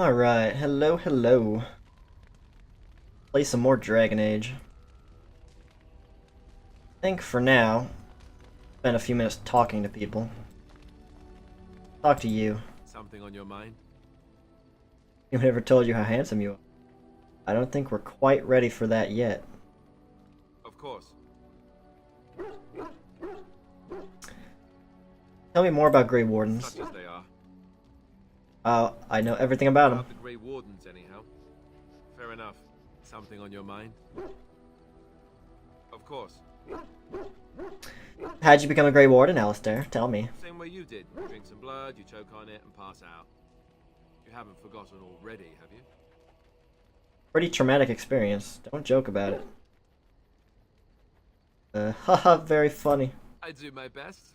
Alright, hello, hello. Play some more Dragon Age. I think for now, spend a few minutes talking to people. Talk to you. Something on your mind? Anyone ever told you how handsome you are? I don't think we're quite ready for that yet. Of course. Tell me more about Grey Wardens. Such as they are. I know everything about him. About the Grey Wardens, anyhow. Fair enough. Something on your mind? Of course. How'd you become a Grey Warden, Alistair? Tell me. Same way you did. You drink some blood, you choke on it, and pass out. You haven't forgotten already, have you? Pretty traumatic experience. Don't joke about it. Haha, very funny. I do my best.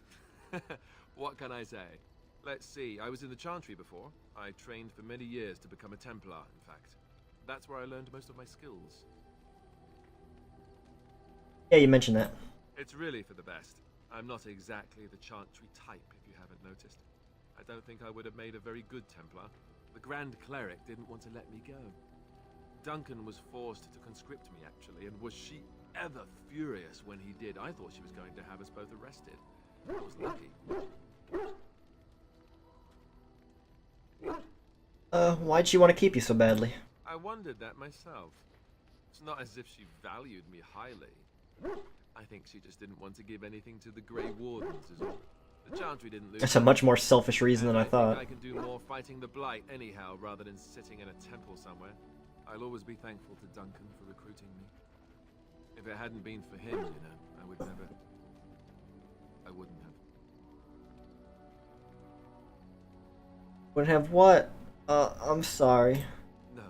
What can I say? Let's see, I was in the Chantry before. I trained for many years to become a Templar, in fact. That's where I learned most of my skills. Yeah, you mentioned that. It's really for the best. I'm not exactly the Chantry type, if you haven't noticed. I don't think I would have made a very good Templar. The Grand Cleric didn't want to let me go. Duncan was forced to conscript me, actually, and was she ever furious when he did. I thought she was going to have us both arrested. I was lucky. Why'd she want to keep you so badly? I wondered that myself. It's not as if she valued me highly. I think she just didn't want to give anything to the Grey Wardens, is all. The Chantry didn't lose. That's a much more selfish reason than I thought. I can do more fighting the Blight anyhow, rather than sitting in a temple somewhere. I'll always be thankful to Duncan for recruiting me. If it hadn't been for him, you know, I wouldn't have. Would have what? I'm sorry. No,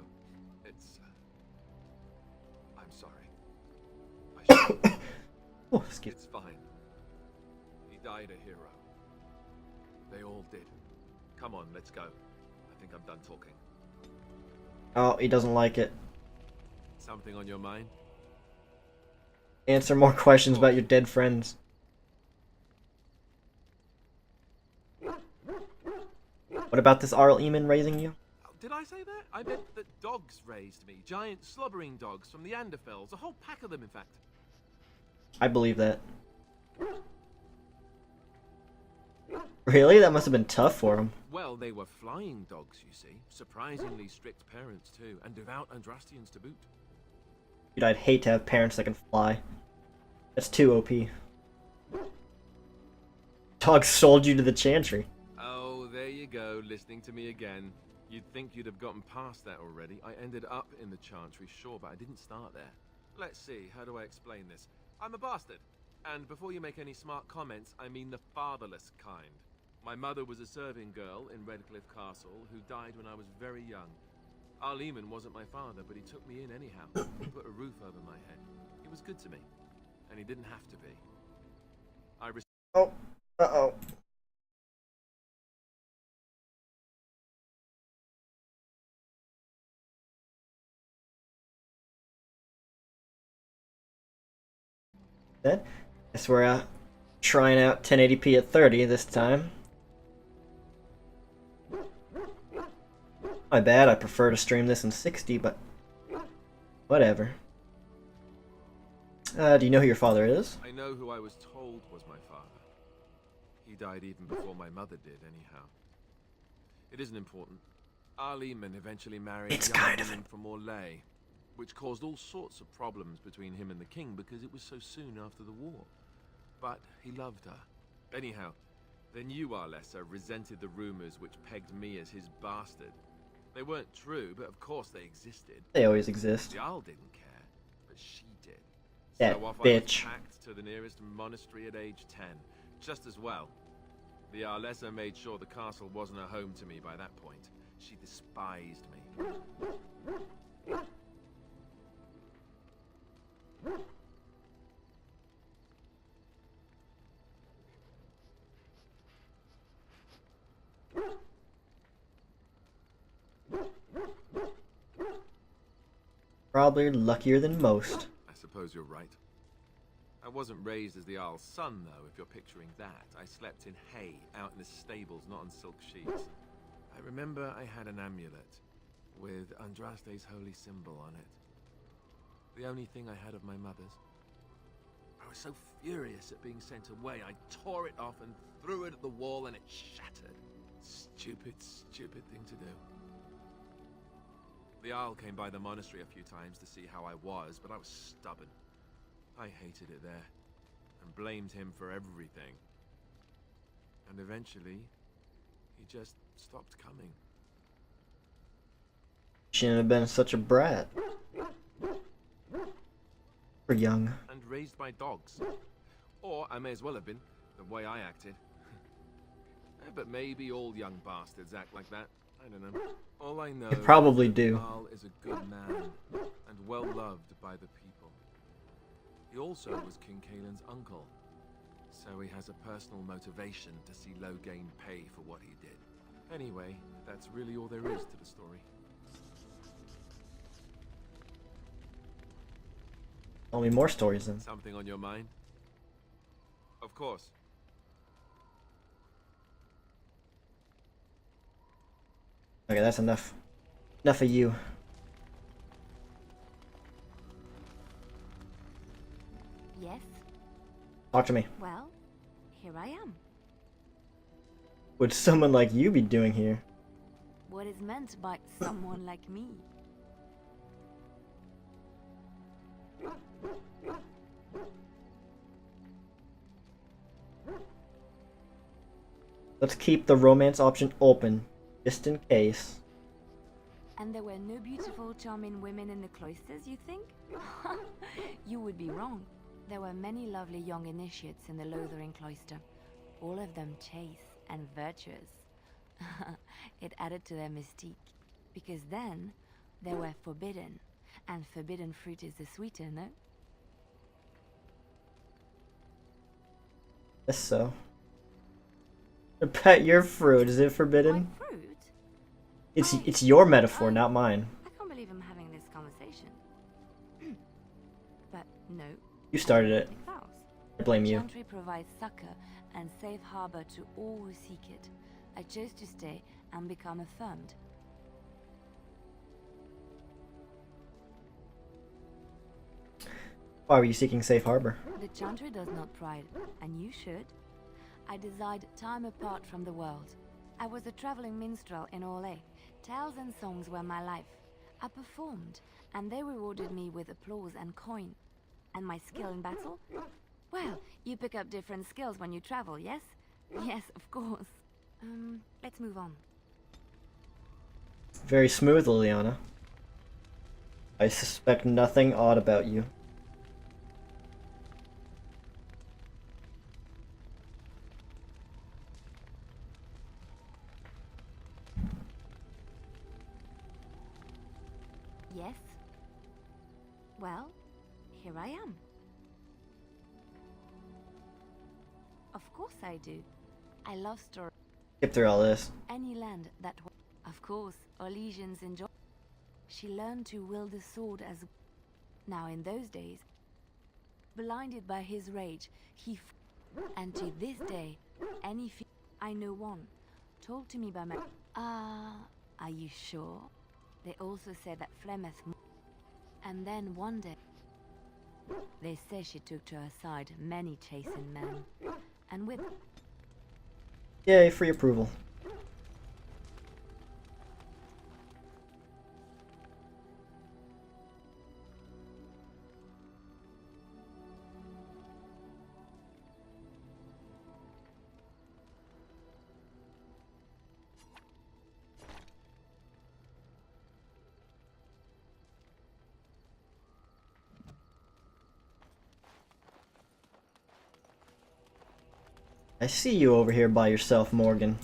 it's. I'm sorry. I should. Oh, excuse me. It's fine. He died a hero. They all did. Come on, let's go. I think I'm done talking. Oh, he doesn't like it. Something on your mind? Answer more questions about your dead friends. What about this Arl Eamon raising you? Oh, did I say that? I meant that dogs raised me. Giant slobbering dogs from the Anderfells. A whole pack of them, in fact. I believe that. Really? That must have been tough for him. Well, they were flying dogs, you see. Surprisingly strict parents, too. And devout Andrastians to boot. Dude, I'd hate to have parents that can fly. That's too OP. Dog sold you to the Chantry. Oh, there you go, listening to me again. You'd think you'd have gotten past that already. I ended up in the Chantry, sure, but I didn't start there. Let's see, how do I explain this? I'm a bastard. And before you make any smart comments, I mean the fatherless kind. My mother was a serving girl in Redcliffe Castle who died when I was very young. Arl Eamon wasn't my father, but he took me in anyhow. He put a roof over my head. He was good to me. And he didn't have to be. Oh, uh-oh. Guess we're trying out 1080p at 30 this time. My bad, I prefer to stream this in 60, but whatever. Do you know who your father is? I know who I was told was my father. He died even before my mother did, anyhow. It isn't important. Arl Eamon eventually married a young woman from Orlais, which caused all sorts of problems between him and the king because it was so soon after the war. But he loved her. Anyhow, then you, Arlessa, resented the rumors which pegged me as his bastard. They weren't true, but of course they existed. They always exist. The Jarl didn't care, but she did. That So off bitch. I was packed to the nearest monastery at age 10. Just as well. The Arlessa made sure the castle wasn't a home to me by that point. She despised me. Probably luckier than most. I suppose you're right. I wasn't raised as the Jarl's son, though, if you're picturing that. I slept in hay, out in the stables, not on silk sheets. I remember I had an amulet with Andraste's holy symbol on it. The only thing I had of my mother's. I was so furious at being sent away, I tore it off and threw it at the wall and it shattered. Stupid, stupid thing to do. The Jarl came by the monastery a few times to see how I was, but I was stubborn. I hated it there, and blamed him for everything. And eventually, he just stopped coming. Shouldn't have been such a brat. Or young. And raised by dogs. Or I may as well have been, the way I acted. But maybe all young bastards act like that. I don't know. All I know They probably is that do. Carl is a good man and well loved by the people. He also was King Kaelin's uncle, so he has a personal motivation to see Loghain pay for what he did. Anyway, that's really all there is to the story. Tell me more stories then. Something on your mind? Of course. Okay, that's enough. Enough of you. Yes? Talk to me. Well, here I am. Would someone like you be doing here? What is meant by someone like me? Let's keep the romance option open, just in case. And there were no beautiful, charming women in the cloisters, you think? You would be wrong. There were many lovely young initiates in the Lothering cloister, all of them chaste and virtuous. It added to their mystique, because then they were forbidden, and forbidden fruit is the sweeter, no? Guess so. Pet your fruit, is it forbidden? My fruit? It's your metaphor, not mine. I can't believe I'm having this conversation. But no. You started it. Take vows. I blame you. Chantry provides succor and safe harbor to all who seek it. I chose to stay and become affirmed. Why were you seeking safe harbor? The Chantry does not pride, and you should. I desired time apart from the world. I was a traveling minstrel in Orlais. Tales and songs were my life. I performed, and they rewarded me with applause and coin. And my skill in battle? Well, you pick up different skills when you travel, yes? Yes, of course. Let's move on. Very smooth, Liliana. I suspect nothing odd about you. Yes? Well, here I am. Of course I do. I love stories. Skip through all this. Any land that of course, Orlesians enjoy. She learned to wield the sword as now in those days. Blinded by his rage, and to this day, any I know one, told to me by my are you sure? They also said that Flemeth and then one day they say she took to her side many chastened men. And with Yay, free approval. I see you over here by yourself, Morgan.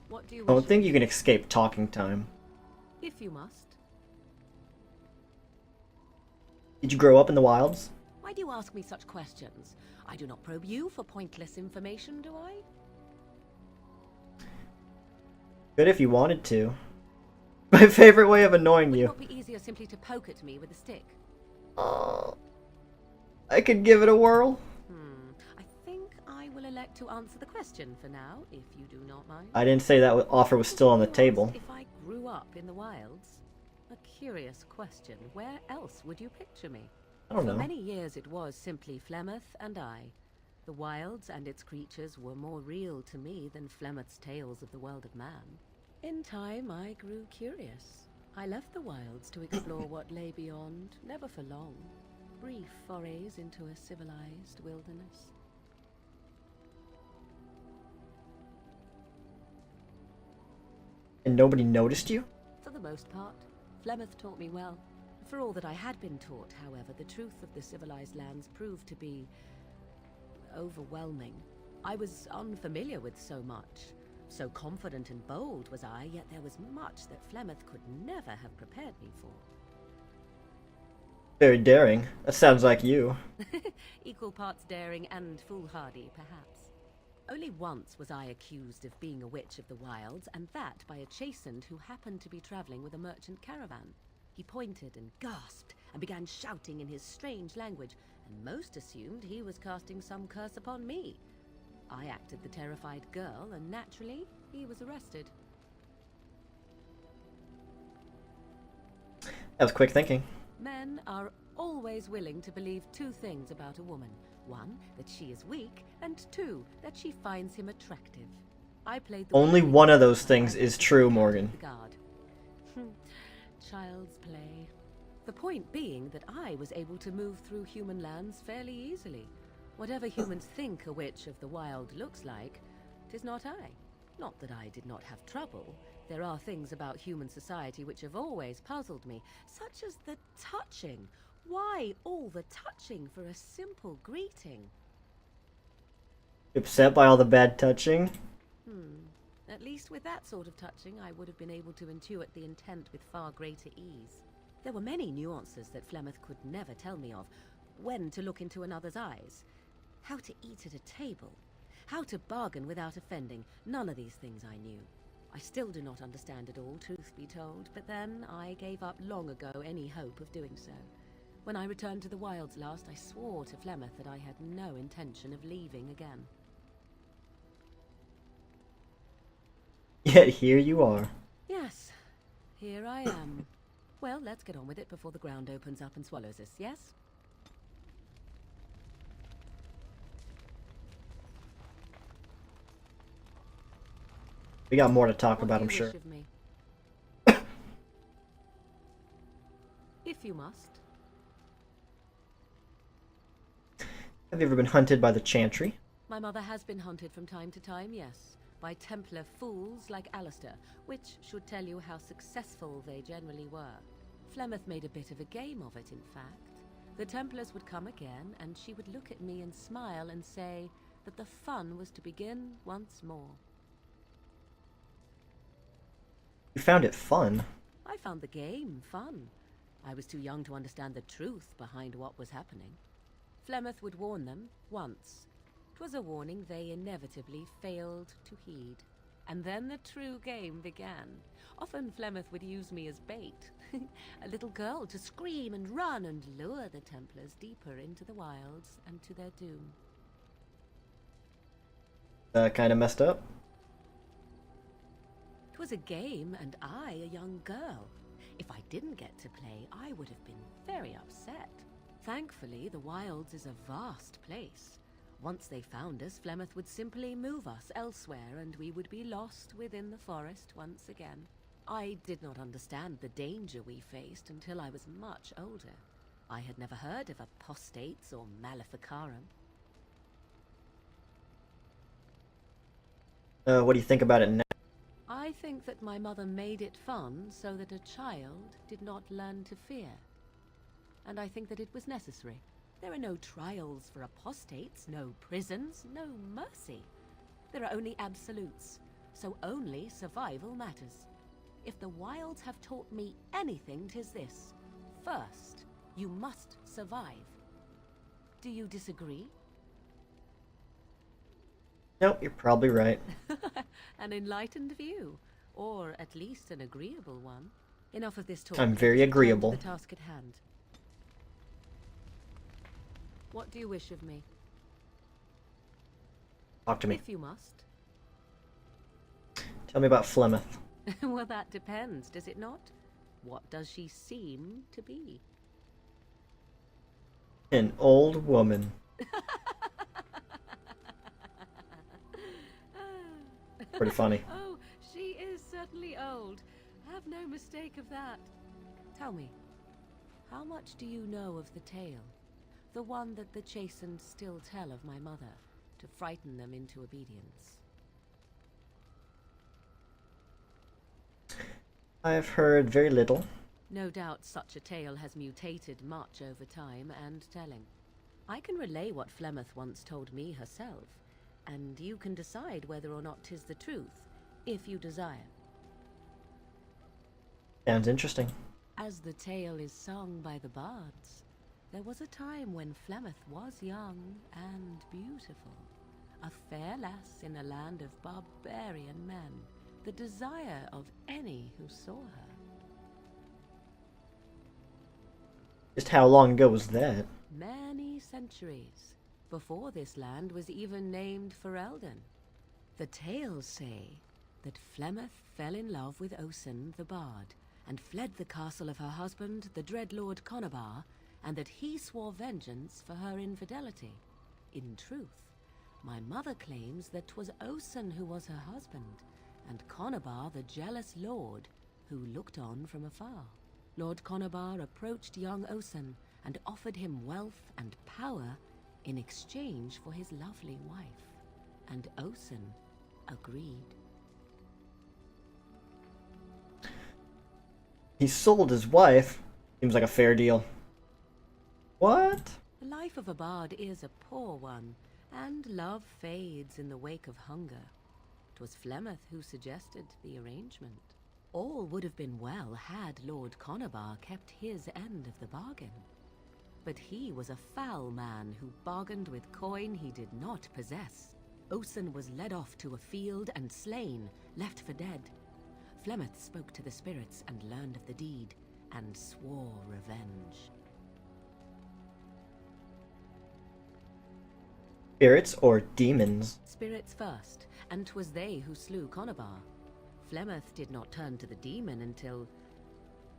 What do you I don't wish? think you can escape talking time. If you must. Did you grow up in the wilds? Why do you ask me such questions? I do not probe you for pointless information, do I? Good if you wanted to. My favorite way of annoying Would it you. not be easier simply to poke at me with a stick? Oh, I could give it a whirl. I think I will elect to answer the question for now, if you do not mind. I didn't say that offer was still on the You table. asked if I grew up in the wilds? A curious question. Where else would you picture me? I don't For know. many years it was simply Flemeth and I. The wilds and its creatures were more real to me than Flemeth's tales of the world of man. In time I grew curious. I left the wilds to explore what lay beyond, never for long. Brief forays into a civilized wilderness. And nobody noticed you? For the most part, Flemeth taught me well. For all that I had been taught, however, the truth of the civilized lands proved to be overwhelming. I was unfamiliar with so much. So confident and bold was I, yet there was much that Flemeth could never have prepared me for. Very daring. That sounds like you. Equal parts daring and foolhardy, perhaps. Only once was I accused of being a witch of the wilds, and that by a chastened who happened to be traveling with a merchant caravan. He pointed and gasped, and began shouting in his strange language, and most assumed he was casting some curse upon me. I acted the terrified girl, and naturally, he was arrested. That was quick thinking. Men are always willing to believe two things about a woman. One, that she is weak, and two, that she finds him attractive. I played the Only one of those things is true, Morgan. Guard. Child's play. The point being that I was able to move through human lands fairly easily. Whatever humans think a witch of the wild looks like, 'tis not I. Not that I did not have trouble. There are things about human society which have always puzzled me, such as the touching. Why all the touching for a simple greeting? Upset by all the bad touching? At least with that sort of touching, I would have been able to intuit the intent with far greater ease. There were many nuances that Flemeth could never tell me of. When to look into another's eyes. How to eat at a table. How to bargain without offending. None of these things I knew. I still do not understand it all, truth be told, but then I gave up long ago any hope of doing so. When I returned to the wilds last, I swore to Flemeth that I had no intention of leaving again. Yet here you are. Yes, here I am. Well, let's get on with it before the ground opens up and swallows us, yes? We got more to talk What about, do I'm you sure. wish of me? If you must. Have you ever been hunted by the Chantry? My mother has been hunted from time to time, yes, by Templar fools like Alistair, which should tell you how successful they generally were. Flemeth made a bit of a game of it, in fact. The Templars would come again, and she would look at me and smile and say that the fun was to begin once more. You found it fun. I found the game fun. I was too young to understand the truth behind what was happening. Flemeth would warn them once. 'Twas a warning they inevitably failed to heed. And then the true game began. Often Flemeth would use me as bait. A little girl to scream and run and lure the Templars deeper into the wilds and to their doom. Kinda messed up. 'Twas a game, and I a young girl. If I didn't get to play, I would have been very upset. Thankfully, the wilds is a vast place. Once they found us, Flemeth would simply move us elsewhere, and we would be lost within the forest once again. I did not understand the danger we faced until I was much older. I had never heard of apostates or maleficarum. What do you think about it now? I think that my mother made it fun so that a child did not learn to fear. And I think that it was necessary. There are no trials for apostates, no prisons, no mercy. There are only absolutes, so only survival matters. If the wilds have taught me anything, 'tis this. First, you must survive. Do you disagree? Nope, you're probably right. An enlightened view, or at least an agreeable one. Enough of this talk. I'm very Let's return to agreeable. the task at hand. What do you wish of me? Talk to me. If you must. Tell me about Flemeth. Well, that depends, does it not? What does she seem to be? An old woman. Pretty funny. Oh, she is certainly old. Have no mistake of that. Tell me, how much do you know of the tale? The one that the chastened still tell of my mother, to frighten them into obedience. I've heard very little. No doubt such a tale has mutated much over time and telling. I can relay what Flemeth once told me herself, and you can decide whether or not 'tis the truth, if you desire. Sounds interesting. As the tale is sung by the bards, there was a time when Flemeth was young and beautiful, a fair lass in a land of barbarian men, the desire of any who saw her. Just how long ago was that? Many centuries, before this land was even named Ferelden. The tales say that Flemeth fell in love with Osen the bard, and fled the castle of her husband, the dread Lord Conabar, and that he swore vengeance for her infidelity. In truth, my mother claims that 'twas Osen who was her husband, and Conabar the jealous lord who looked on from afar. Lord Conabar approached young Osen and offered him wealth and power in exchange for his lovely wife, and Osen agreed. He sold his wife. Seems like a fair deal. What? The life of a bard is a poor one, and love fades in the wake of hunger. 'Twas Flemeth who suggested the arrangement. All would have been well had Lord Conabar kept his end of the bargain. But he was a foul man who bargained with coin he did not possess. Osen was led off to a field and slain, left for dead. Flemeth spoke to the spirits and learned of the deed, and swore revenge. Spirits or demons? Spirits first, and 'twas they who slew Conabar. Flemeth did not turn to the demon until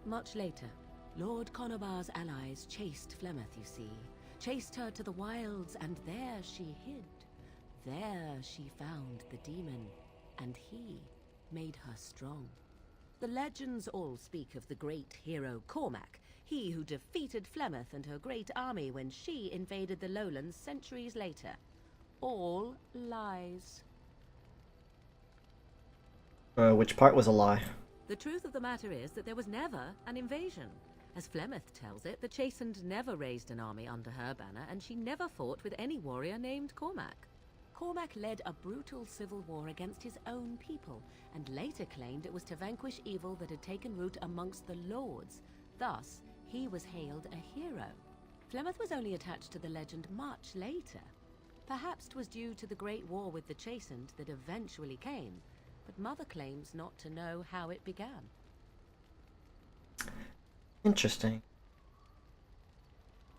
much later. Lord Conabar's allies chased Flemeth, you see. Chased her to the wilds, and there she hid. There she found the demon, and he made her strong. The legends all speak of the great hero Cormac, he who defeated Flemeth and her great army when she invaded the lowlands centuries later. All lies. Which part was a lie? The truth of the matter is that there was never an invasion. As Flemeth tells it, the Chastened never raised an army under her banner, and she never fought with any warrior named Cormac. Cormac led a brutal civil war against his own people, and later claimed it was to vanquish evil that had taken root amongst the lords. Thus, he was hailed a hero. Flemeth was only attached to the legend much later. Perhaps 'twas due to the great war with the Chastened that eventually came, but Mother claims not to know how it began. Interesting.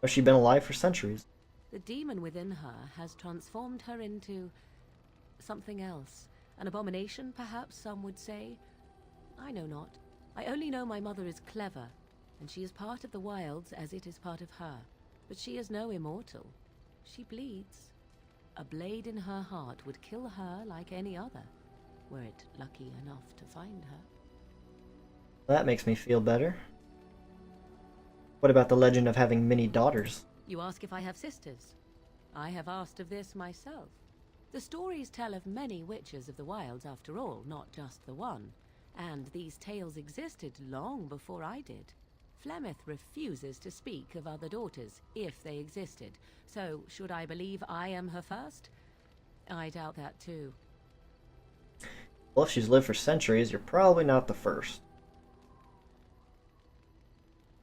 Has she been alive for centuries? The demon within her has transformed her into something else. An abomination, perhaps some would say. I know not. I only know my mother is clever, and she is part of the wilds as it is part of her. But she is no immortal. She bleeds. A blade in her heart would kill her like any other, were it lucky enough to find her. That makes me feel better. What about the legend of having many daughters? You ask if I have sisters. I have asked of this myself. The stories tell of many witches of the wilds after all, not just the one. And these tales existed long before I did. Flemeth refuses to speak of other daughters, if they existed. So, should I believe I am her first? I doubt that too. Well, if she's lived for centuries, you're probably not the first.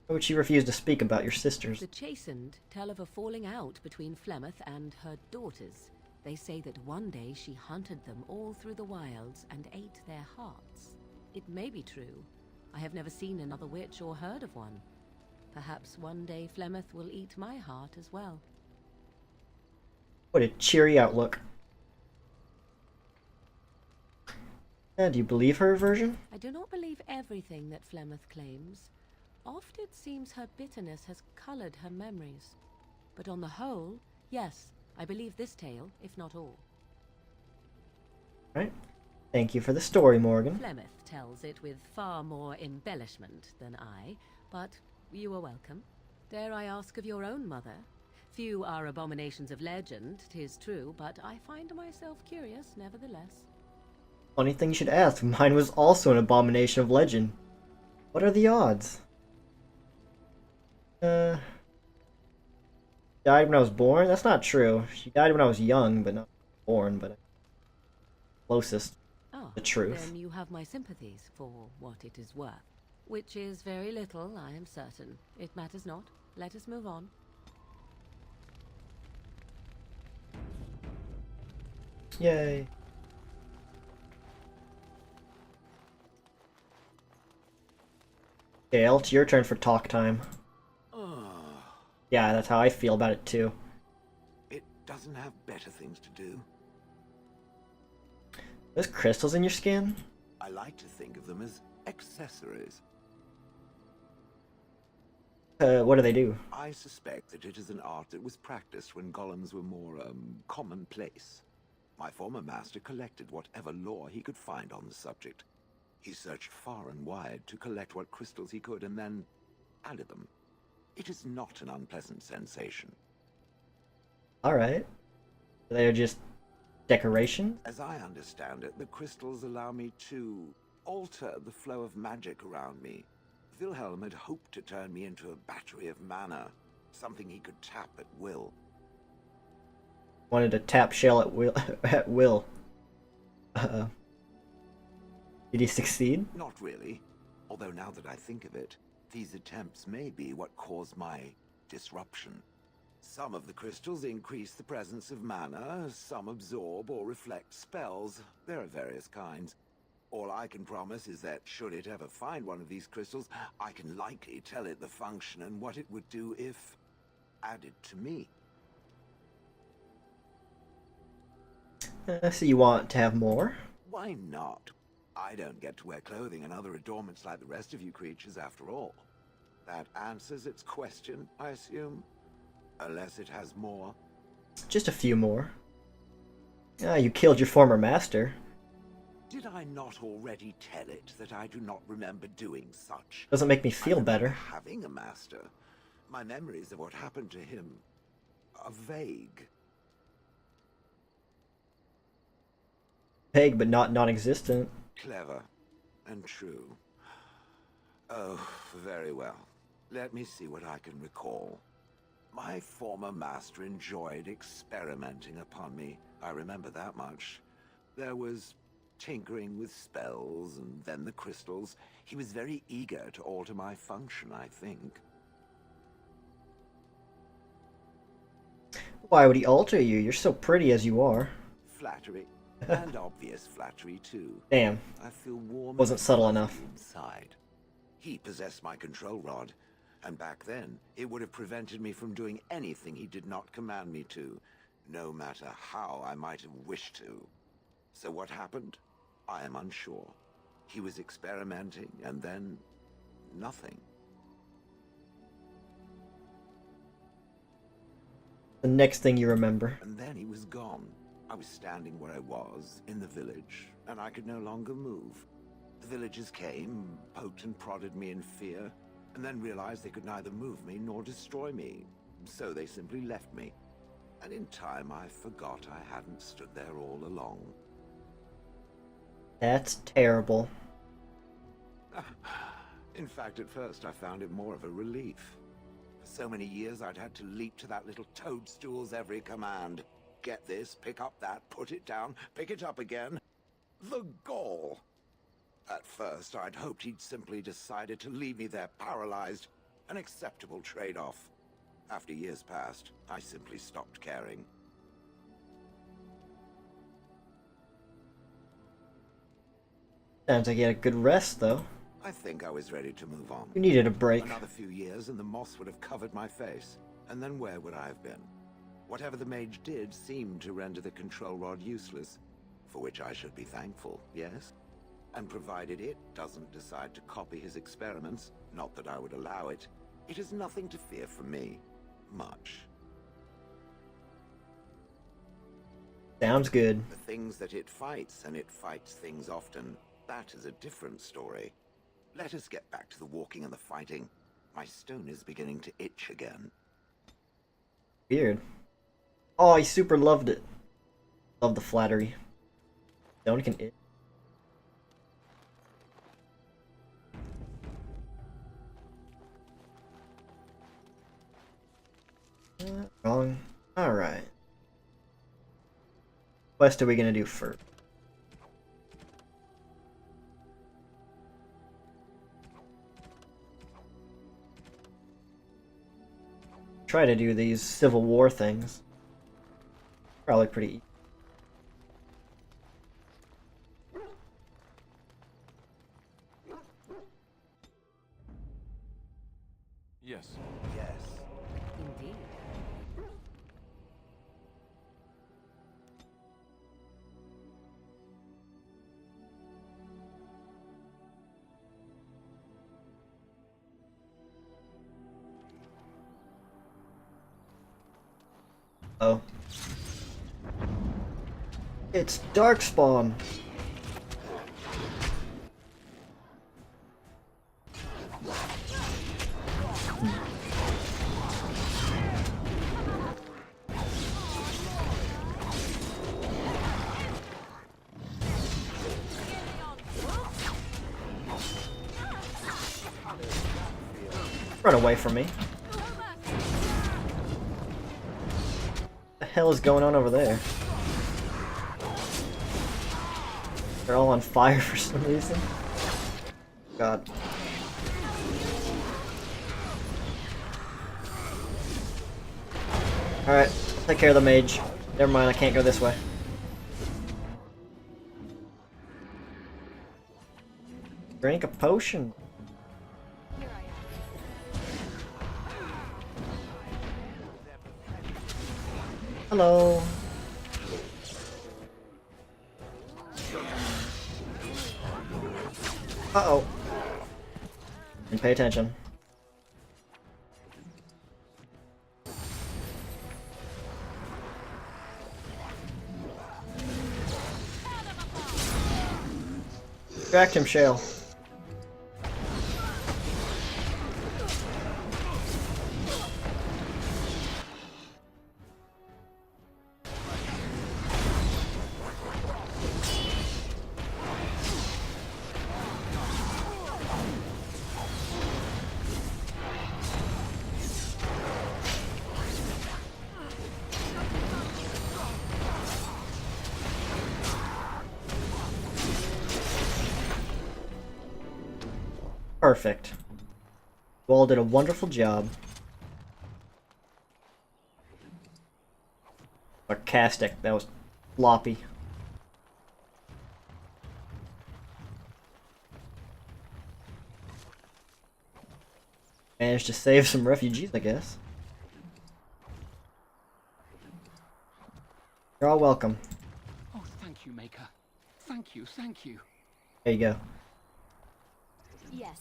Why would she refuse to speak about your sisters? The Chastened tell of a falling out between Flemeth and her daughters. They say that one day she hunted them all through the wilds and ate their hearts. It may be true. I have never seen another witch or heard of one. Perhaps one day Flemeth will eat my heart as well. What a cheery outlook. And do you believe her version? I do not believe everything that Flemeth claims. Oft it seems her bitterness has colored her memories. But on the whole, yes, I believe this tale, if not all. Right. Thank you for the story, Morgan. Flemeth tells it with far more embellishment than I, but you are welcome. Dare I ask of your own mother? Few are abominations of legend, 'tis true, but I find myself curious nevertheless. Funny thing you should ask. Mine was also an abomination of legend. What are the odds? Died when I was born? That's not true. She died when I was young, but not born, but closest Ah, to the truth. then you have my sympathies for what it is worth. Which is very little, I am certain. It matters not. Let us move on. Yay. Okay, Elle, it's your turn for talk time. Yeah, that's how I feel about it too. It doesn't have better things to do. There's crystals in your skin? I like to think of them as accessories. What do they do? I suspect that it is an art that was practiced when golems were more, commonplace. My former master collected whatever lore he could find on the subject. He searched far and wide to collect what crystals he could and then added them. It is not an unpleasant sensation. Alright. They're just decoration? As I understand it, the crystals allow me to alter the flow of magic around me. Wilhelm had hoped to turn me into a battery of mana, something he could tap at will. Wanted to tap shell at will. At will. Did he succeed? Not really. Although now that I think of it, these attempts may be what caused my disruption. Some of the crystals increase the presence of mana, some absorb or reflect spells. There are various kinds. All I can promise is that should it ever find one of these crystals, I can likely tell it the function and what it would do if added to me. So you want to have more? Why not? I don't get to wear clothing and other adornments like the rest of you creatures after all. That answers its question, I assume? Unless it has more. Just a few more. Ah, you killed your former master. Did I not already tell it that I do not remember doing such? Doesn't make me I feel remember better. having a master. My memories of what happened to him are vague. Vague, but not non-existent. Clever and true. Oh, very well. Let me see what I can recall. My former master enjoyed experimenting upon me. I remember that much. There was tinkering with spells, and then the crystals. He was very eager to alter my function, I think. Why would he alter you? You're so pretty as you are. Flattery. And obvious flattery, too. Damn. I feel warm. Wasn't and subtle fuzzy enough. inside. He possessed my control rod, and back then, it would have prevented me from doing anything he did not command me to, no matter how I might have wished to. So what happened? I am unsure. He was experimenting, and then nothing. The next thing you remember. And then he was gone. I was standing where I was, in the village, and I could no longer move. The villagers came, poked and prodded me in fear, and then realized they could neither move me nor destroy me. So they simply left me. And in time, I forgot I hadn't stood there all along. That's terrible. In fact, at first I found it more of a relief. For so many years I'd had to leap to that little toadstool's every command. Get this, pick up that, put it down, pick it up again. The gall! At first I'd hoped he'd simply decided to leave me there paralyzed. An acceptable trade-off. After years passed, I simply stopped caring. Sounds like you had a good rest, though. I think I was ready to move on. You needed a break. Another few years and the moss would have covered my face. And then where would I have been? Whatever the mage did seemed to render the control rod useless. For which I should be thankful, yes? And provided it doesn't decide to copy his experiments, not that I would allow it, it has nothing to fear from me. Much. Sounds good. The things that it fights, and it fights things often, that is a different story. Let us get back to the walking and the fighting. My stone is beginning to itch again. Weird. Oh, I super loved it. Love the flattery. Stone can itch. Wrong. Alright. Quest are we gonna do first? Try to do these Civil War things. Probably pretty easy. Yes. Yes. Indeed. Oh. It's Darkspawn! Run away from me. What the hell is going on over there? They're all on fire for some reason. God. Alright, take care of the mage. Never mind, I can't go this way. Drink a potion. Hello. Uh-oh. And pay attention. Distract him, Shale. Perfect. You all did a wonderful job. Sarcastic. That was floppy. Managed to save some refugees, I guess. You're all welcome. Oh, thank you, Maker. Thank you, thank you. There you go. Yes.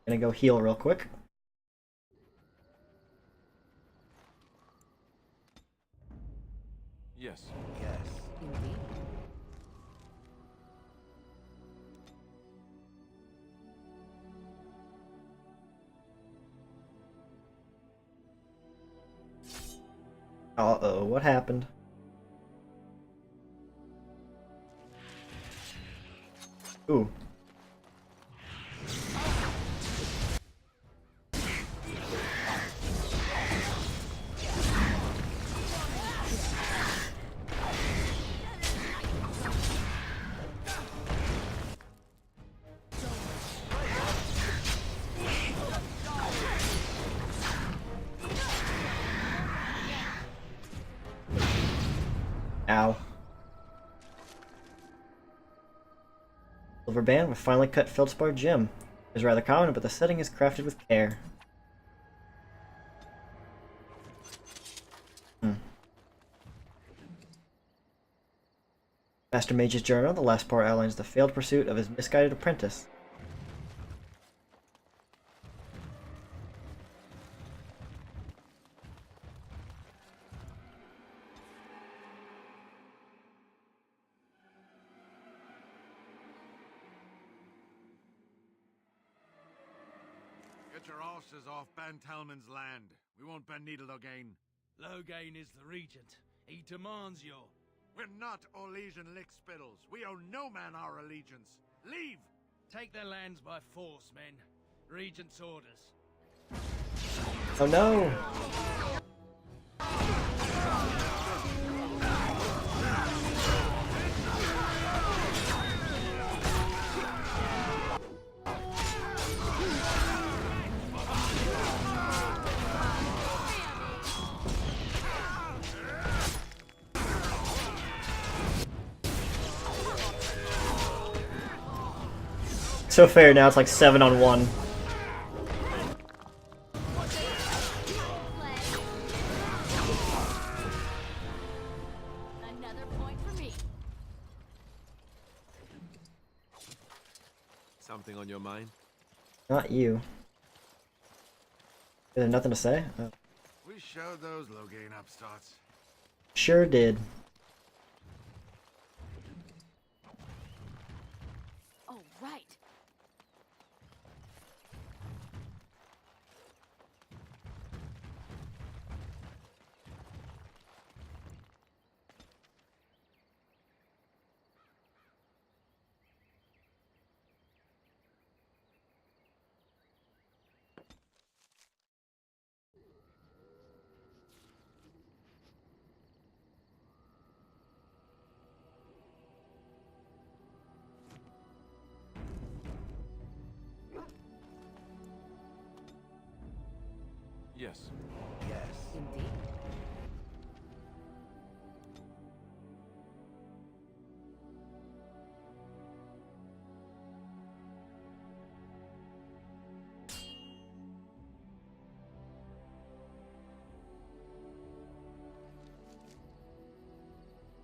Gonna go heal real quick. Yes. Yes. Indeed. Uh-oh, what happened? Ooh. Ow. Silver band with finely cut feldspar gem. Is rather common, but the setting is crafted with care. Master Mage's journal. The last part outlines the failed pursuit of his misguided apprentice. Get your horses off Ben Talman's land. We won't bend needle again. Loghain is the regent. He demands your... We're not Orlesian lickspittles. We owe no man our allegiance. Leave! Take their lands by force, men. Regent's orders. Oh no! So fair now, it's like 7-on-1. Another point for me. Something on your mind? Not you. Is there nothing to say? Oh. We showed those Loghain upstarts. Sure did. Oh, right. Yes. Yes. Indeed.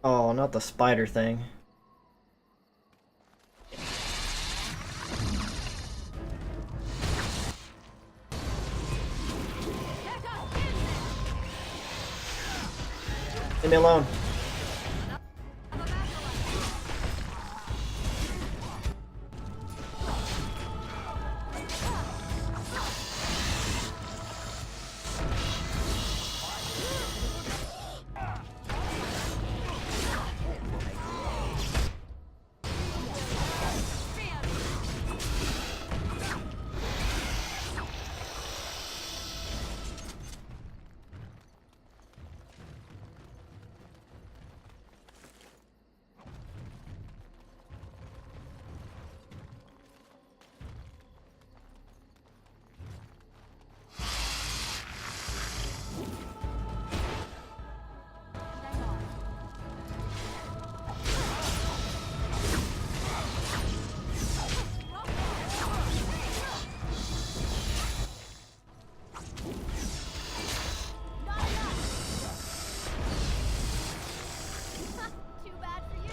Oh, not the spider thing. Leave me alone. Too bad for you.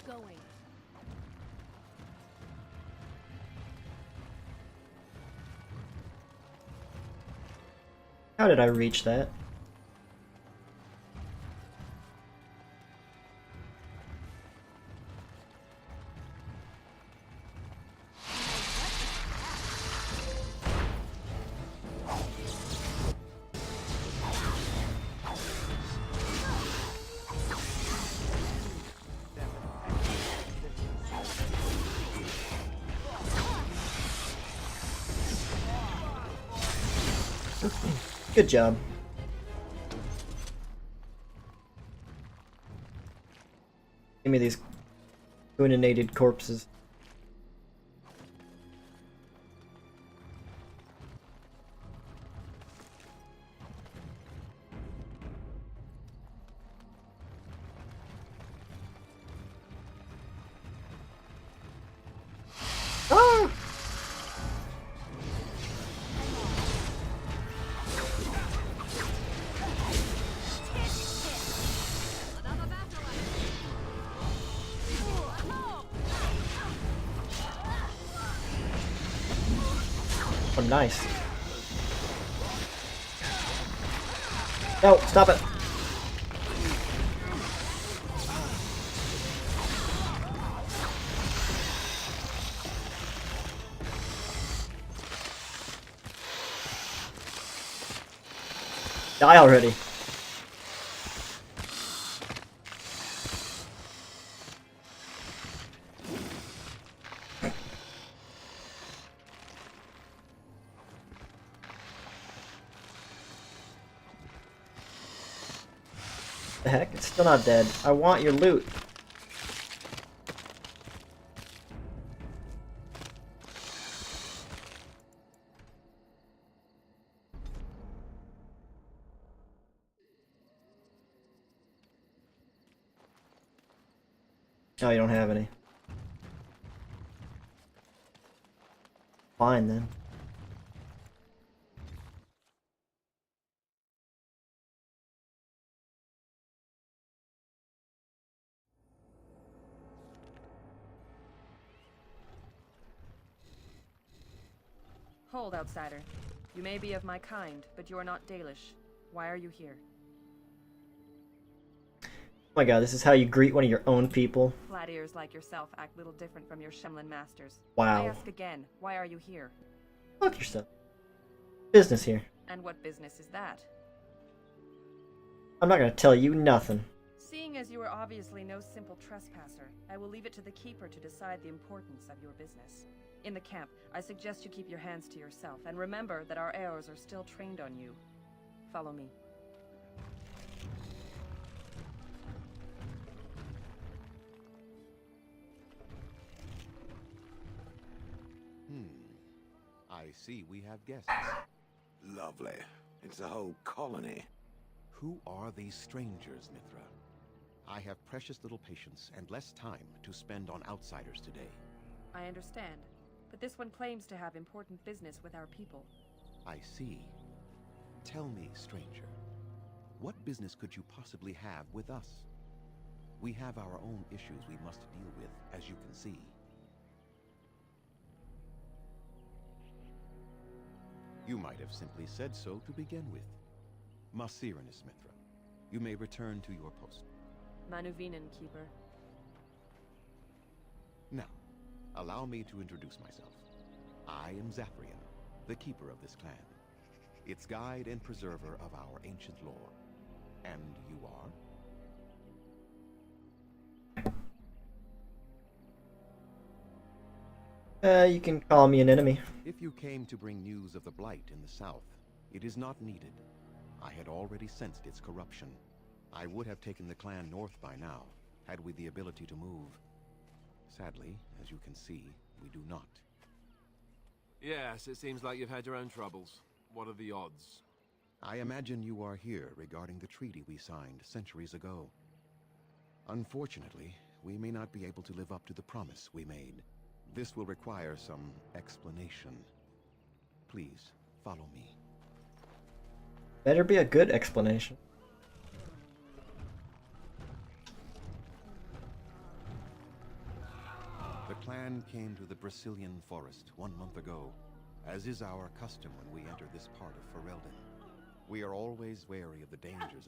Going. How did I reach that? Good job. Give me these uninated corpses. Ah! Oh, nice. No, stop it. Die already. The heck? It's still not dead. I want your loot. Oh, you don't have any. Fine then. Hold, outsider. You may be of my kind, but you are not Dalish. Why are you here? Oh my god, this is how you greet one of your own people? Flat ears like yourself act little different from your Shemlin masters. Wow. I ask again, why are you here? Fuck yourself. Business here. And what business is that? I'm not gonna tell you nothing. Seeing as you are obviously no simple trespasser, I will leave it to the Keeper to decide the importance of your business. In the camp, I suggest you keep your hands to yourself, and remember that our Eos are still trained on you. Follow me. I see we have guests. Lovely. It's a whole colony. Who are these strangers, Mithra? I have precious little patience and less time to spend on outsiders today. I understand, but this one claims to have important business with our people. I see. Tell me, stranger, what business could you possibly have with us? We have our own issues we must deal with, as you can see. You might have simply said so to begin with. Masiranus, Mithra. You may return to your post. Manuvinen, Keeper. Now, allow me to introduce myself. I am Zathrian, the keeper of this clan, its guide and preserver of our ancient lore. And you are? You can call me an enemy. If you came to bring news of the Blight in the south, it is not needed. I had already sensed its corruption. I would have taken the clan north by now, had we the ability to move. Sadly, as you can see, we do not. Yes, it seems like you've had your own troubles. What are the odds? I imagine you are here regarding the treaty we signed centuries ago. Unfortunately, we may not be able to live up to the promise we made. This will require some explanation. Please, follow me. Better be a good explanation. The clan came to the Brazilian forest 1 month ago, as is our custom when we enter this part of Ferelden. We are always wary of the dangers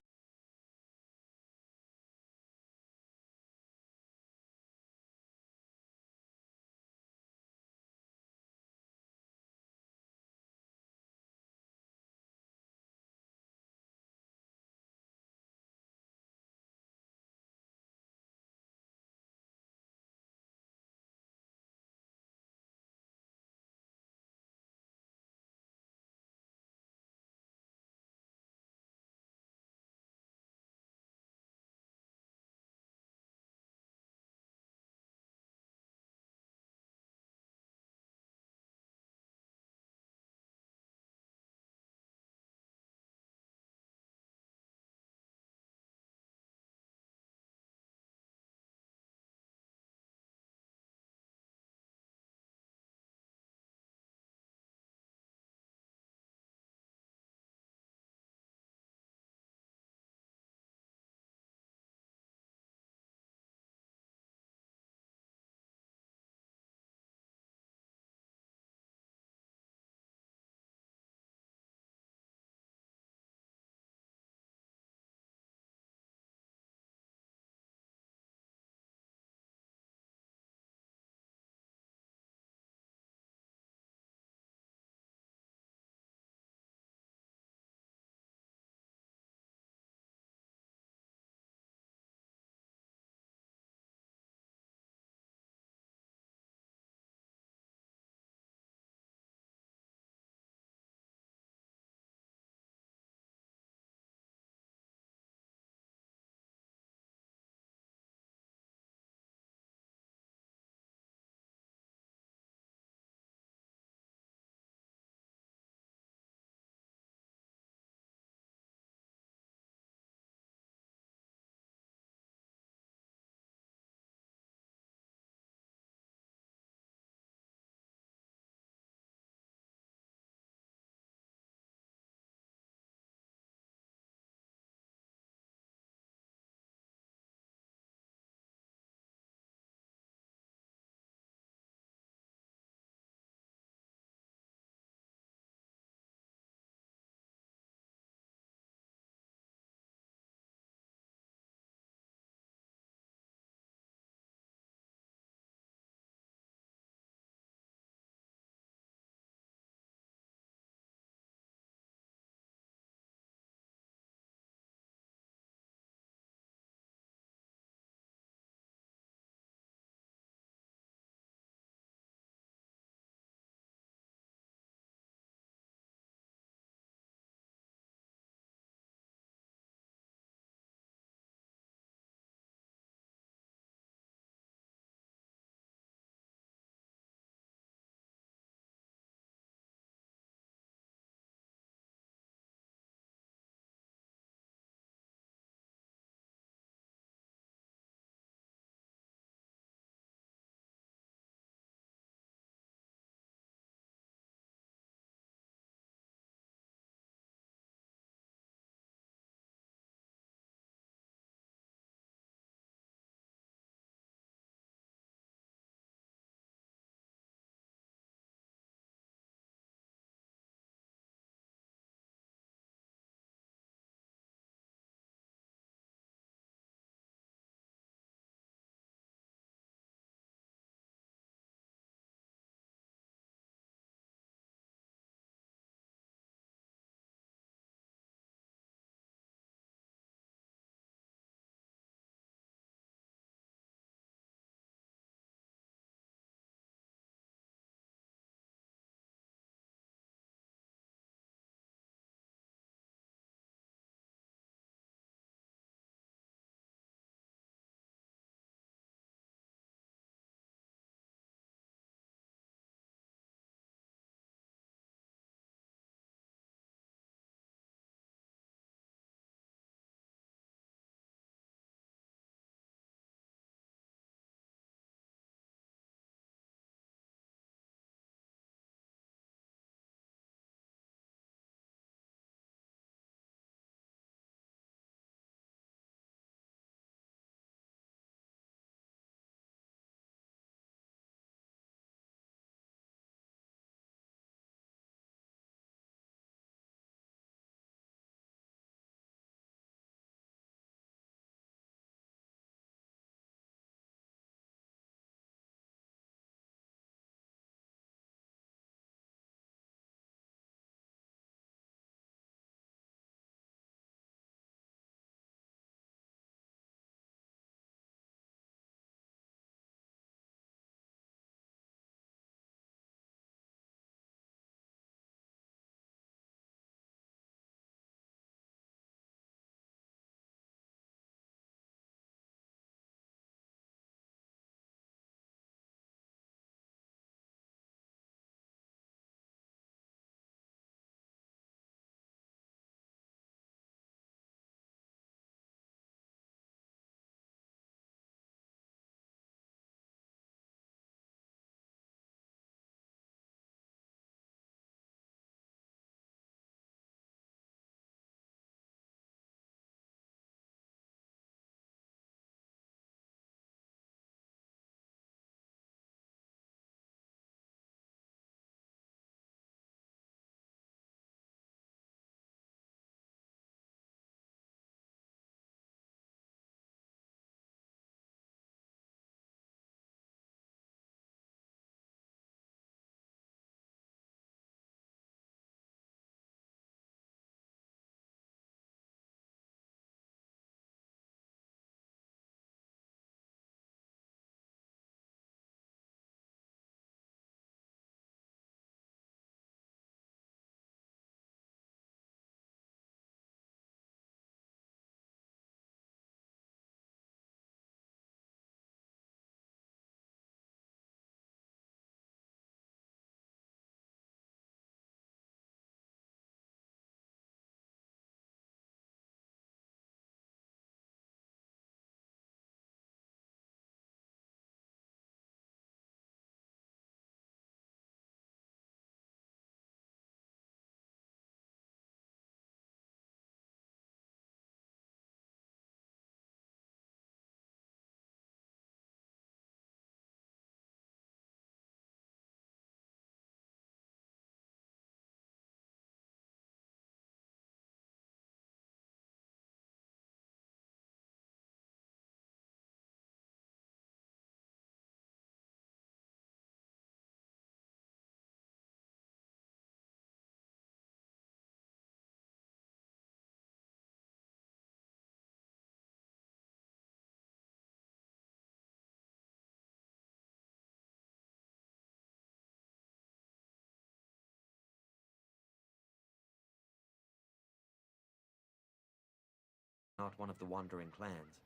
not one of the wandering clans.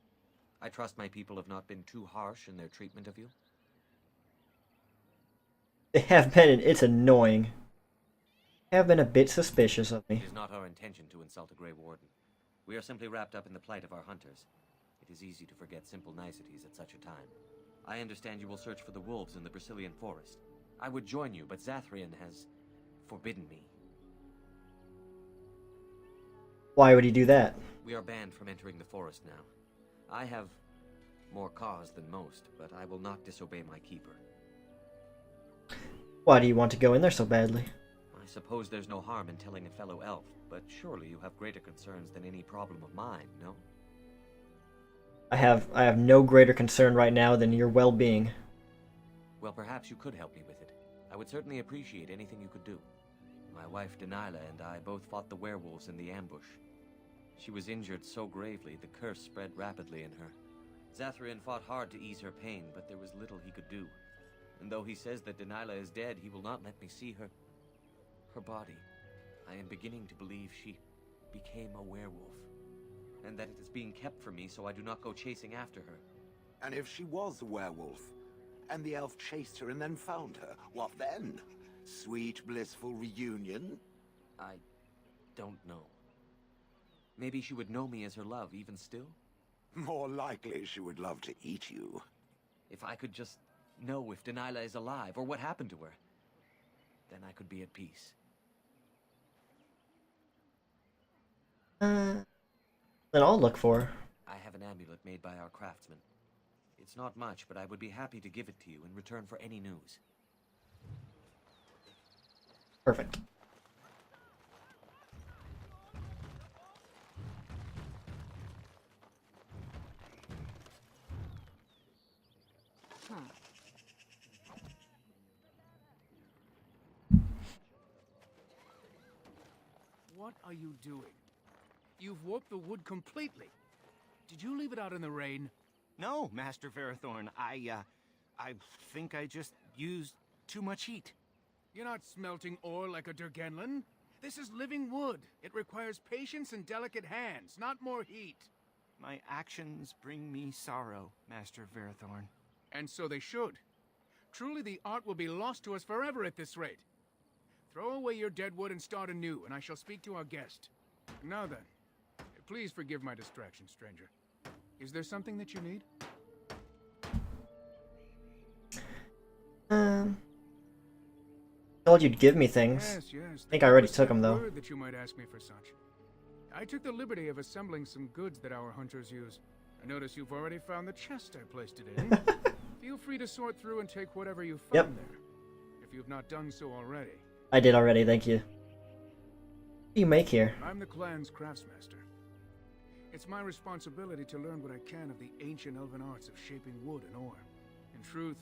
I trust my people have not been too harsh in their treatment of you? They have been, and it's annoying. They have been a bit suspicious of me. It is not our intention to insult a Grey Warden. We are simply wrapped up in the plight of our hunters. It is easy to forget simple niceties at such a time. I understand you will search for the wolves in the Brazilian forest. I would join you, but Zathrian has forbidden me. Why would he do that? We are banned from entering the forest now. I have more cause than most, but I will not disobey my keeper. Why do you want to go in there so badly? I suppose there's no harm in telling a fellow elf, but surely you have greater concerns than any problem of mine, no? I have no greater concern right now than your well-being. Well, perhaps you could help me with it. I would certainly appreciate anything you could do. My wife Denilah and I both fought the werewolves in the ambush. She was injured so gravely, the curse spread rapidly in her. Zathrian fought hard to ease her pain, but there was little he could do. And though he says that Denilah is dead, he will not let me see her body. I am beginning to believe she became a werewolf, and that it is being kept from me so I do not go chasing after her. And if she was a werewolf, and the elf chased her and then found her, what then? Sweet, blissful reunion? I don't know. Maybe she would know me as her love, even still? More likely she would love to eat you. If I could just know if Denilah is alive, or what happened to her, then I could be at peace. Then I'll look for her. I have an amulet made by our craftsman. It's not much, but I would be happy to give it to you in return for any news. Perfect. What are you doing? You've warped the wood completely. Did you leave it out in the rain? No, Master Ferrothorn. I think I just used too much heat. You're not smelting ore like a Durgenlin. This is living wood. It requires patience and delicate hands, not more heat. My actions bring me sorrow, Master Ferrothorn. And so they should. Truly the art will be lost to us forever at this rate. Throw away your dead wood and start anew, and I shall speak to our guest. Now then, please forgive my distraction, stranger. Is there something that you need? Told you'd give me things. Yes. I think I already took them though. That you might ask me for such. I took the liberty of assembling some goods that our hunters use. I notice you've already found the chest I placed it in. Feel free to sort through and take whatever you found there, if you've not done so already. I did already, thank you. What do you make here? I'm the clan's craftsmaster. It's my responsibility to learn what I can of the ancient elven arts of shaping wood and ore. In truth,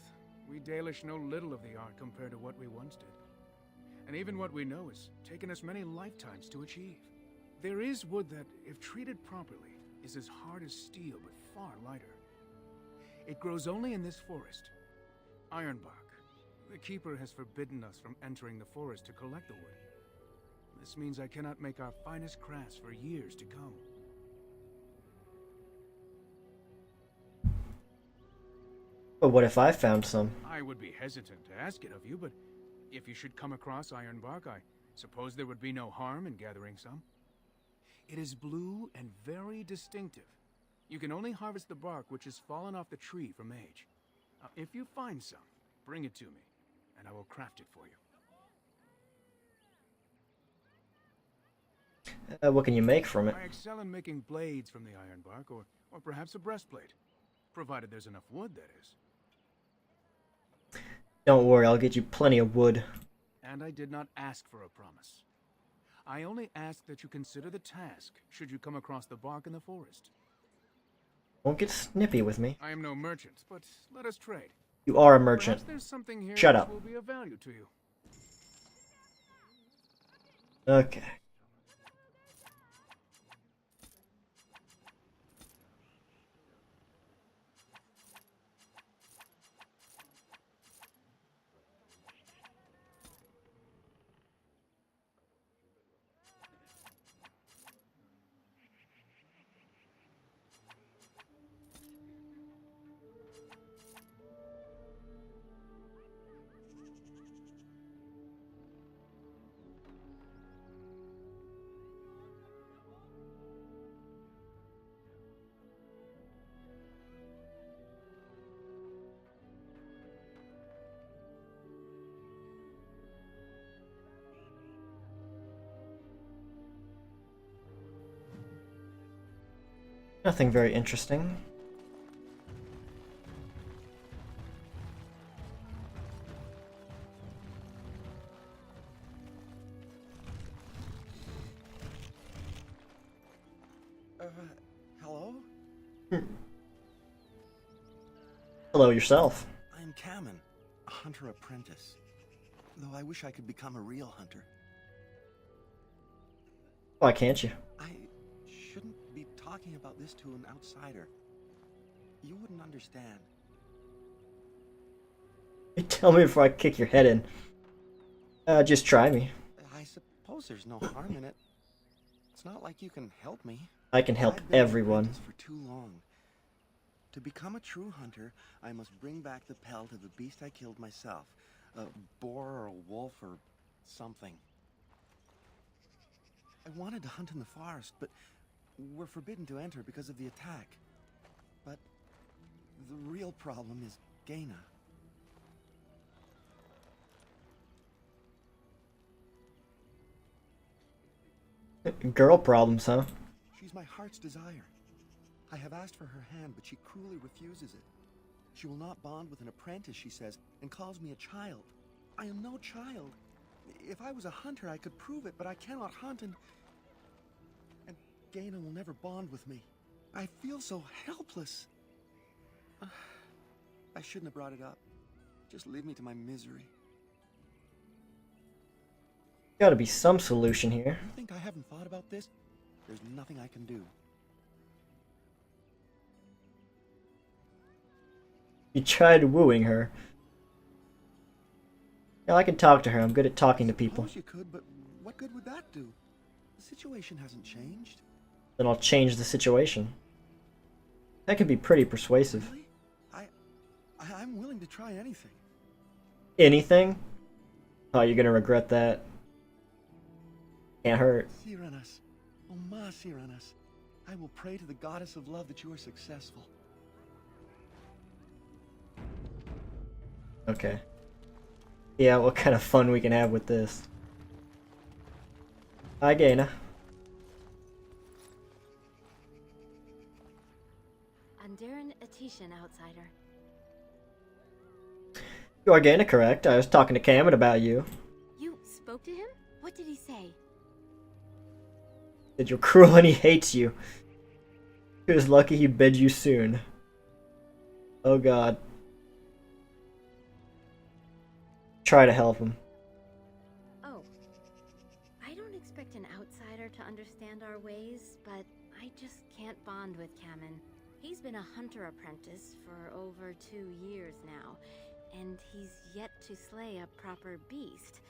we Dalish know little of the art compared to what we once did. And even what we know has taken us many lifetimes to achieve. There is wood that, if treated properly, is as hard as steel but far lighter. It grows only in this forest, Ironbark. The Keeper has forbidden us from entering the forest to collect the wood. This means I cannot make our finest crafts for years to come. But what if I found some? I would be hesitant to ask it of you, but if you should come across Ironbark, I suppose there would be no harm in gathering some. It is blue and very distinctive. You can only harvest the bark which has fallen off the tree from age. Now, if you find some, bring it to me, and I will craft it for you. What can you make from it? I excel in making blades from the ironbark, or perhaps a breastplate. Provided there's enough wood, that is. Don't worry, I'll get you plenty of wood. And I did not ask for a promise. I only ask that you consider the task, should you come across the bark in the forest. Won't get snippy with me. I am no merchant, but let us trade. You are a merchant. Perhaps there's something here Shut which up. will be of value to you. Okay. Nothing very interesting. Hello? Hello yourself. I'm Kamen, a hunter apprentice. Though I wish I could become a real hunter. Why can't you? I shouldn't be talking about this to an outsider. You wouldn't understand. You tell me before I kick your head in. Just try me. I suppose there's no harm in it. It's not like you can help me. I can help I've been an everyone. apprentice for too long. To become a true hunter, I must bring back the pelt of the beast I killed myself. A boar or a wolf or something. I wanted to hunt in the forest, but we're forbidden to enter because of the attack. But the real problem is Gaina. Girl problems, huh? She's my heart's desire. I have asked for her hand, but she cruelly refuses it. She will not bond with an apprentice, she says, and calls me a child. I am no child. If I was a hunter, I could prove it, but I cannot hunt, and Gaina will never bond with me. I feel so helpless. I shouldn't have brought it up. Just leave me to my misery. Gotta be some solution here. You think I haven't thought about this? There's nothing I can do. You tried wooing her. Yeah, I can talk to her. I'm good at talking to people. Suppose you could, but what good would that do? The situation hasn't changed. Then I'll change the situation. That could be pretty persuasive. Really? I'm willing to try anything. Anything? Oh, you're gonna regret that. Can't hurt. Cyranas, oh ma Cyranas, I will pray to the goddess of love that you are successful. Okay. Yeah, what kind of fun we can have with this. Hi, Gaina. Andaran Atishan, outsider. You are Gaina, correct? I was talking to Kamen about you. You spoke to him? What did he say? That you're cruel and he hates you. He was lucky he bid you soon. Oh god. Try to help him. Oh. I don't expect an outsider to understand our ways, but I just can't bond with Kamen. He's been a hunter apprentice for over 2 years now, and he's yet to slay a proper beast.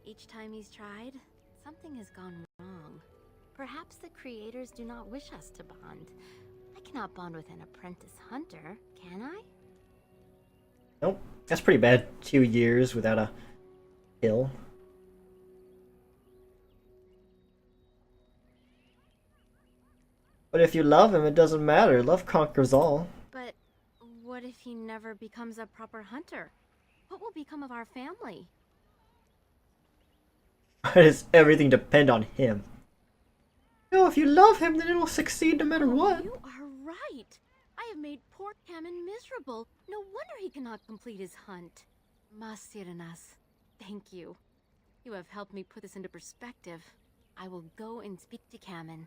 Each time he's tried, something has gone wrong. Perhaps the creators do not wish us to bond. I cannot bond with an apprentice hunter, can I? Nope. That's pretty bad. 2 years without a kill. But if you love him, it doesn't matter. Love conquers all. But what if he never becomes a proper hunter? What will become of our family? Why does everything depend on him? No, if you love him, then it'll succeed no matter what. You are right. I have made poor Kamen miserable. No wonder he cannot complete his hunt. Masiranas, thank you. You have helped me put this into perspective. I will go and speak to Kamen.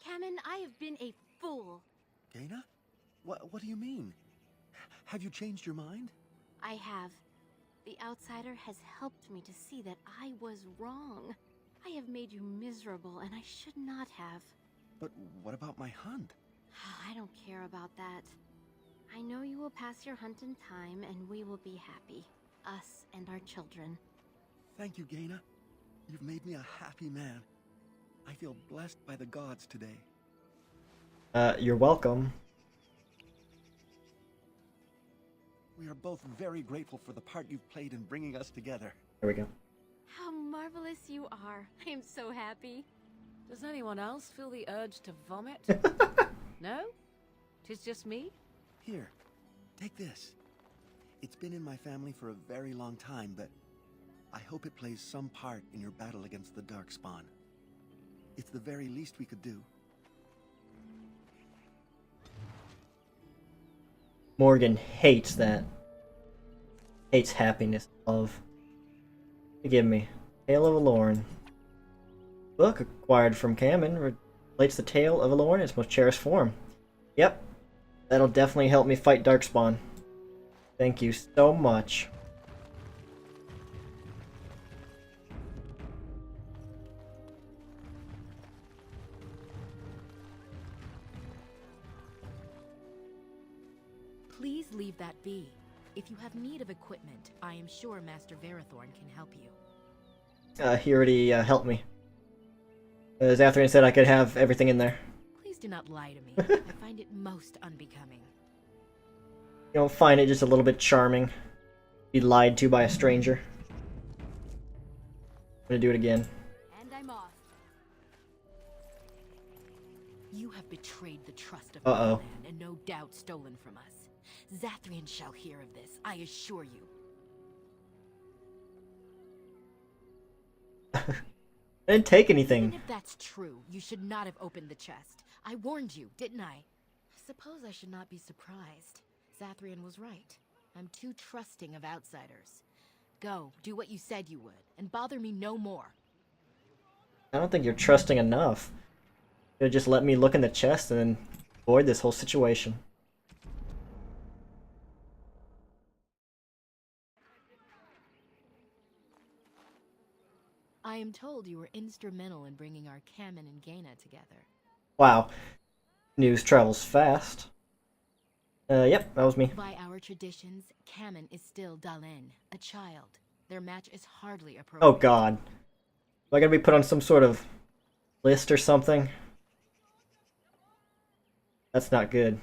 Kamen, I have been a fool. Gaina? What do you mean? Have you changed your mind? I have. The outsider has helped me to see that I was wrong. I have made you miserable, and I should not have. But what about my hunt? I don't care about that. I know you will pass your hunt in time, and we will be happy. Us and our children. Thank you, Gaina. You've made me a happy man. I feel blessed by the gods today. You're welcome. We are both very grateful for the part you've played in bringing us together. There we go. How marvelous you are. I am so happy. Does anyone else feel the urge to vomit? No? 'Tis just me? Here, take this. It's been in my family for a very long time, but I hope it plays some part in your battle against the Darkspawn. It's the very least we could do. Morgan hates that. Hates happiness, love. Forgive me. Tale of Alorn. Book acquired from Cameron relates the tale of Alorn in its most cherished form. Yep. That'll definitely help me fight Darkspawn. Thank you so much. Please leave that be. If you have need of equipment, I am sure Master Verathorn can help you. He already helped me. Zathrian said I could have everything in there. Please do not lie to me. I find it most unbecoming. You don't find it just a little bit charming? Be lied to by a stranger. I'm gonna do it again. And I'm off. You have betrayed the trust of Uh-oh. man and no doubt stolen from us. Zathrian shall hear of this, I assure you. I didn't take anything. Even if that's true, you should not have opened the chest. I warned you, didn't I? Suppose I should not be surprised. Zathrian was right. I'm too trusting of outsiders. Go, do what you said you would, and bother me no more. I don't think you're trusting enough. You just let me look in the chest and then avoid this whole situation. I am told you were instrumental in bringing our Kamen and Gaina together. Wow. News travels fast. Yep, that was me. By our traditions, Kamen is still Dalen, a child. Their match is hardly appropriate. Oh god. Am I gonna be put on some sort of list or something? That's not good.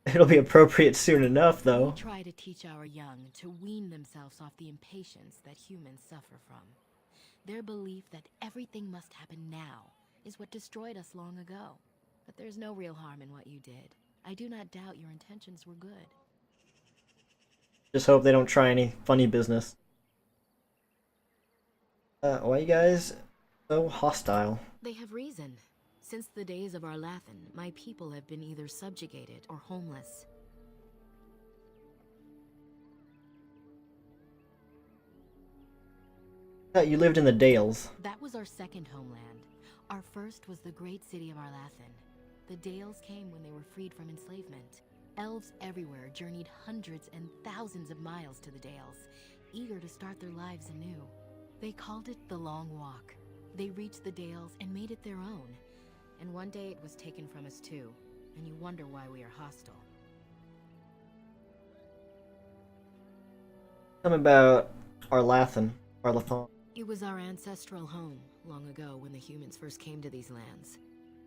It'll be appropriate soon enough, though. We try to teach our young to wean themselves off the impatience that humans suffer from. Their belief that everything must happen now is what destroyed us long ago. But there's no real harm in what you did. I do not doubt your intentions were good. Just hope they don't try any funny business. Why you guys so hostile? They have reason. Since the days of Arlathan, my people have been either subjugated or homeless. Thought you lived in the Dales. That was our second homeland. Our first was the great city of Arlathan. The Dales came when they were freed from enslavement. Elves everywhere journeyed hundreds and thousands of miles to the Dales, eager to start their lives anew. They called it the Long Walk. They reached the Dales and made it their own. And one day it was taken from us too, and you wonder why we are hostile. Tell me about Arlathan. It was our ancestral home, long ago when the humans first came to these lands.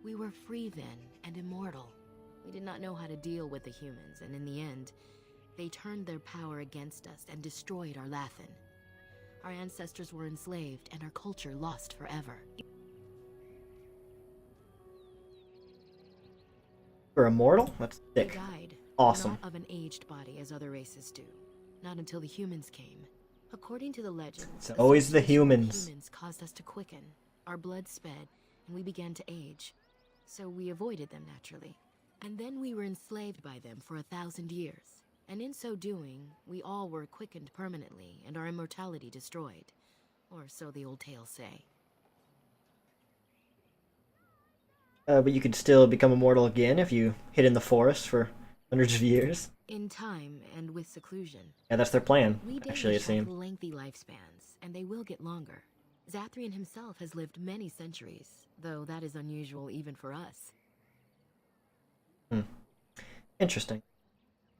We were free then, and immortal. We did not know how to deal with the humans, and in the end, they turned their power against us and destroyed Arlathan. Our ancestors were enslaved, and our culture lost forever. You're immortal? That's sick. They died. Awesome. Not of an aged body as other races do. Not until the humans came. According to the legends, It's always the humans. Humans caused us to quicken. Our blood sped, and we began to age. So we avoided them naturally. And then we were enslaved by them for 1,000 years. And in so doing, we all were quickened permanently and our immortality destroyed. Or so the old tales say. But you could still become immortal again if you hid in the forest for hundreds of years. In time and with seclusion. Yeah, that's their plan, We actually, it Danish have seems. lengthy lifespans, and they will get longer. Zathrian himself has lived many centuries, though that is unusual even for us. Interesting.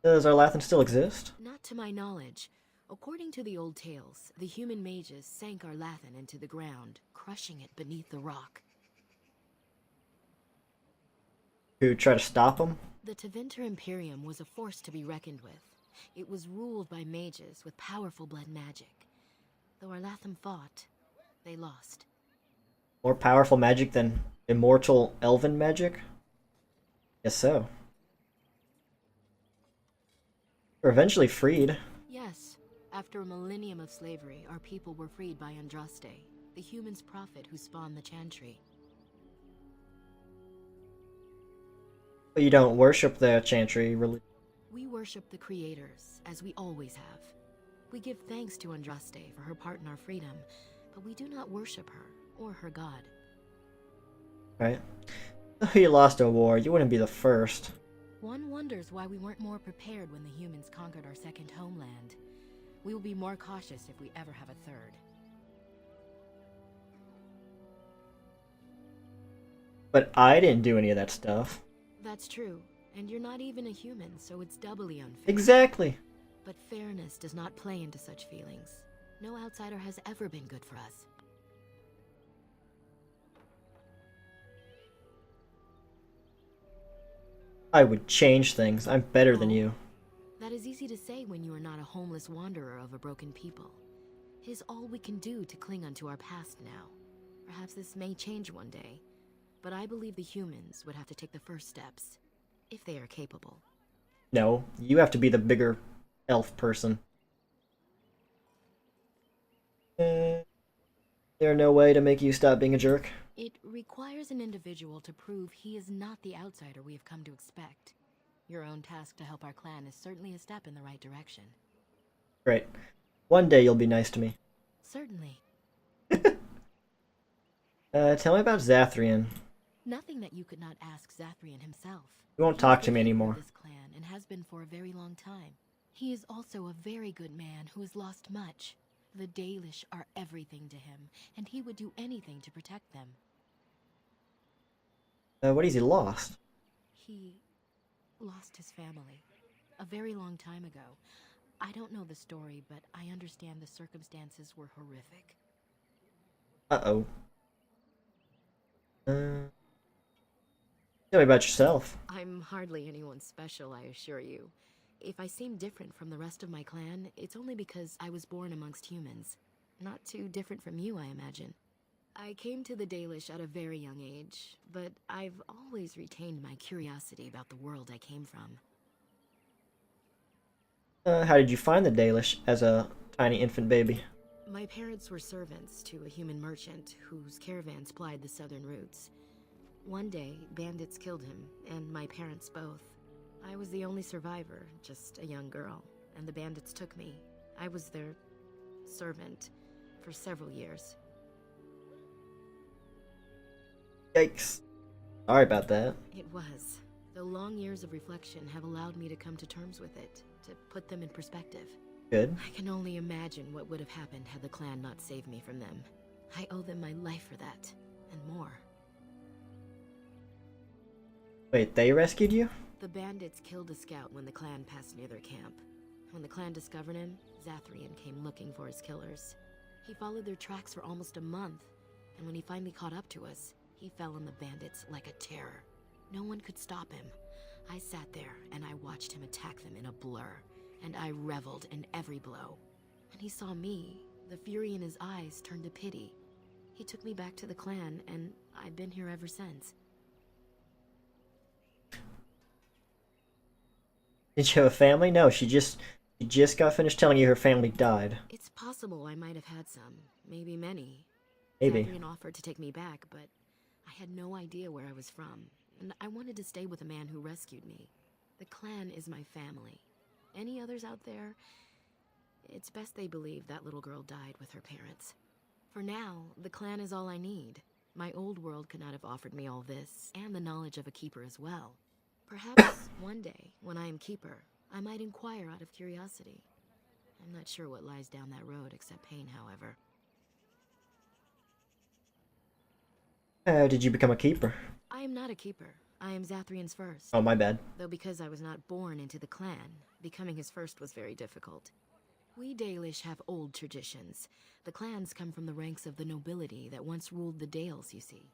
Does Arlathan still exist? Not to my knowledge. According to the old tales, the human mages sank Arlathan into the ground, crushing it beneath the rock. Who try to stop him? The Tevinter Imperium was a force to be reckoned with. It was ruled by mages with powerful blood magic. Though Arlathan fought, they lost. More powerful magic than immortal elven magic? Guess so. Were eventually freed. Yes. After a millennium of slavery, our people were freed by Andraste, the human's prophet who spawned the Chantry. But you don't worship the Chantry religion. We worship the creators, as we always have. We give thanks to Andraste for her part in our freedom, but we do not worship her or her god. Right? Though you lost a war, you wouldn't be the first. One wonders why we weren't more prepared when the humans conquered our second homeland. We will be more cautious if we ever have a third. But I didn't do any of that stuff. That's true, and you're not even a human, so it's doubly unfair. Exactly. But fairness does not play into such feelings. No outsider has ever been good for us. I would change things. I'm better than you. That is easy to say when you are not a homeless wanderer of a broken people. It is all we can do to cling onto our past now. Perhaps this may change one day, but I believe the humans would have to take the first steps, if they are capable. No, you have to be the bigger elf person. There no way to make you stop being a jerk? It requires an individual to prove he is not the outsider we have come to expect. Your own task to help our clan is certainly a step in the right direction. Great. One day you'll be nice to me. Certainly. Tell me about Zathrian. Nothing that you could not ask Zathrian himself. You won't He talk is to the me leader anymore. of this clan and has been for a very long time. He is also a very good man who has lost much. The Dalish are everything to him, and he would do anything to protect them. What has he lost? He lost his family a very long time ago. I don't know the story, but I understand the circumstances were horrific. Uh-oh. Tell me about yourself. I'm hardly anyone special, I assure you. If I seem different from the rest of my clan, it's only because I was born amongst humans. Not too different from you, I imagine. I came to the Dalish at a very young age, but I've always retained my curiosity about the world I came from. How did you find the Dalish as a tiny infant baby? My parents were servants to a human merchant whose caravans plied the southern routes. One day, bandits killed him, and my parents both. I was the only survivor, just a young girl, and the bandits took me. I was their servant for several years. Yikes. Sorry about that. It was. Though long years of reflection have allowed me to come to terms with it, to put them in perspective. Good. I can only imagine what would have happened had the clan not saved me from them. I owe them my life for that, and more. Wait, they rescued you? The bandits killed a scout when the clan passed near their camp. When the clan discovered him, Zathrian came looking for his killers. He followed their tracks for almost a month, and when he finally caught up to us, he fell on the bandits like a terror. No one could stop him. I sat there and I watched him attack them in a blur, and I reveled in every blow. When he saw me, the fury in his eyes turned to pity. He took me back to the clan, and I've been here ever since. Did you have a family? No, she just got finished telling you her family died. It's possible I might have had some, maybe many. Maybe. Zathrian offered to take me back, but I had no idea where I was from, and I wanted to stay with the man who rescued me. The clan is my family. Any others out there? It's best they believe that little girl died with her parents. For now, the clan is all I need. My old world could not have offered me all this, and the knowledge of a keeper as well. Perhaps one day, when I am keeper, I might inquire out of curiosity. I'm not sure what lies down that road except pain, however. How did you become a keeper? I am not a keeper. I am Zathrian's first. Oh, my bad. Though because I was not born into the clan, becoming his first was very difficult. We Dalish have old traditions. The clans come from the ranks of the nobility that once ruled the Dales, you see.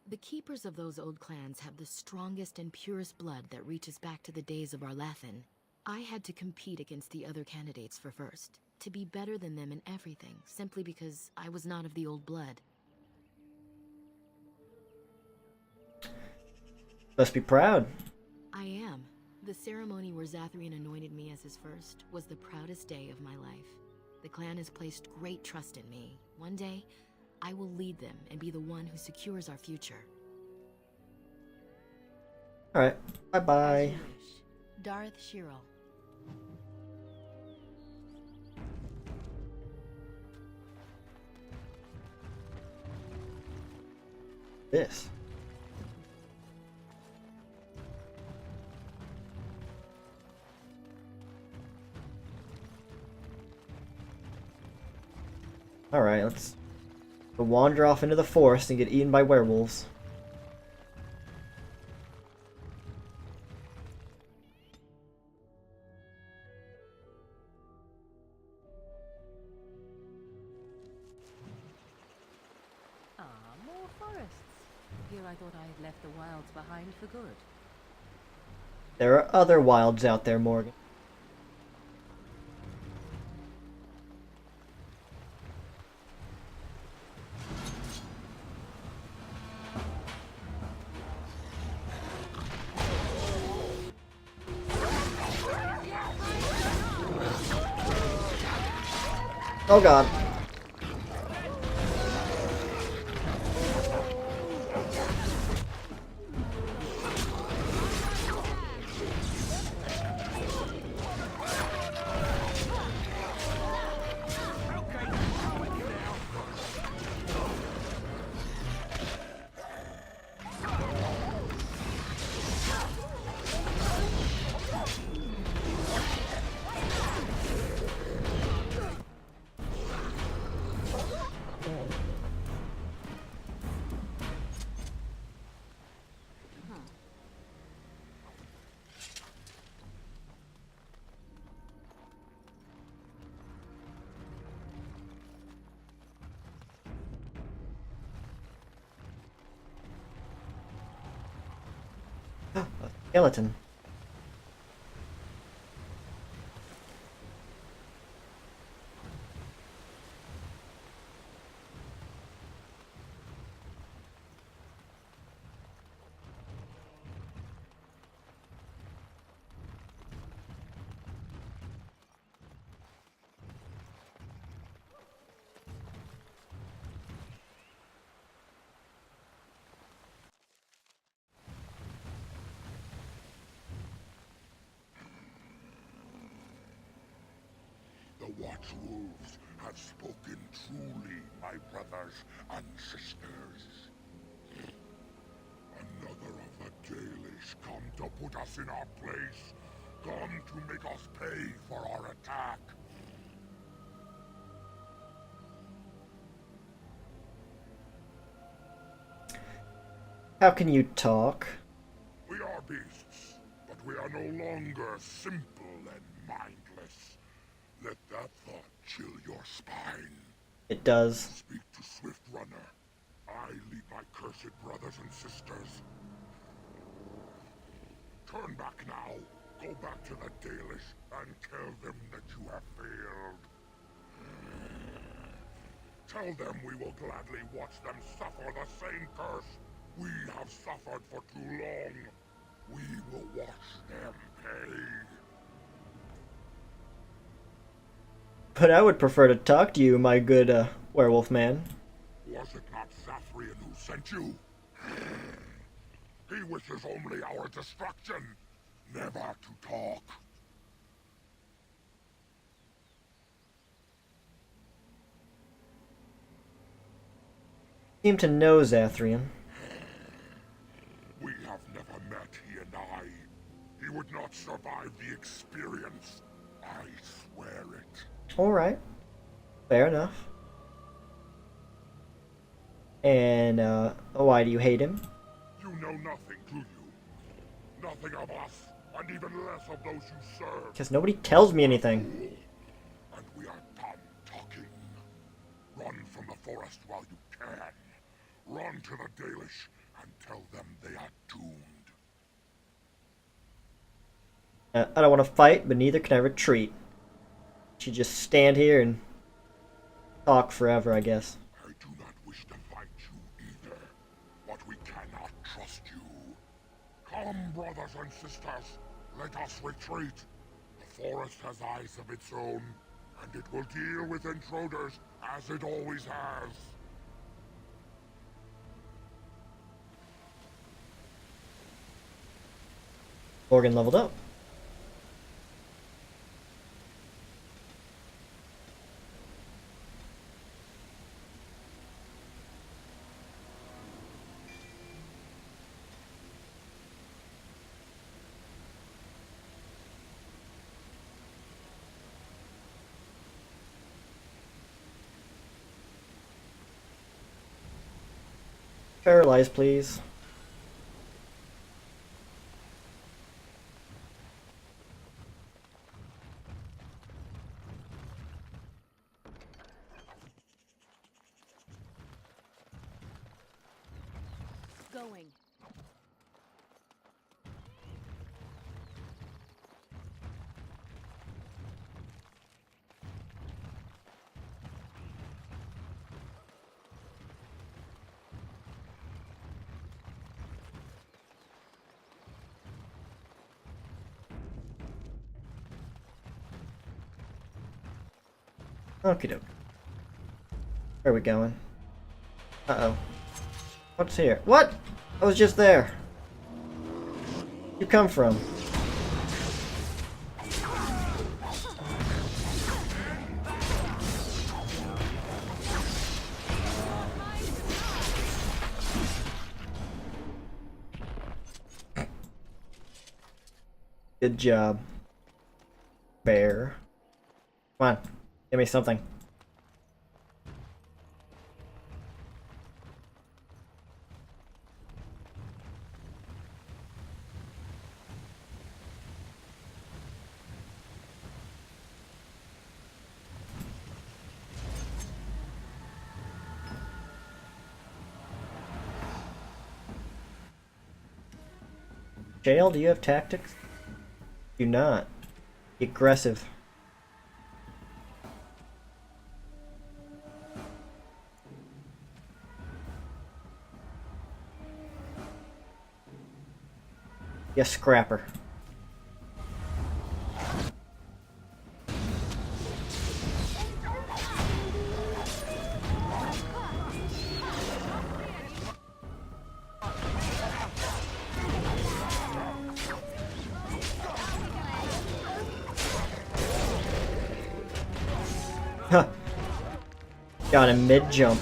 The keepers of those old clans have the strongest and purest blood that reaches back to the days of Arlathan. I had to compete against the other candidates for first, to be better than them in everything, simply because I was not of the old blood. Must be proud. I am. The ceremony where Zathrian anointed me as his first was the proudest day of my life. The clan has placed great trust in me. One day, I will lead them and be the one who secures our future. Alright, bye-bye. As you wish. Darth Shirel. This. Alright, let's wander off into the forest and get eaten by werewolves. Ah, more forests. Here I thought I had left the wilds behind for good. There are other wilds out there, Morgan. Oh god. A skeleton. The Watchwolves have spoken truly, my brothers and sisters. Another of the Dalish come to put us in our place. Come to make us pay for our attack. How can you talk? We are beasts, but we are no longer simple and mindless. Let that thought chill your spine. It does. Speak to Swift Runner. I lead my cursed brothers and sisters. Turn back now. Go back to the Dalish and tell them that you have failed. Tell them we will gladly watch them suffer the same curse we have suffered for too long. We will watch them pay. But I would prefer to talk to you, my good werewolf man. Was it not Zathrian who sent you? He wishes only our destruction, never to talk. Seem to know Zathrian. We have never met, he and I. He would not survive the experience. I swear it. Alright. Fair enough. And, why do you hate him? You know nothing, do you? Nothing of us, and even less of those you serve. Because nobody tells me anything. And we are done talking. Run from the forest while you can. Run to the Dalish and tell them they are doomed. I don't want to fight, but neither can I retreat. Should just stand here and talk forever, I guess. I do not wish to fight you either, but we cannot trust you. Come, brothers and sisters, Let us retreat. The forest has eyes of its own, and it will deal with intruders as it always has. Morgan leveled up. Paralyze, please. Going. Okie doke. Where are we going? Uh-oh. What's here? What? I was just there. You come from? Good job, bear. Come on, give me something. Jail, do you have tactics? Do not. Be aggressive. Yes, scrapper. Huh. Got him mid-jump.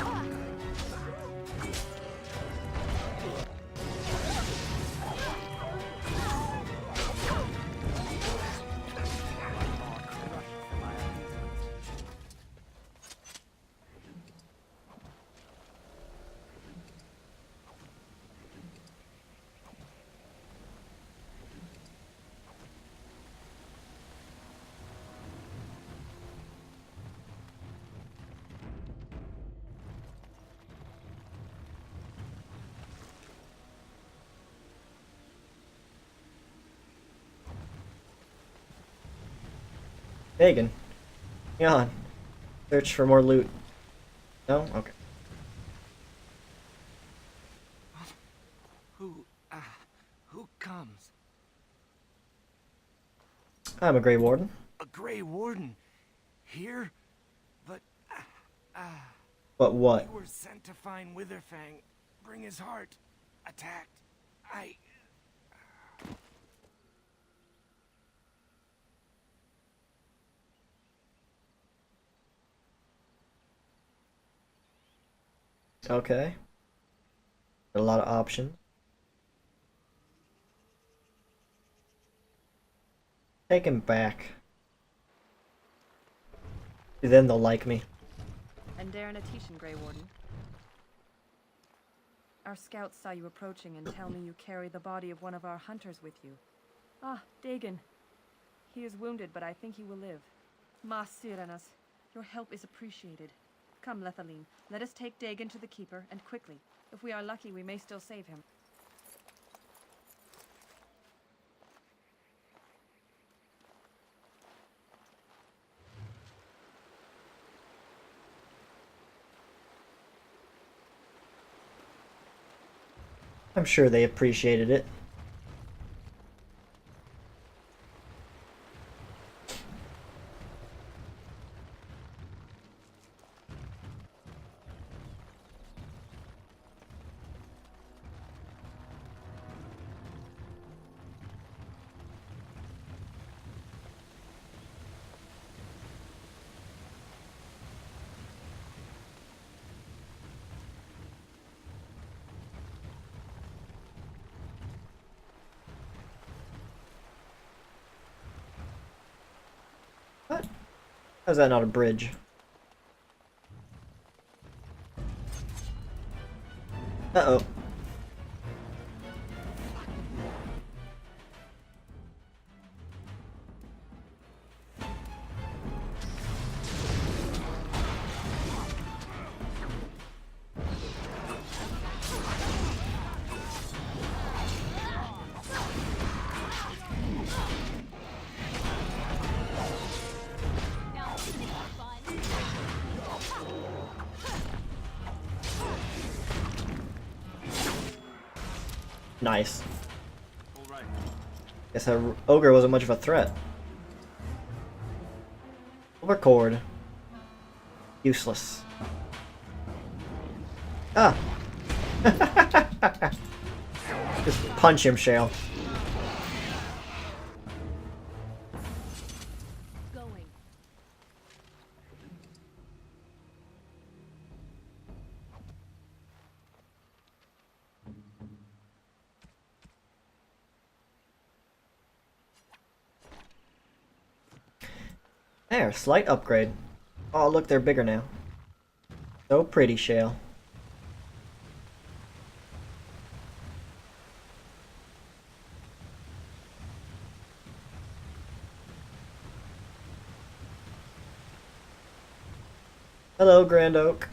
Pagan. Hang on. Search for more loot. No? Okay. Who comes? I'm a Grey Warden. A Grey Warden? Here? But, But what? You were sent to find Witherfang, bring his heart. Attacked. Okay. A lot of options. Take him back. Then they'll like me. And Darren Atishan, Grey Warden. Our scouts saw you approaching and tell me you carry the body of one of our hunters with you. Ah, Dagon. He is wounded, but I think he will live. Mas Siranas, your help is appreciated. Come, Lethaline, let us take Dagon to the Keeper, and quickly. If we are lucky, we may still save him. I'm sure they appreciated it. How's that not a bridge? Uh-oh. Nice. Guess that ogre wasn't much of a threat. Overcord. Useless. Ah! Just punch him, Shale. There, slight upgrade. Oh, look, they're bigger now. So pretty, Shale. Hello, Grand Oak.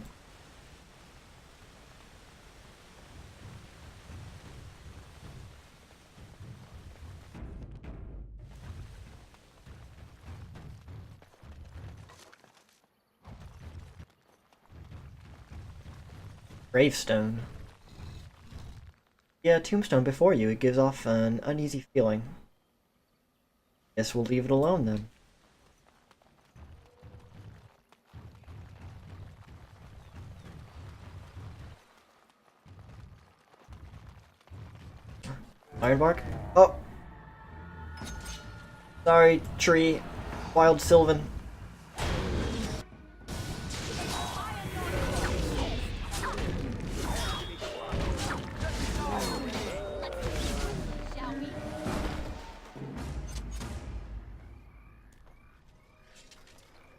Gravestone. Yeah, tombstone before you. It gives off an uneasy feeling. Guess we'll leave it alone then. Ironbark? Oh! Sorry, tree. Wild Sylvan.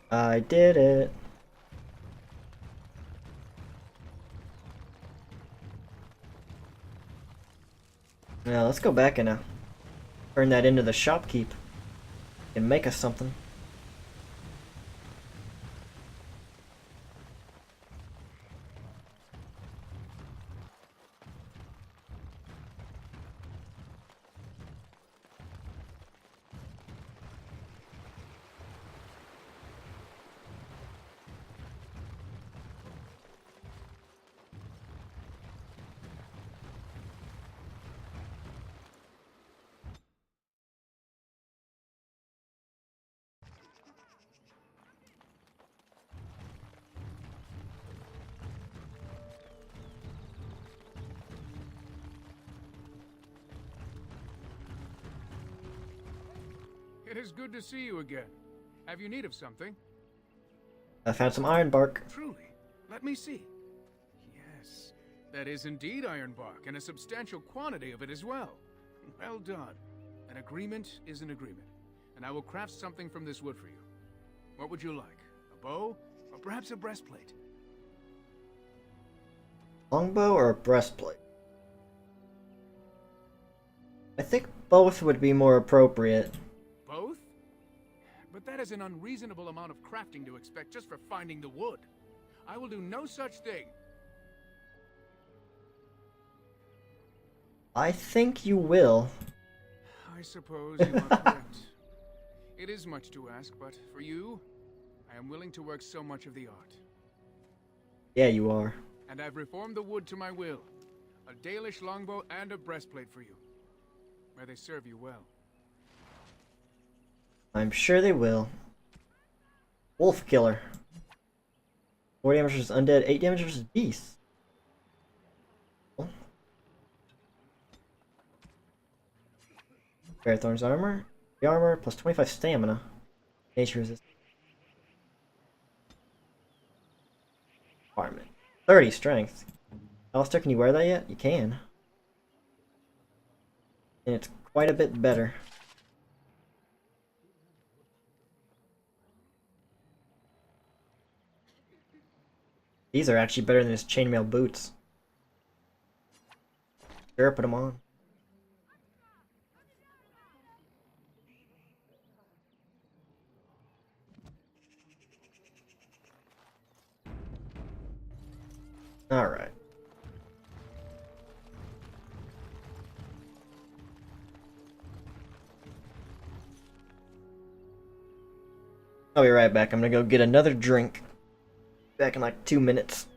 I did it. Now let's go back and turn that into the shopkeep and make us something. It is good to see you again. Have you need of something? I found some ironbark. Truly? Let me see. Yes, that is indeed ironbark, and a substantial quantity of it as well. Well done. An agreement is an agreement, and I will craft something from this wood for you. What would you like? A bow, or perhaps a breastplate? Longbow or a breastplate? I think both would be more appropriate. Both? But that is an unreasonable amount of crafting to expect just for finding the wood. I will do no such thing. I think you will. I suppose you are correct. It is much to ask, but for you, I am willing to work so much of the art. Yeah, you are. And I've reformed the wood to my will. A Dalish longbow and a breastplate for you. May they serve you well. I'm sure they will. Wolf Killer. 4 damage versus undead, 8 damage versus beasts. Fairthorn's armor. The armor plus 25 stamina. Nature resistance. Requirement. 30 strength. Alistair, can you wear that yet? You can. And it's quite a bit better. These are actually better than his chainmail boots. Sure, put them on. Alright. I'll be right back. I'm gonna go get another drink. Back in like 2 minutes.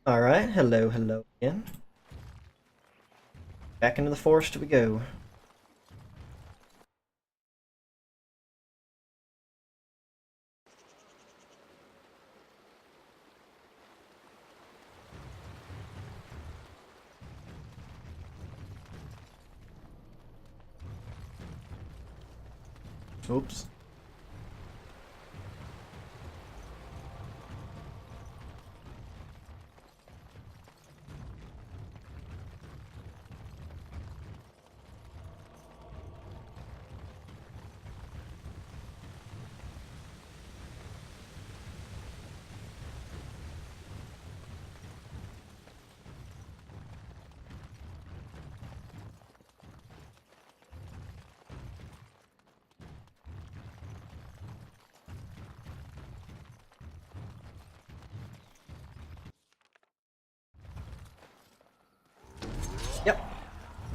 Alright, hello again. Back into the forest we go. Oops.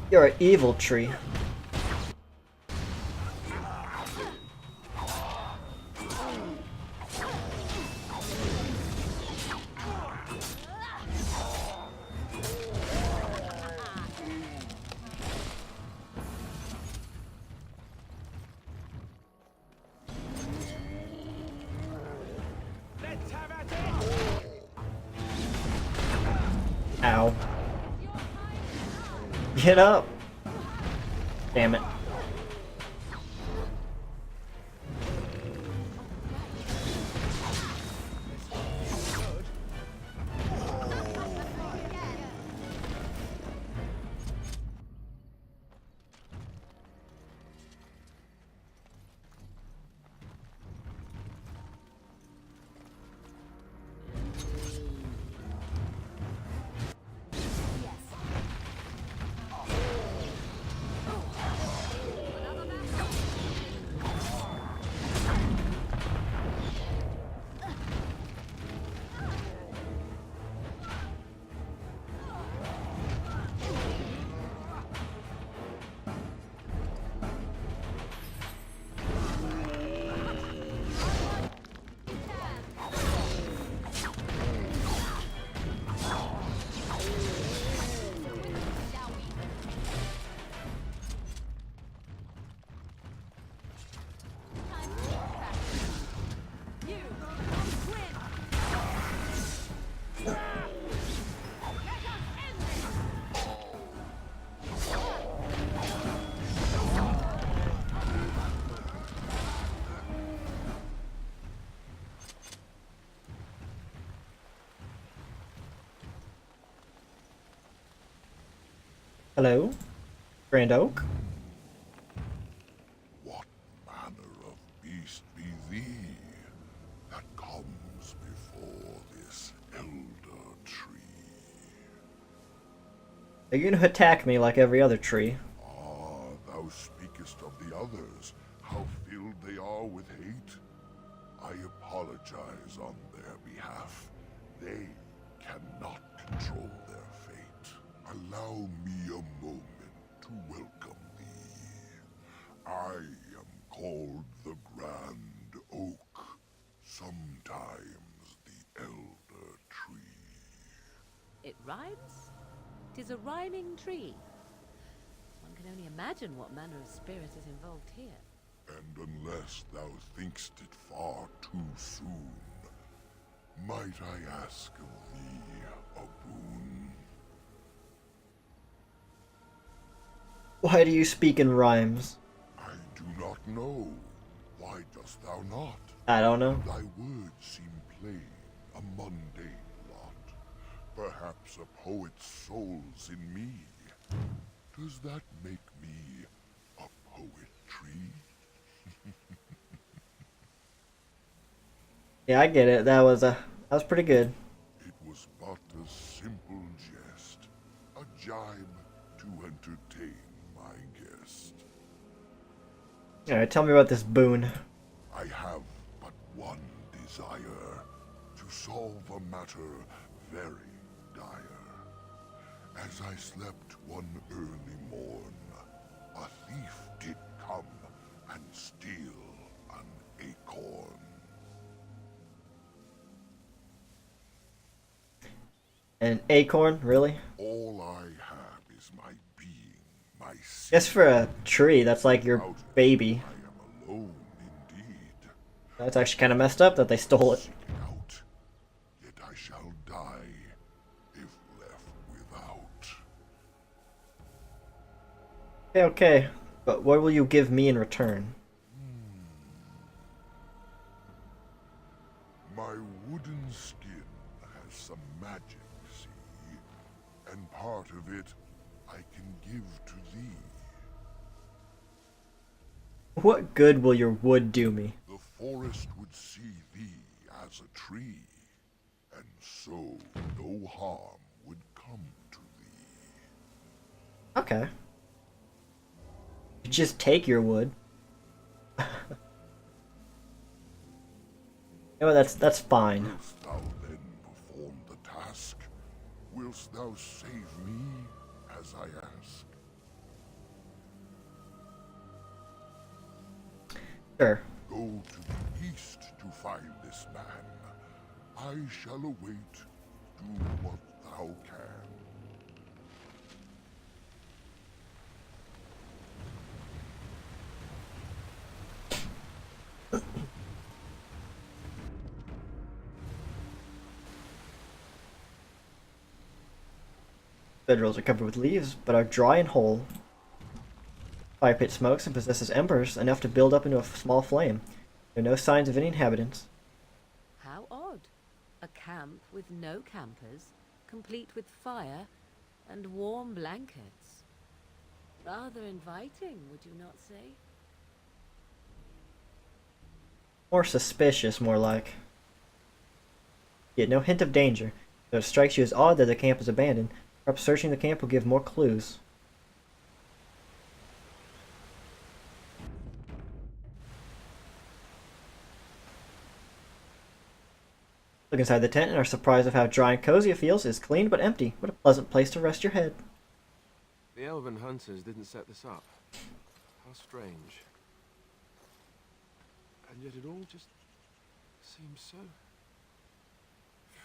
You're an evil tree. Ow. Get up! Damn it. Hello? Grand Oak? What manner of beast be thee that comes before this elder tree? Are you gonna attack me like every other tree? Ah, thou speakest of the others, how filled they are with hate. I apologize on their behalf. They cannot control their fate. Allow me a moment to welcome thee. I am called the Grand Oak, sometimes the Elder Tree. It rhymes? 'Tis a rhyming tree. One can only imagine what manner of spirit is involved here. And unless thou thinkst it far too soon, might I ask of thee a boon? Why do you speak in rhymes? I do not know. Why dost thou not? I don't know. Thy words seem plain, a mundane lot. Perhaps a poet's soul's in me. Does that make me a poetry? Yeah, I get it. That was pretty good. It was but a simple jest, a jibe to entertain my guest. Alright, tell me about this boon. I have but one desire, to solve a matter very dire. As I slept one early morn, a thief did come and steal an acorn. An acorn, really? All I have is my being, my seed. Guess for a tree, that's like your baby. I am alone indeed. That's actually kind of messed up that they stole it. Out, yet I shall die if left without. Okay. But what will you give me in return? My wooden skin has some magic, see, and part of it I can give to thee. What good will your wood do me? The forest would see thee as a tree, and so no harm would come to thee. Okay. You just take your wood. You know, that's fine. Wilt thou then perform the task? Wilt thou save me as I ask? Sure. Go to the east to find this man. I shall await. Do what thou can. Bedrolls are covered with leaves, but are dry and whole. Fire pit smokes and possesses embers enough to build up into a small flame. There are no signs of any inhabitants. How odd. A camp with no campers, complete with fire and warm blankets. Rather inviting, would you not say? More suspicious, more like. Yet no hint of danger, though it strikes you as odd that the camp is abandoned. Perhaps searching the camp will give more clues. Look inside the tent and are surprised of how dry and cozy it feels. It's clean but empty. What a pleasant place to rest your head. The elven hunters didn't set this up. How strange. And yet it all just seems so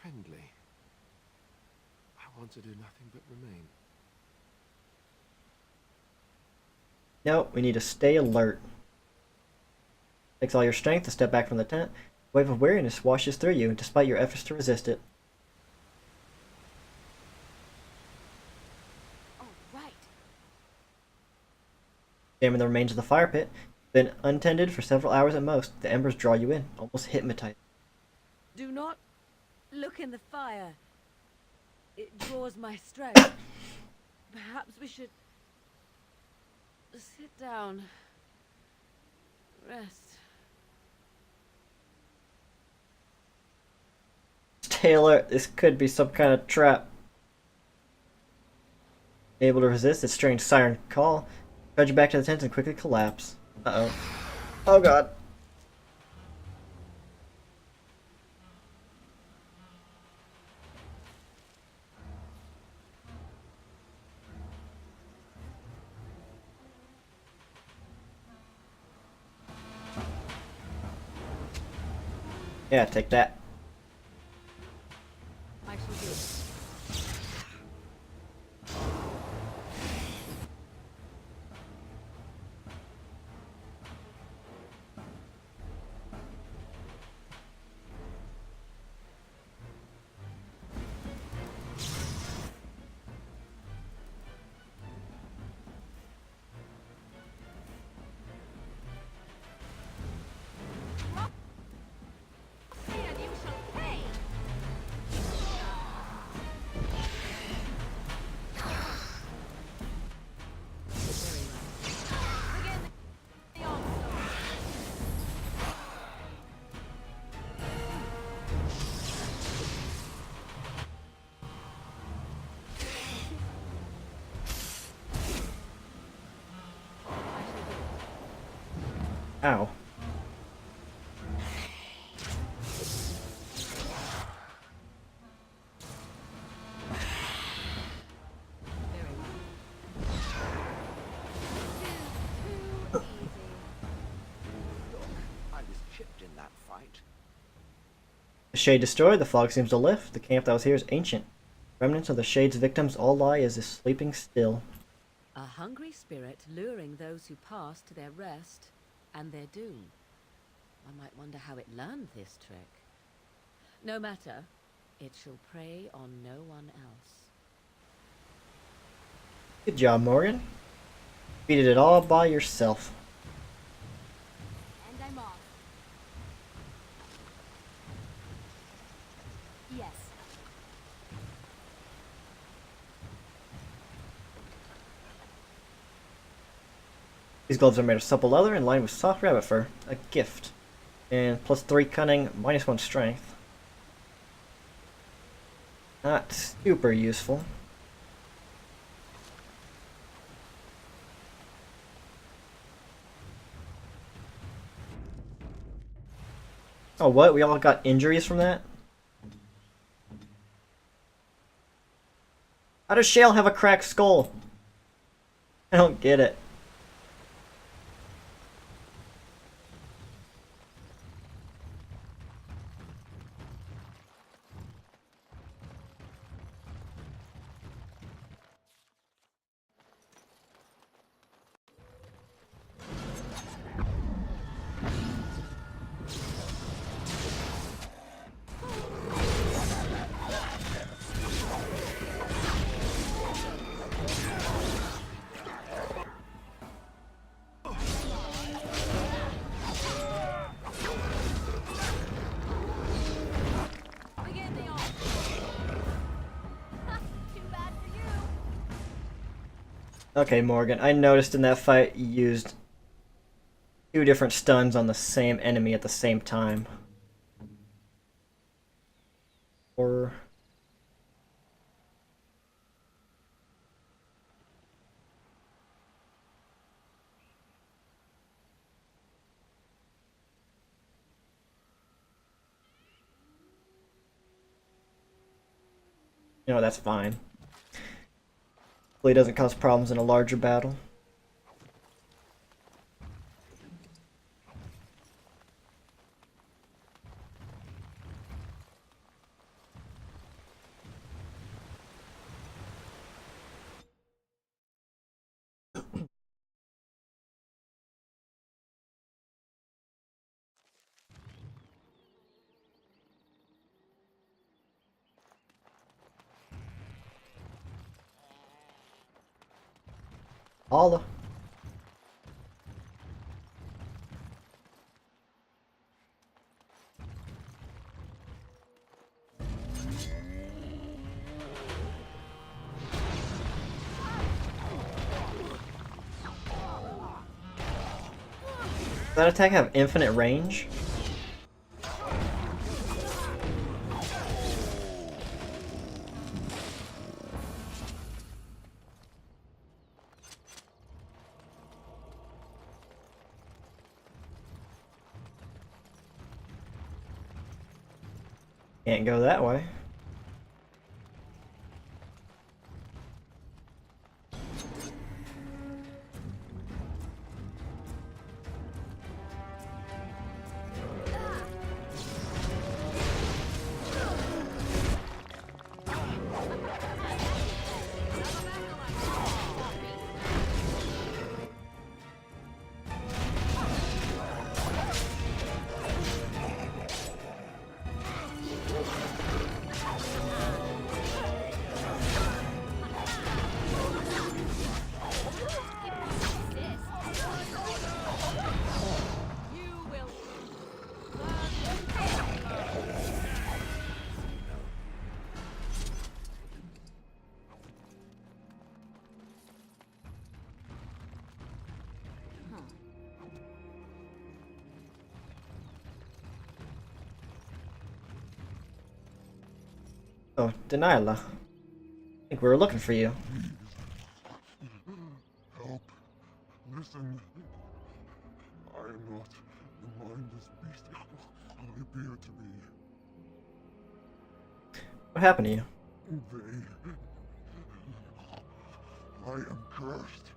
friendly. I want to do nothing but remain. No, we need to stay alert. Takes all your strength to step back from the tent. A wave of weariness washes through you, despite your efforts to resist it. Oh, right. Examine the remains of the fire pit. Been untended for several hours at most. The embers draw you in, almost hypnotized. Do not look in the fire. It draws my strength. Perhaps we should sit down. Rest. Taylor, this could be some kind of trap. Able to resist its strange siren call, drag you back to the tent and quickly collapse. Uh-oh. Oh god. Yeah, take that. I shall do it. Ow. I was chipped in that fight. The shade destroyed, the fog seems to lift. The camp that was here is ancient. Remnants of the shade's victims all lie as if sleeping still. A hungry spirit luring those who pass to their rest and their doom. One might wonder how it learned this trick. No matter, it shall prey on no one else. Good job, Morgan. Defeated it all by yourself. And I'm off. Yes. These gloves are made of supple leather and lined with soft rabbit fur. A gift. And +3 cunning, -1 strength. Not super useful. Oh, what? We all got injuries from that? How does Shale have a cracked skull? I don't get it. Okay, Morgan, I noticed in that fight you used 2 different stuns on the same enemy at the same time. Or... You know, that's fine. Hopefully it doesn't cause problems in a larger battle. Holla. Does that attack have infinite range? Can't go that way. Oh, Delilah. I think we were looking for you. Help. Listen. I am not the mindless beast I appear to be. What happened to you? I am cursed.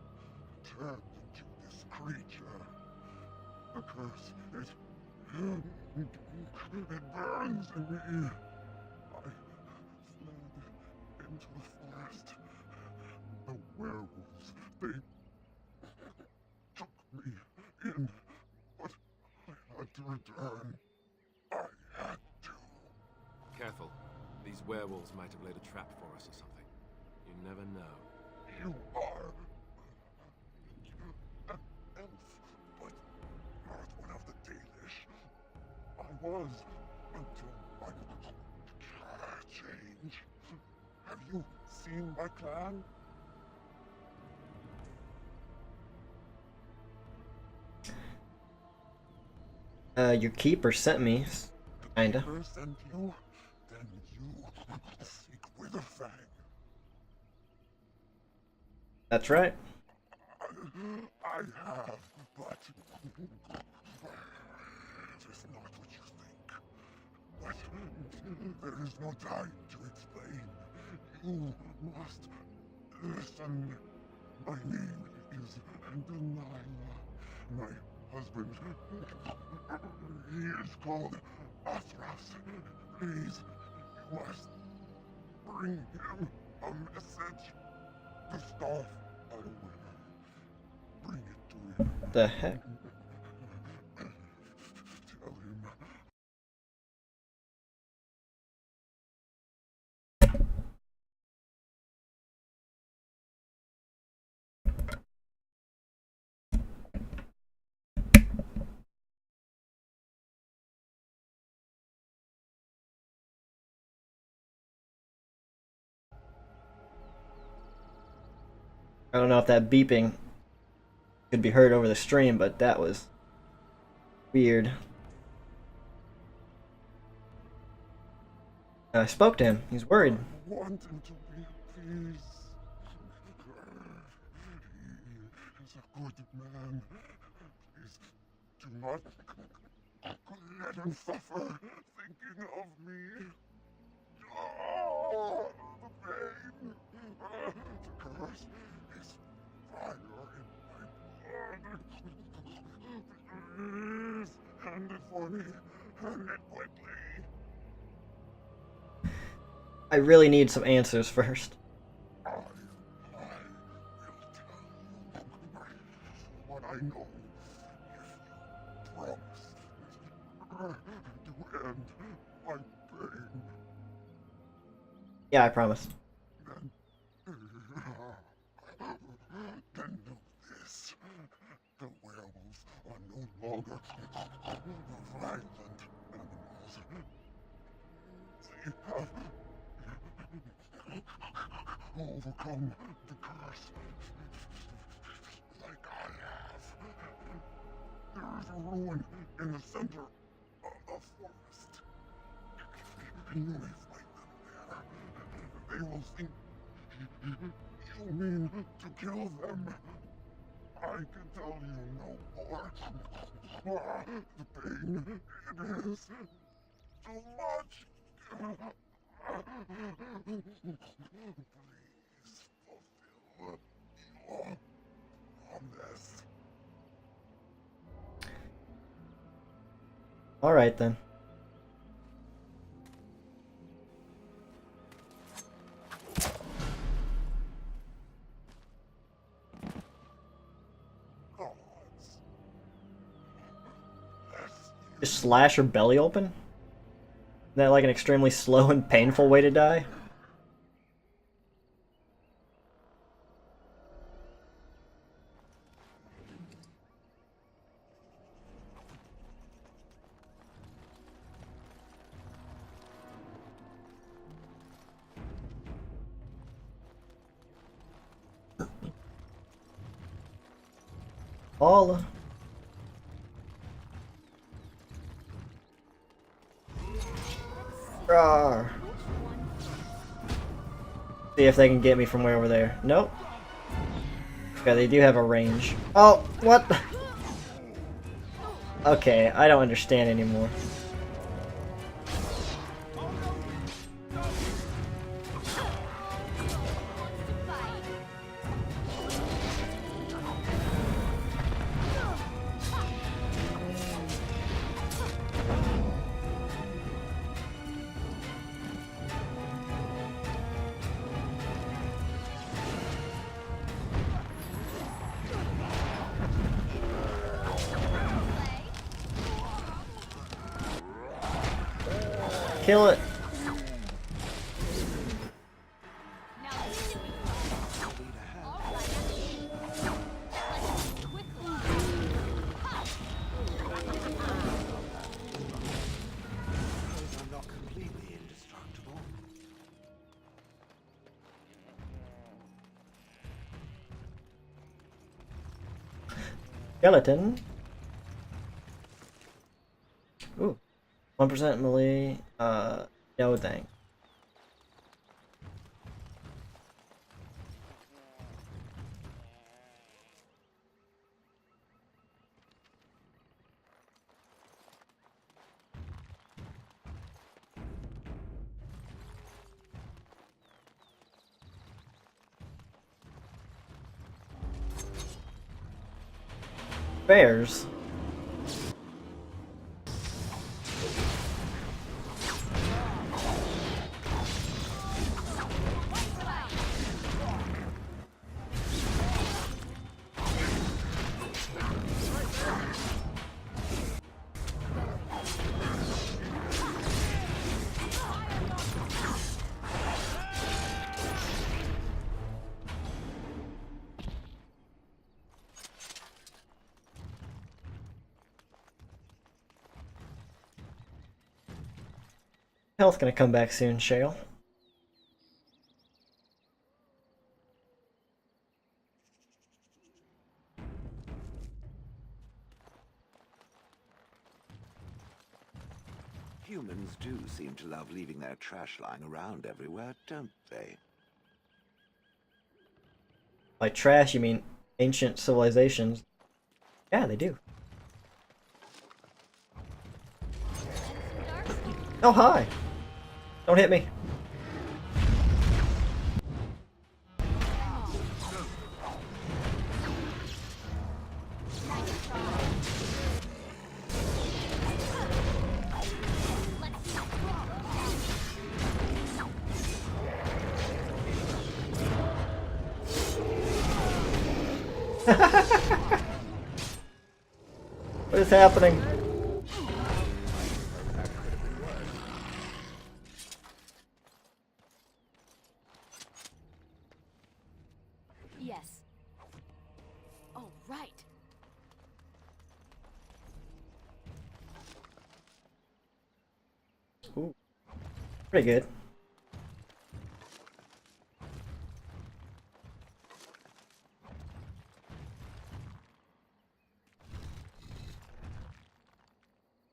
Turned into this creature. The curse, it burns in me. I fled into the forest. The werewolves, they took me in, but I had to return. I had to. Careful. These werewolves might have laid a trap for us or something. You never know. You are an elf, but not one of the Dalish. I was until my change. Have you seen my clan? Your keeper sent me. Kinda. Keeper sent you? Then you seek Witherfang. That's right. I have, but it is not what you think. But there is no time to explain. You must listen. My name is Delilah. My husband, he is called Athras. Please, you must bring him a message. The staff I wear. Bring it to him. What the heck? Tell him. I don't know if that beeping could be heard over the stream, but that was weird. I spoke to him. He's worried. I want him to be at peace. He is a good man. Please do not let him suffer thinking of me. Oh, the pain. The curse is fire in my blood. Please, hand it for me. Hand it quickly. I really need some answers first. I will tell you what I know if you promise to end my pain. Yeah, I promise. Then know this. The werewolves are no longer violent animals. They have overcome the curse like I have. There is a ruin in the center of the forest. You may find them there. They will think you mean to kill them. I can tell you no more. The pain, it is too much. Please fulfill your promise. All right then. Just slash her belly open? Isn't that like an extremely slow and painful way to die? Paula. Rawr. See if they can get me from way over there. Nope. Yeah, they do have a range. Oh, what? Okay, I don't understand anymore. Kill it. I'm not completely indestructible. Skeleton. Ooh. 1% melee. No thanks. Bears. Health gonna come back soon, Shale. Humans do seem to love leaving their trash lying around everywhere, don't they? By trash, you mean ancient civilizations. Yeah, they do. Oh, hi! Don't hit me. What is happening? Yes. Oh, right. Ooh. Pretty good.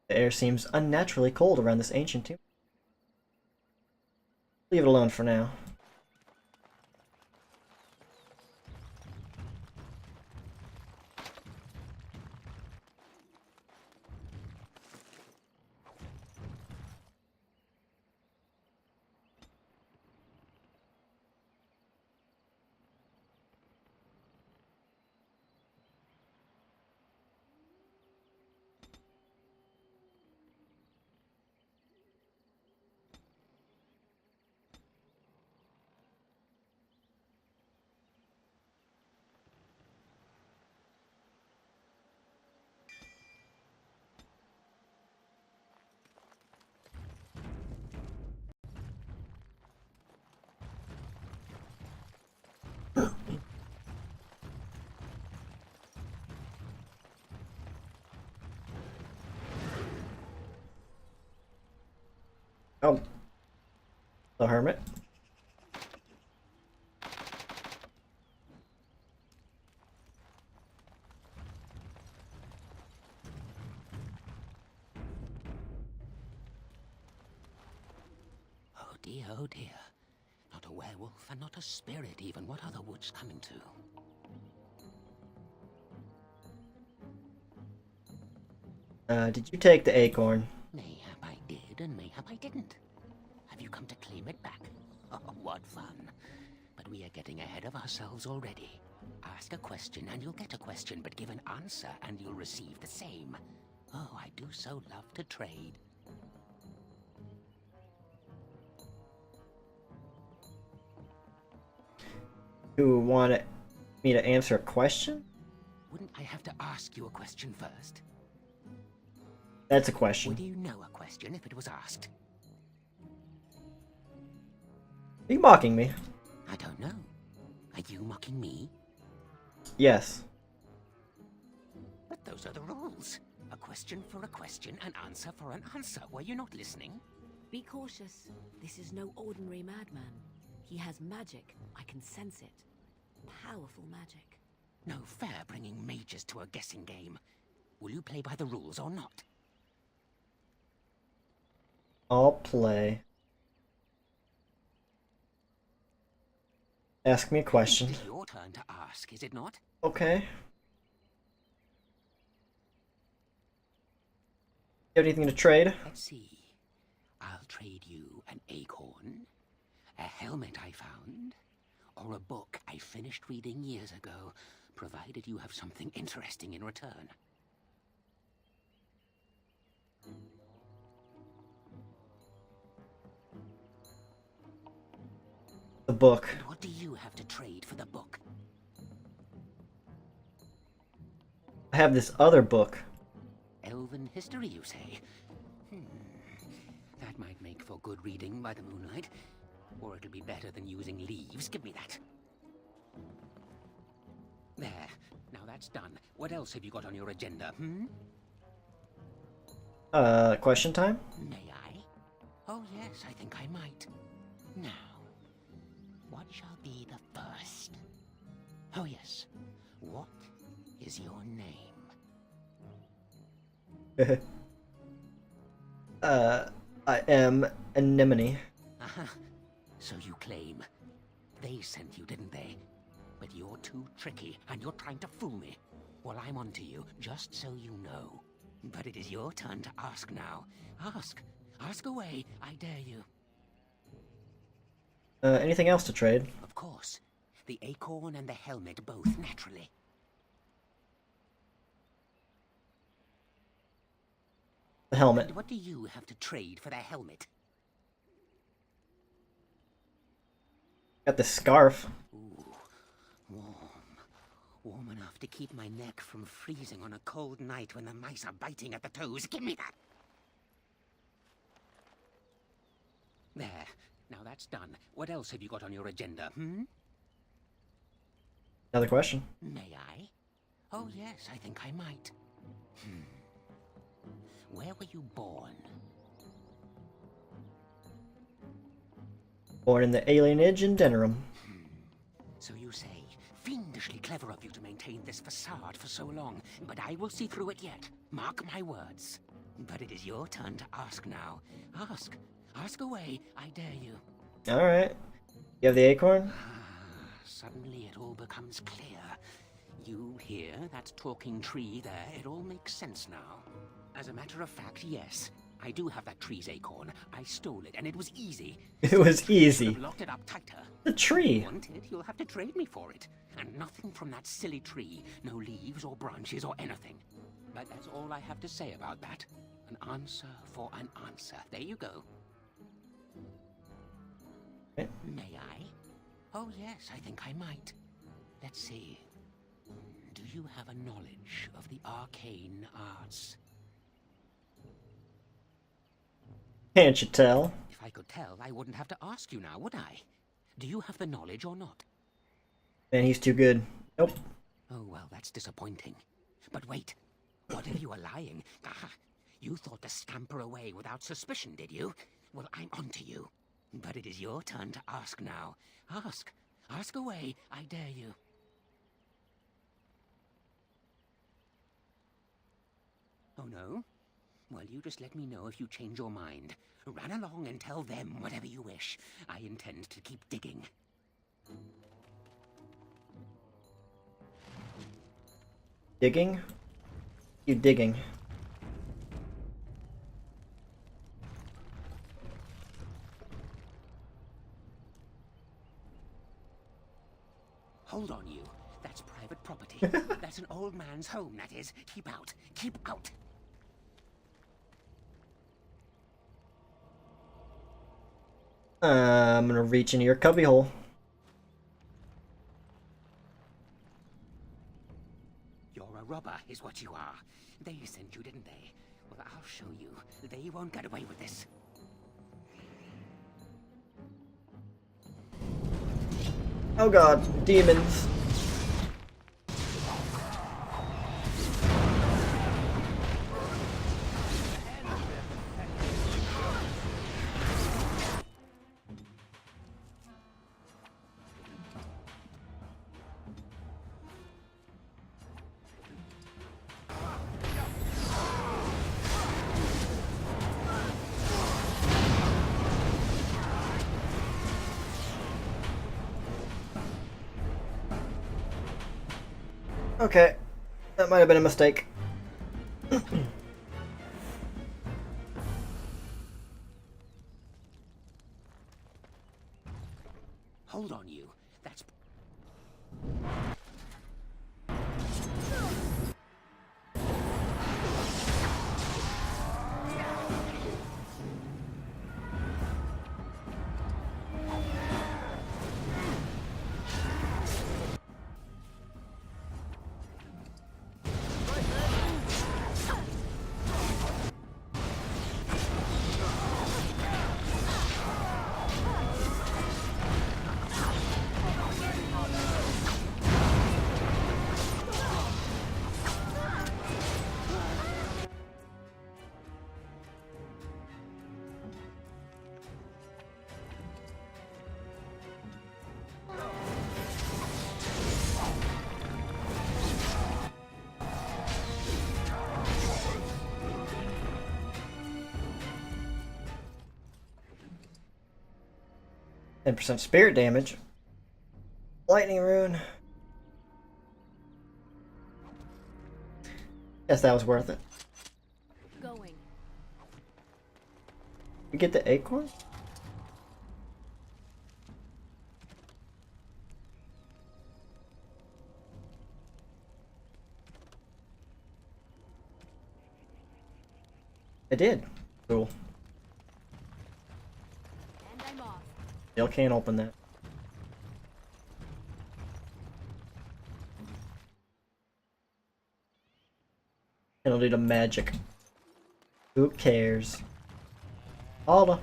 The air seems unnaturally cold around this ancient tomb. Leave it alone for now. Oh. The hermit. Oh dear, oh dear. Not a werewolf and not a spirit even. What are the woods coming to? Did you take the acorn? Mayhap I did and mayhap I didn't. Have you come to claim it back? Oh, what fun. But we are getting ahead of ourselves already. Ask a question and you'll get a question, but give an answer and you'll receive the same. Oh, I do so love to trade. You want me to answer a question? Wouldn't I have to ask you a question first? That's a question. Would you know a question if it was asked? Are you mocking me? I don't know. Are you mocking me? Yes. But those are the rules. A question for a question, an answer for an answer. Were you not listening? Be cautious. This is no ordinary madman. He has magic. I can sense it. Powerful magic. No fair bringing mages to a guessing game. Will you play by the rules or not? I'll play. Ask me a question. It's your turn to ask, is it not? Okay. You have anything to trade? Let's see. I'll trade you an acorn, a helmet I found, or a book I finished reading years ago, provided you have something interesting in return. The book. And what do you have to trade for the book? I have this other book. Elven history, you say? That might make for good reading by the moonlight. Or it'll be better than using leaves. Give me that. There. Now that's done. What else have you got on your agenda, Question time? May I? Oh yes, I think I might. Now, what shall be the first? Oh yes. What is your name? I am Anemone. So you claim. They sent you, didn't they? But you're too tricky, and you're trying to fool me. Well, I'm on to you, just so you know. But it is your turn to ask now. Ask. Ask away, I dare you. Anything else to trade? Of course. The acorn and the helmet both, naturally. The helmet. And what do you have to trade for the helmet? Got the scarf. Ooh, warm. Warm enough to keep my neck from freezing on a cold night when the mice are biting at the toes. Give me that! There. Now that's done. What else have you got on your agenda, hmm? Another question. May I? Oh yes, I think I might. Where were you born? Born in the alienage in Denerim. So you say. Fiendishly clever of you to maintain this facade for so long, but I will see through it yet. Mark my words. But it is your turn to ask now. Ask. Ask away, I dare you. Alright. You have the acorn? Suddenly it all becomes clear. You here, that talking tree there, it all makes sense now. As a matter of fact, yes. I do have that tree's acorn. I stole it, and it was easy. It was easy. Should have locked it up tighter. The tree. If you want it, you'll have to trade me for it. And nothing from that silly tree. No leaves or branches or anything. But that's all I have to say about that. An answer for an answer. There you go. Okay. May I? Oh yes, I think I might. Let's see. Do you have a knowledge of the arcane arts? Can't you tell? If I could tell, I wouldn't have to ask you now, would I? Do you have the knowledge or not? Man, he's too good. Nope. Oh, well, that's disappointing. But wait. What if you were lying? Aha! You thought to scamper away without suspicion, did you? Well, I'm onto you. But it is your turn to ask now. Ask. Ask away, I dare you. Oh, no? Well, you just let me know if you change your mind. Run along and tell them whatever you wish. I intend to keep digging. Digging? You digging? Hold on, you. That's private property. That's an old man's home, that is. Keep out. Keep out. I'm gonna reach into your cubbyhole. You're a robber, is what you are. They sent you, didn't they? Well, I'll show you. They won't get away with this. Oh god, demons. Okay, that might have been a mistake. Hold on, you. That's... 10% spirit damage. Lightning rune. Guess that was worth it. Going. We get the acorn? I did. Cool. And I'm off. Still can't open that. It'll do the magic. Who cares? Alda.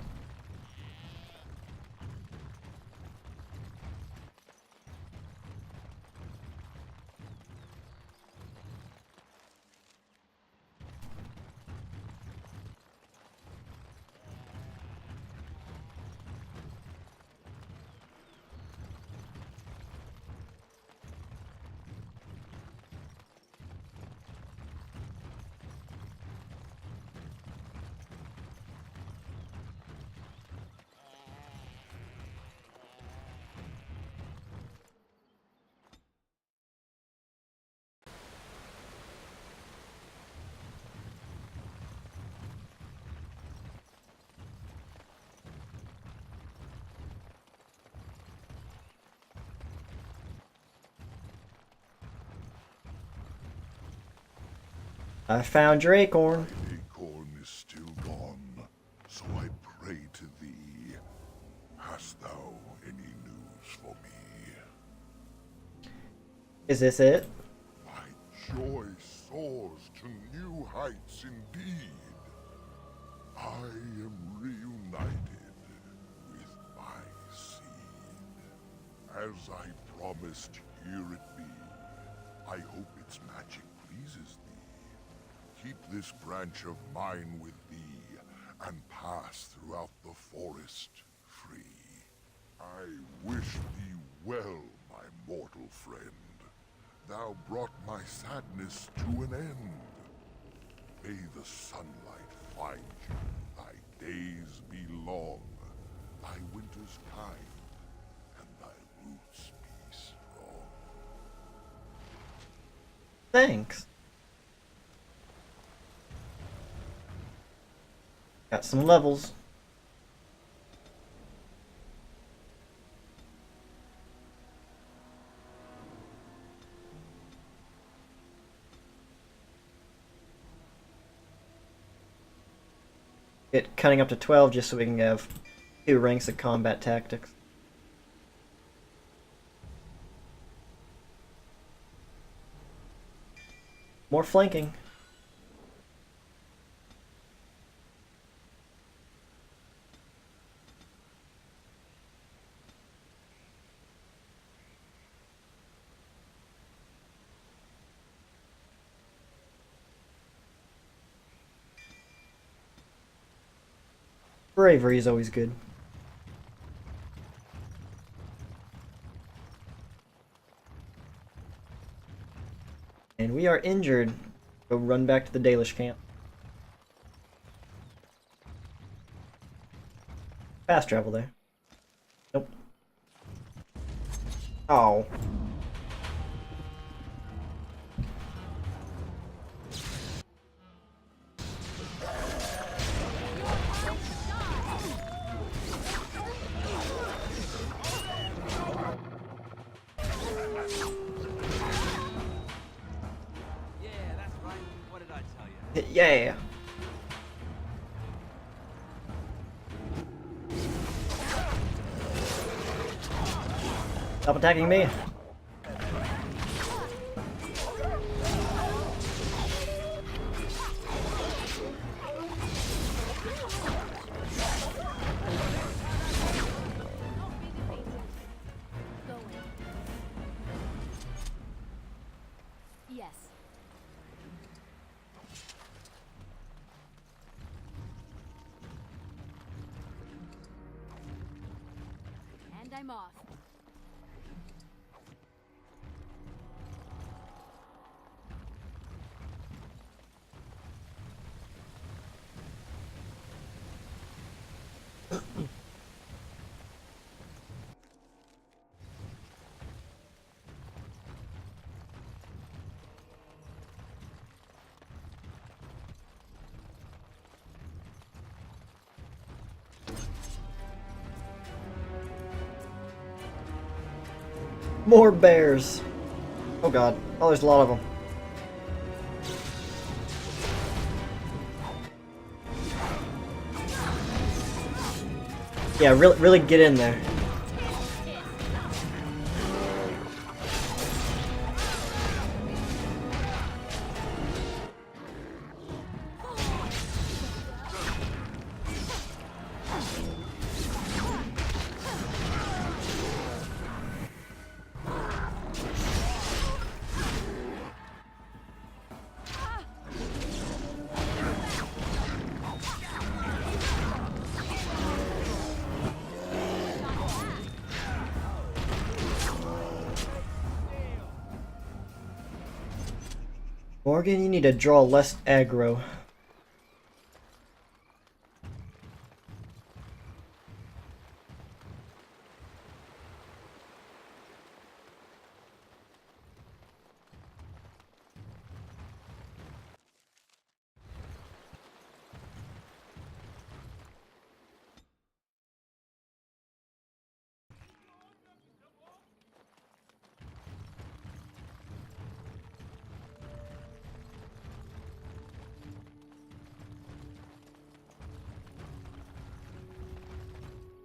I found your acorn. Acorn is still gone, so I pray to thee. Hast thou any news for me? Is this it? My joy soars to new heights indeed. I am reunited with my seed. As I promised, here it be. I hope its magic pleases thee. Keep this branch of mine with thee, and pass throughout the forest free. I wish thee well, my mortal friend. Thou brought my sadness to an end. May the sunlight find you, thy days be long, thy winters kind, and thy roots be strong. Thanks. Got some levels. Get cutting up to 12 just so we can have 2 ranks of combat tactics. More flanking. Bravery is always good. And we are injured. Go run back to the Dalish camp. Fast travel there. Nope. Oh. Yeah. Stop attacking me. Yes. And I'm off. More bears. Oh god. Oh, there's a lot of them. Yeah, really get in there. Morgan, you need to draw less aggro.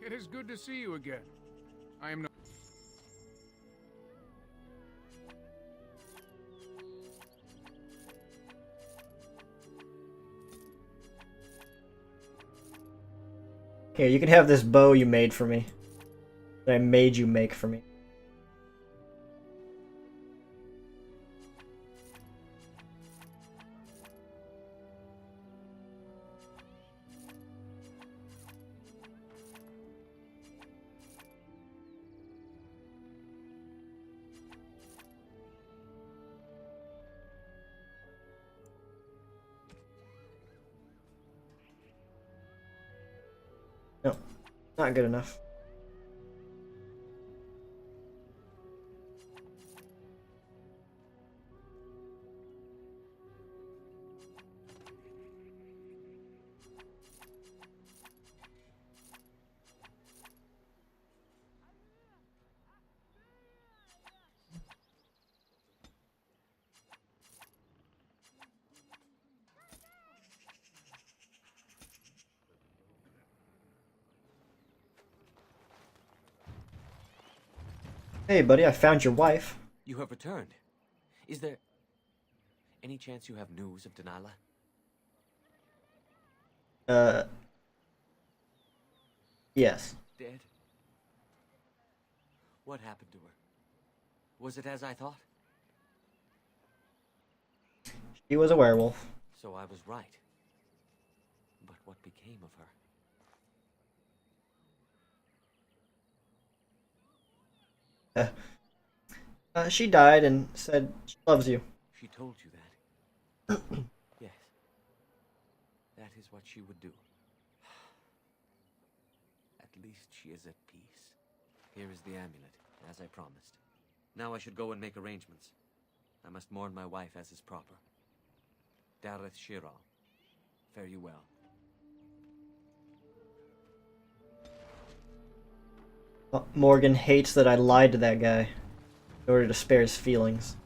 It is good to see you again. I am not... Here, you can have this bow you made for me. That I made you make for me. No, not good enough. Hey, buddy, I found your wife. You have returned. Is there any chance you have news of Delilah? Yes. Dead? What happened to her? Was it as I thought? She was a werewolf. So I was right. But what became of her? She died and said she loves you. She told you that? Yes. That is what she would do. At least she is at peace. Here is the amulet, as I promised. Now I should go and make arrangements. I must mourn my wife as is proper. Dareth Shiral, fare you well. Morgan hates that I lied to that guy in order to spare his feelings.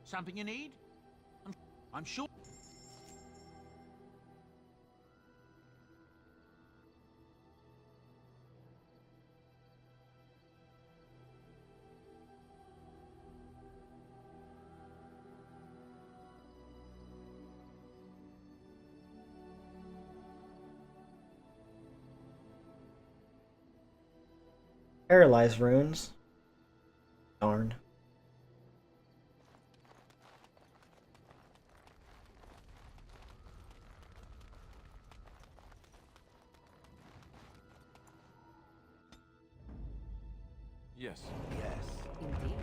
Something you need? I'm sure. Paralyzed runes. Darn. Yes. Yes. Indeed.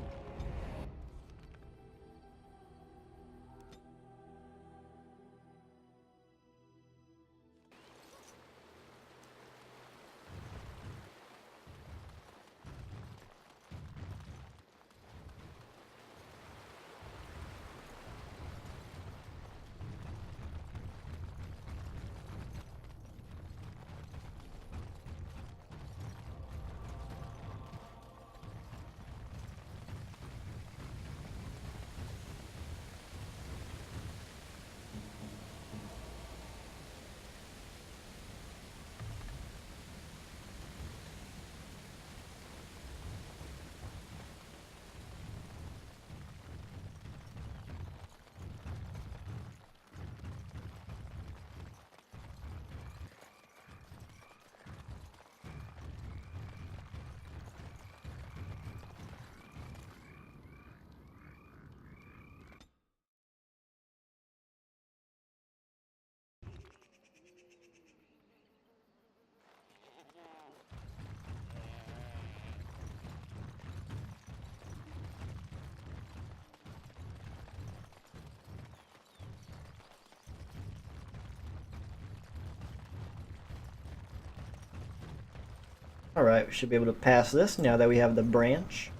Alright, we should be able to pass this now that we have the branch.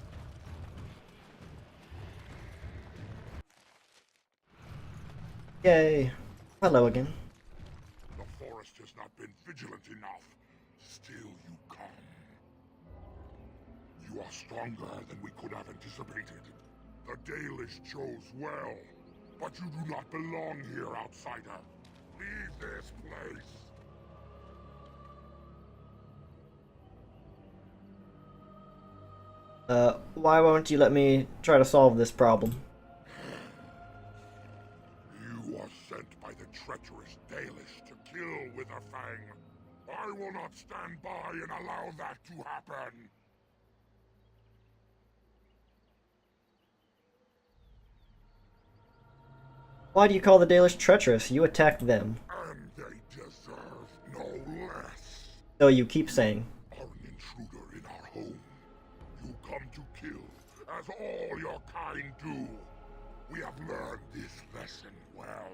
Yay! Hello again. The forest has not been vigilant enough. Still you come. You are stronger than we could have anticipated. The Dalish chose well, but you do not belong here, outsider. Leave this place. Why won't you let me try to solve this problem? You are sent by the treacherous Dalish to kill Witherfang. I will not stand by and allow that to happen. Why do you call the Dalish treacherous? You attacked them. And they deserve no less. So you keep saying. Are an intruder in our home. You come to kill, as all your kind do. We have learned this lesson well.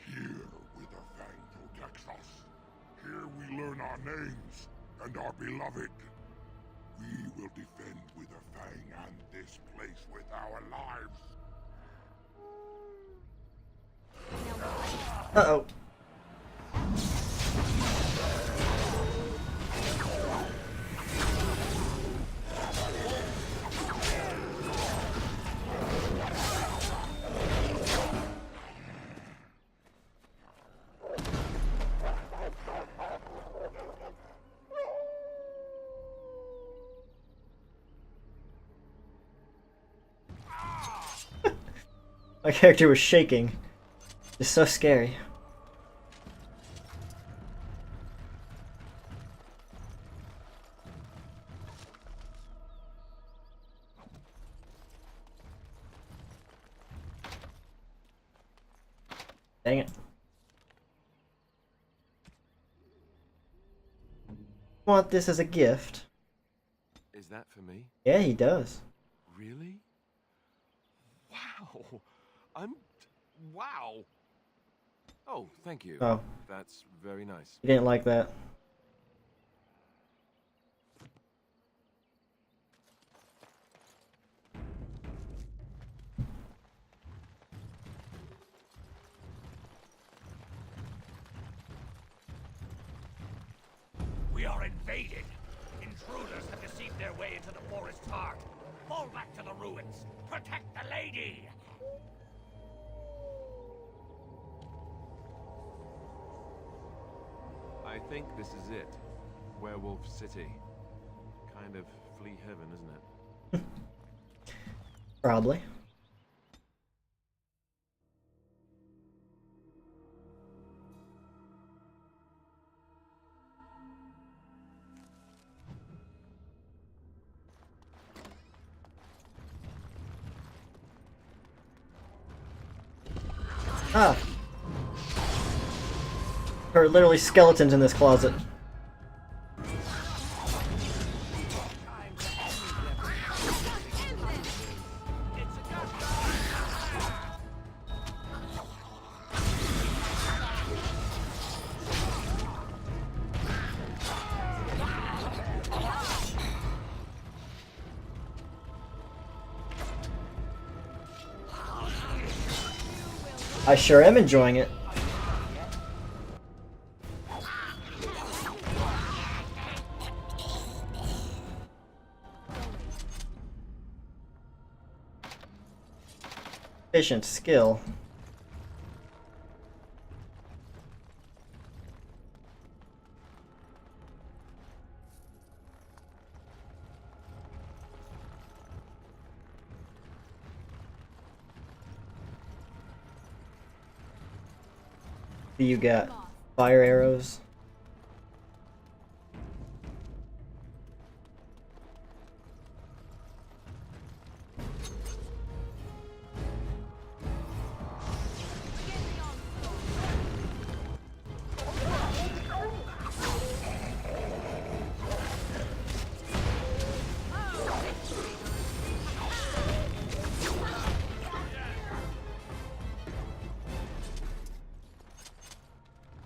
Here, Witherfang protects us. Here we learn our names and are beloved. We will defend Witherfang and this place with our lives. Uh-oh. My character was shaking. It's so scary. Dang it. Want this as a gift. Is that for me? Yeah, he does. Really? Wow. Wow. Oh, thank you. Oh. That's very nice. He didn't like that. We are invaded. Intruders have deceived their way into the forest's heart. Fall back to the ruins. Protect the lady. I think this is it. Werewolf City. Kind of flea heaven, isn't it? Probably. Ah! There are literally skeletons in this closet. I sure am enjoying it. Efficient skill. You got fire arrows.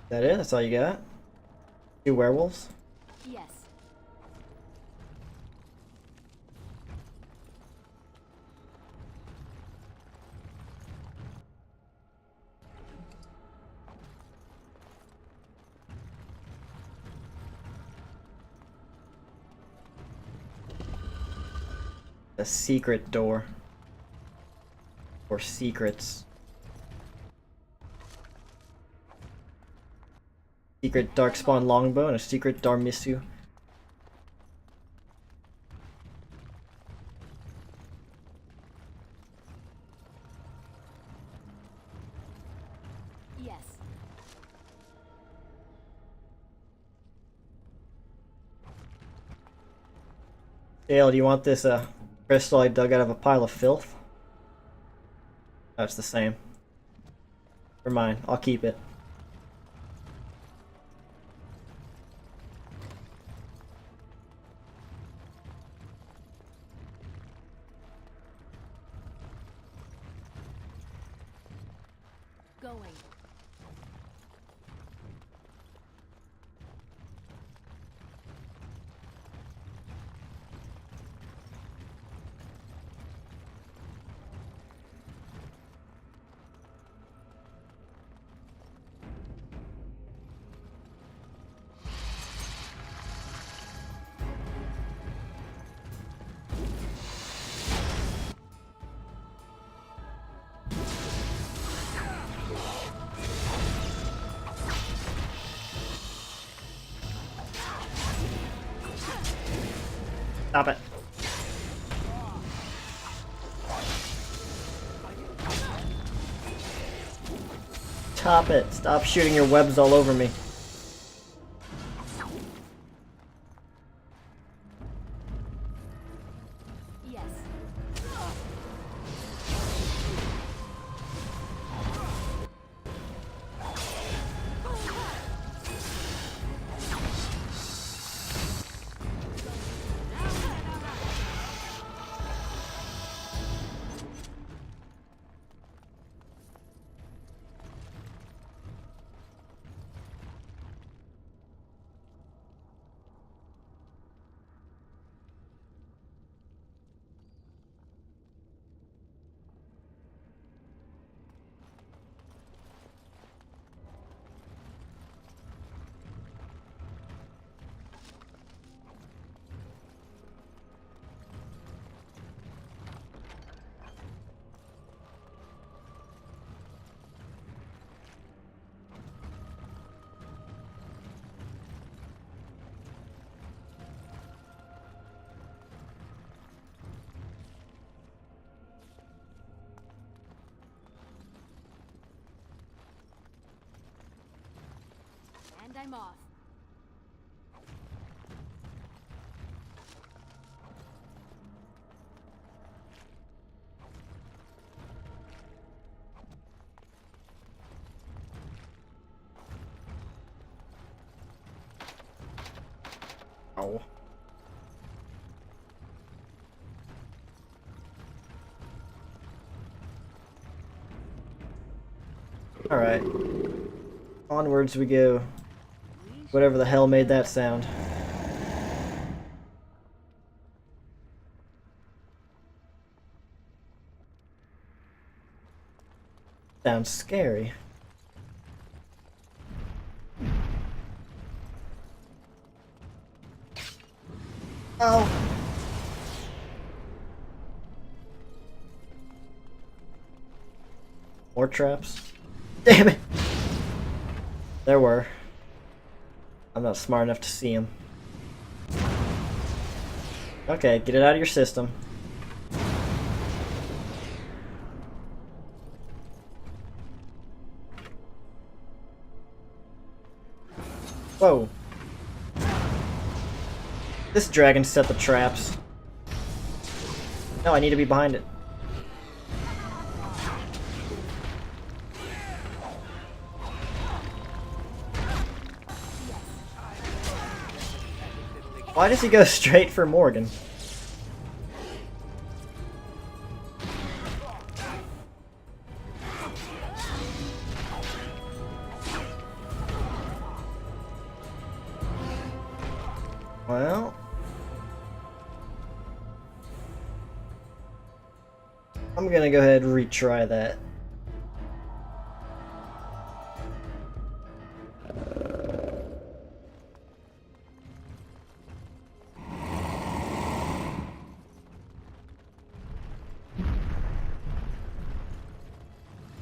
That it? That's all you got? 2 werewolves? Yes. A secret door. Or secrets. Secret Darkspawn Longbow and a secret Darmisu. Yes. Dale, do you want this crystal I dug out of a pile of filth? That's the same. For mine, I'll keep it. Going. Stop it. Stop it. Stop shooting your webs all over me. Yes. And I'm off. Oh. Alright. Onwards we go. Whatever the hell made that sound. Sounds scary. Oh! More traps? Damn it! There were. I'm not smart enough to see them. Okay, get it out of your system. Whoa. This dragon set the traps. No, I need to be behind it. Why does he go straight for Morgan? Well... I'm gonna go ahead and retry that.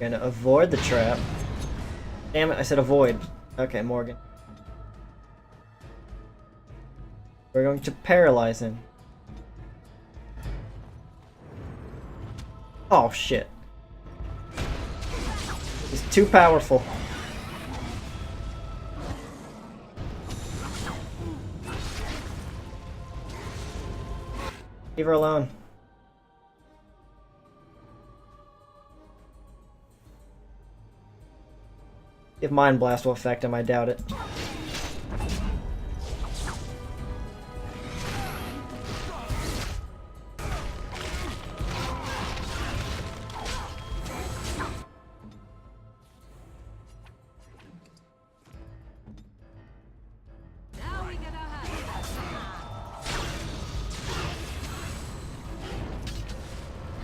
Gonna avoid the trap. Damn it, I said avoid. Okay, Morgan. We're going to paralyze him. Oh shit. He's too powerful. Leave her alone. If Mind Blast will affect him, I doubt it.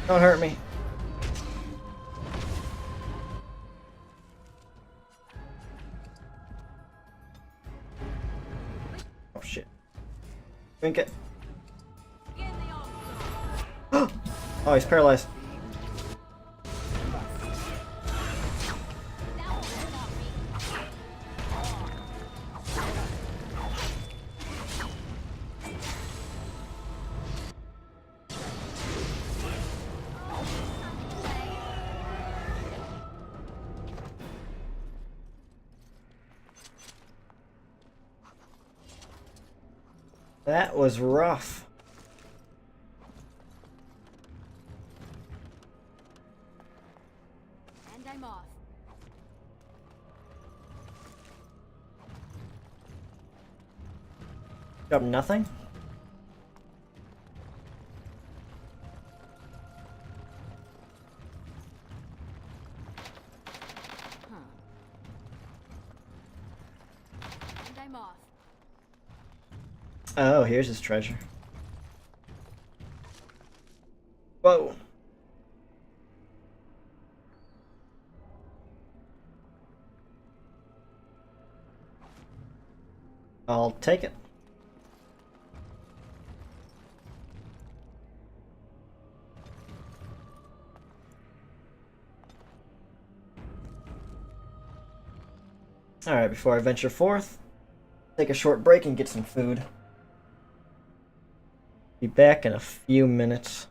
Don't hurt me. Oh shit. Drink it. Oh, he's paralyzed. That was rough. And I'm off. Got nothing? And I'm off. Oh, here's his treasure. Whoa. I'll take it. Alright, before I venture forth, take a short break and get some food. Be back in a few minutes.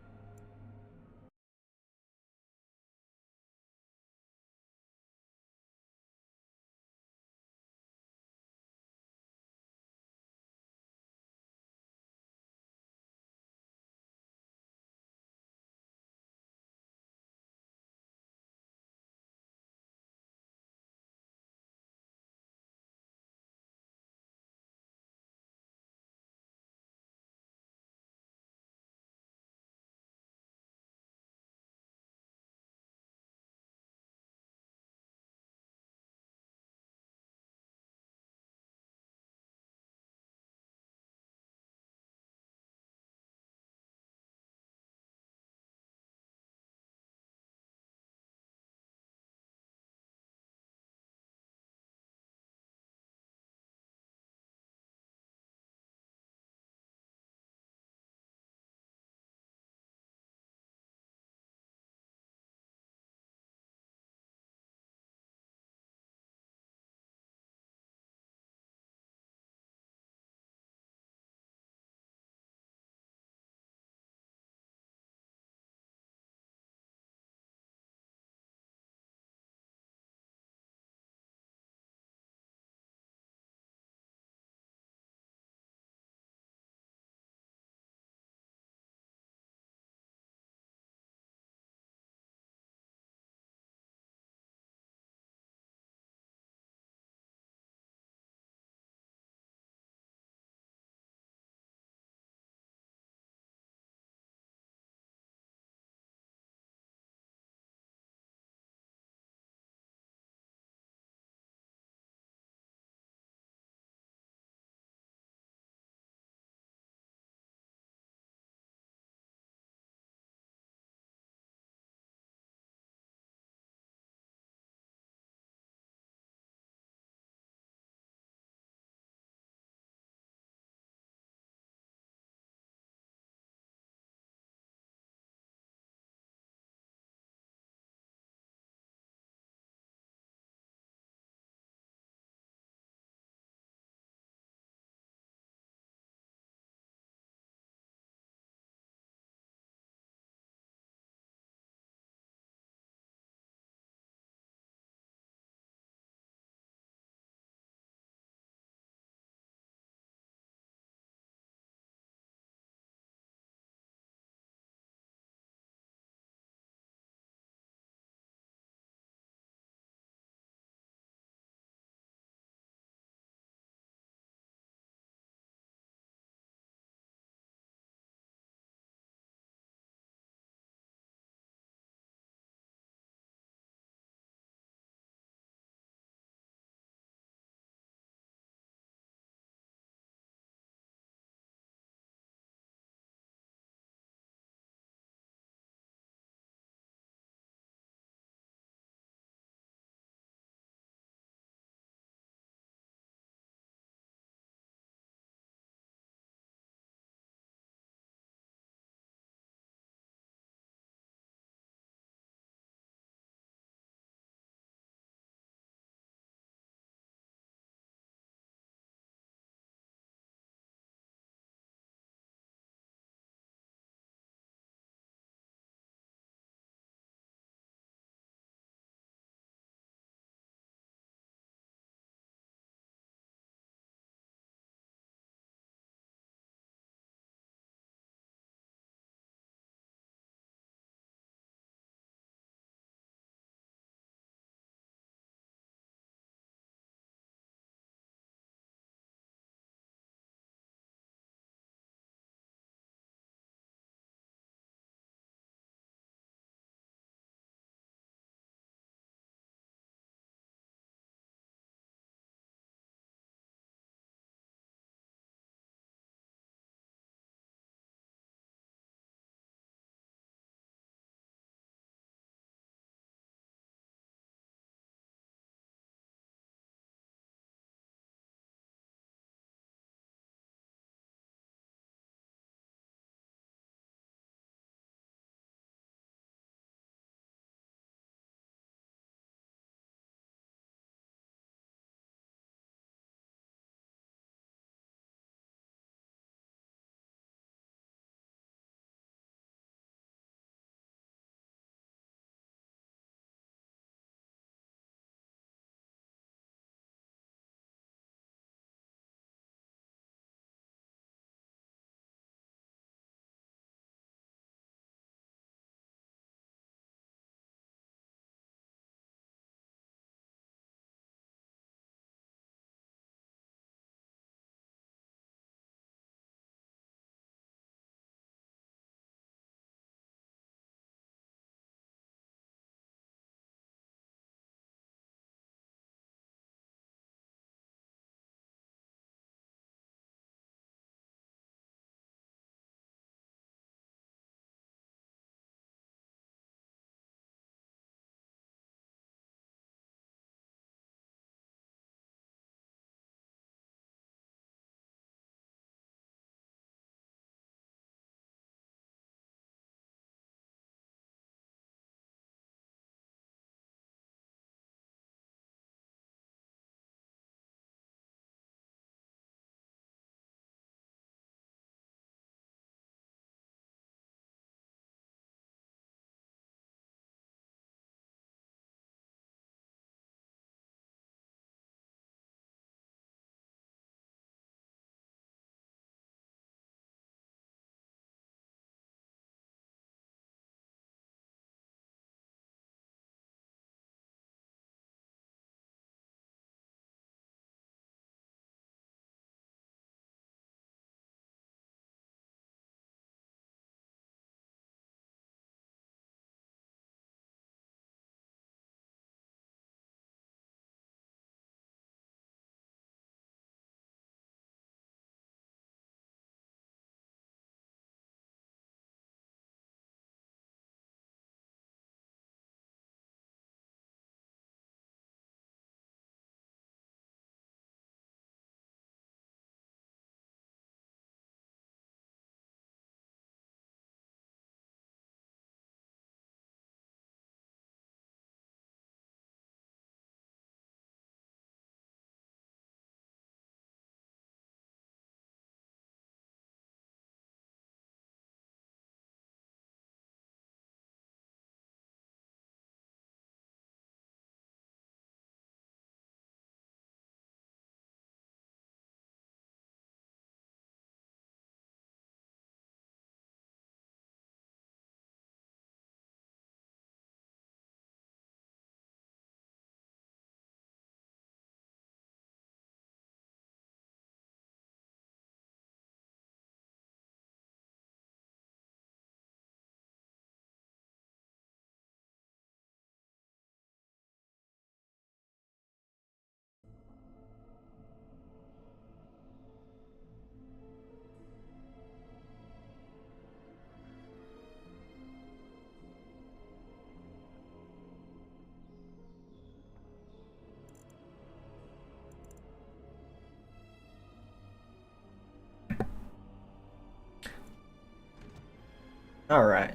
Alright,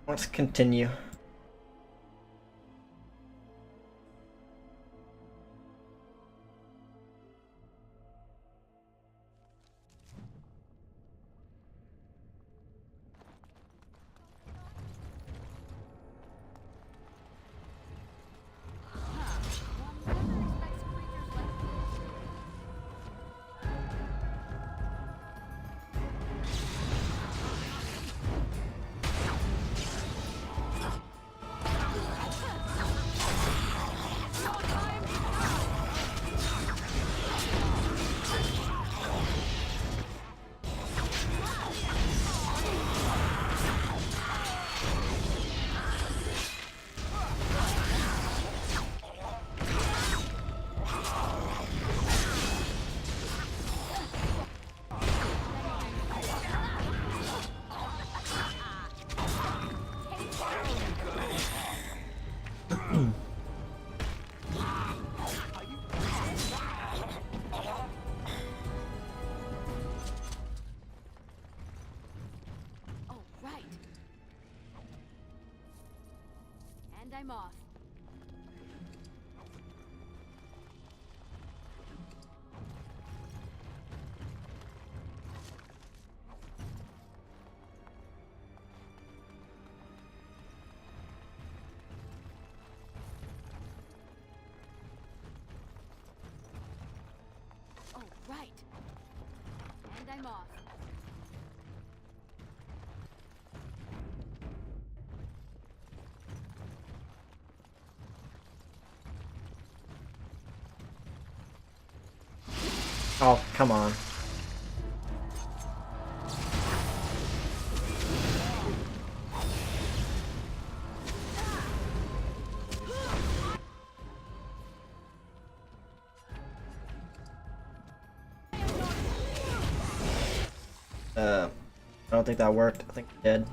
let's continue. And I'm off. Oh, right. And I'm off. Oh, come on. I don't think that worked. I think it did.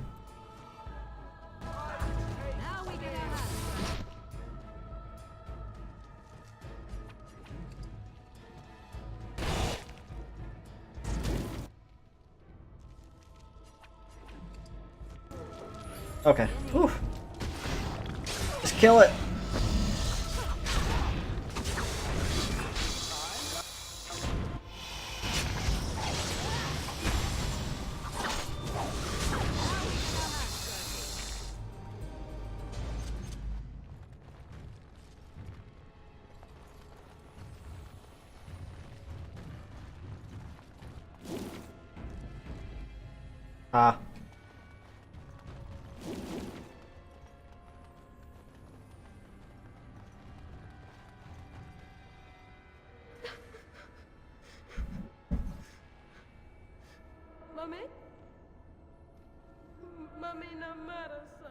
Okay. Whew. Just kill it. Ah. Mummy? Mummy, no matter, son.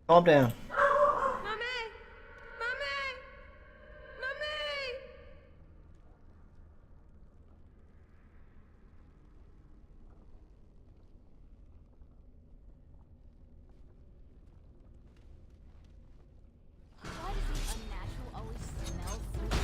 Calm down. Mummy! Mummy! Mummy! Why does the unnatural always smell so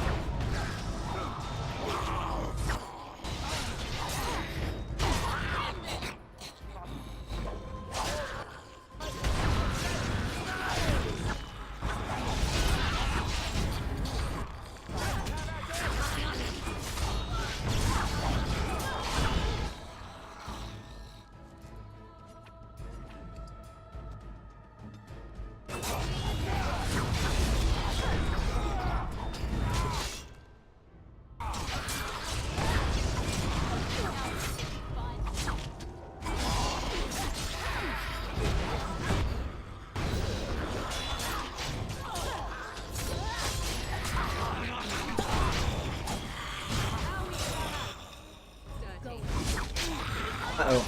Uh-oh.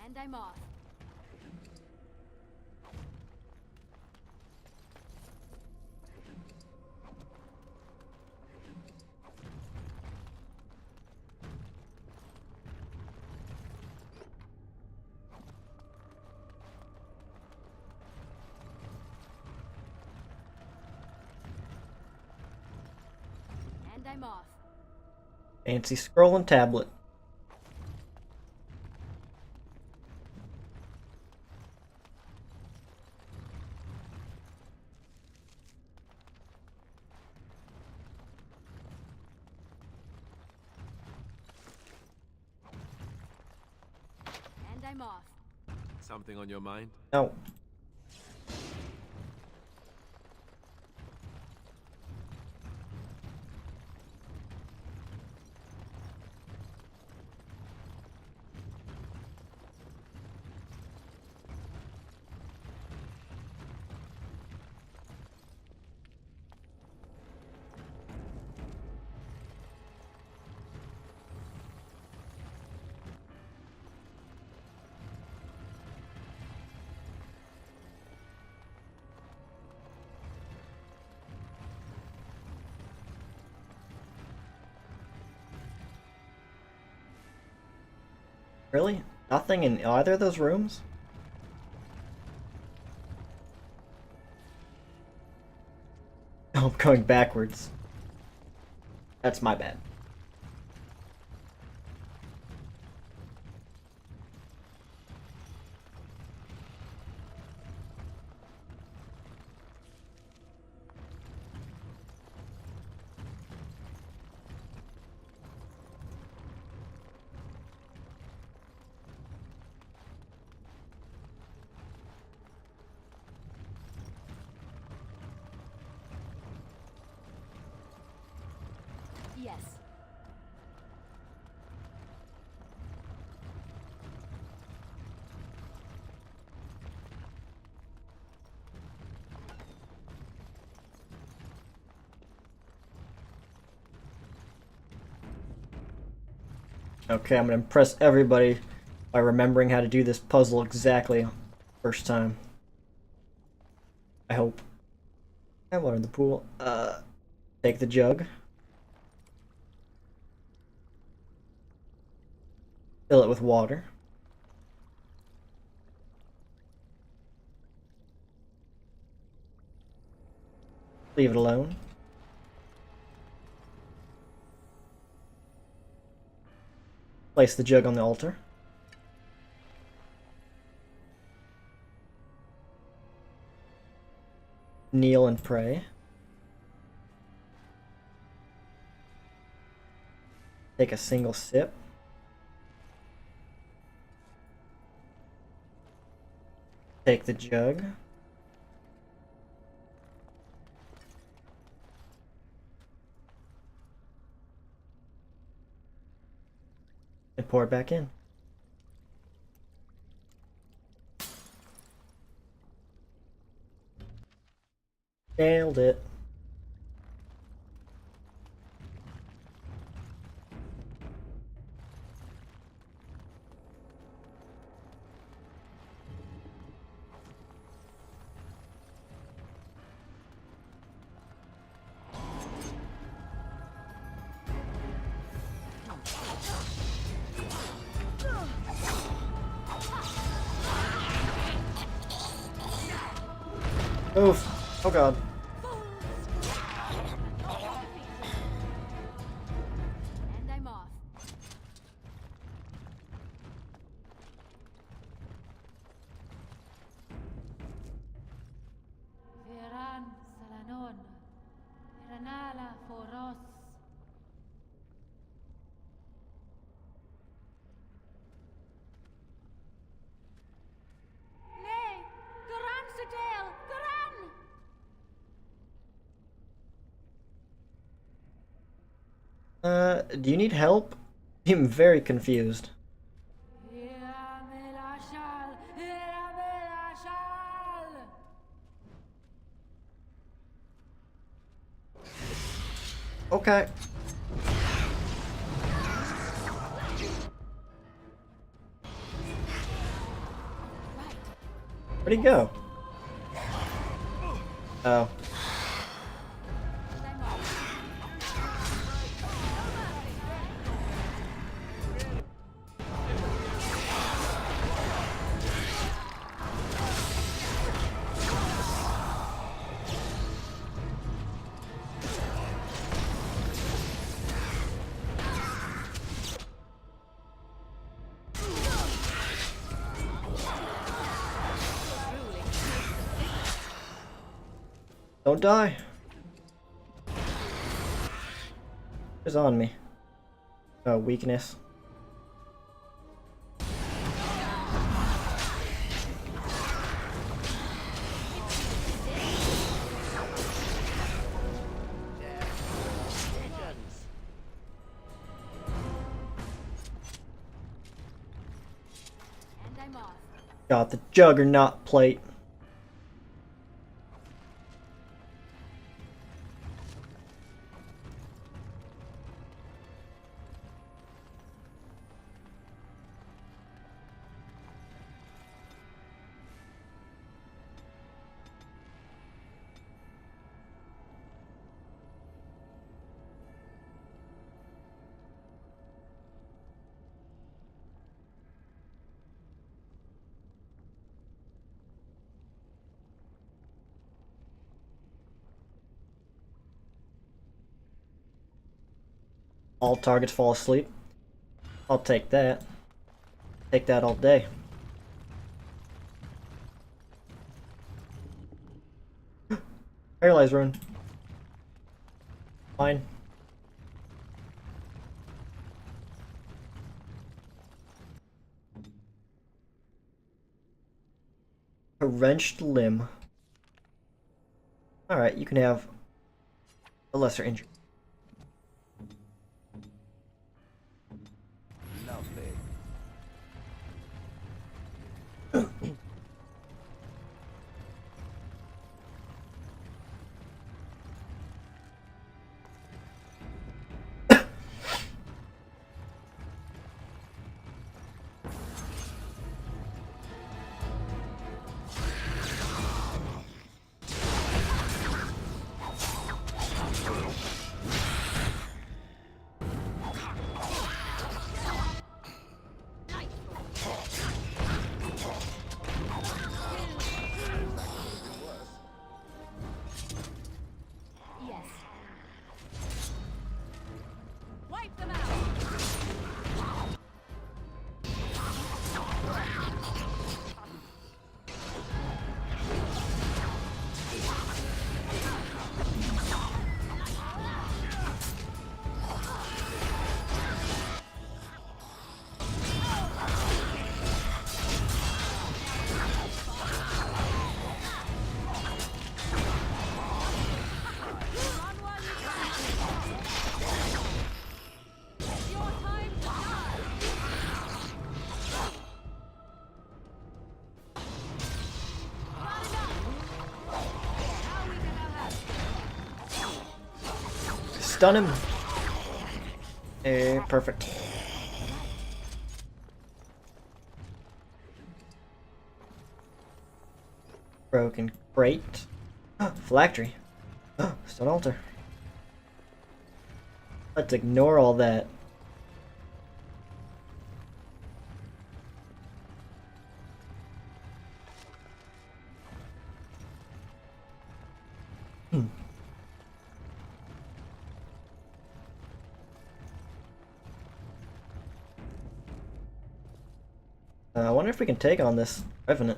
And I'm off. I'm off. Fancy scroll and tablet. And I'm off. Something on your mind? No. Really? Nothing in either of those rooms? Oh, I'm going backwards. That's my bad. Yes. Okay, I'm gonna impress everybody by remembering how to do this puzzle exactly first time. I hope. I have water in the pool. Take the jug. Fill it with water. Leave it alone. Place the jug on the altar. Kneel and pray. Take a single sip. Take the jug. And pour it back in. Nailed it. Oof. Oh god. And I'm off. Viran Salanon. Iranala Foros. Nay, Garan Sedale, Garan! Do you need help? I'm very confused. Okay. Where'd he go? Oh. Don't die. What's on me? Oh, weakness. Got the Juggernaut plate. All targets fall asleep. I'll take that. Take that all day. Paralyze rune. Fine. A wrenched limb. Alright, you can have a lesser injury. Stun him. Perfect. Broken crate. Phylactery. Stone altar. Let's ignore all that. I wonder if we can take on this Revenant.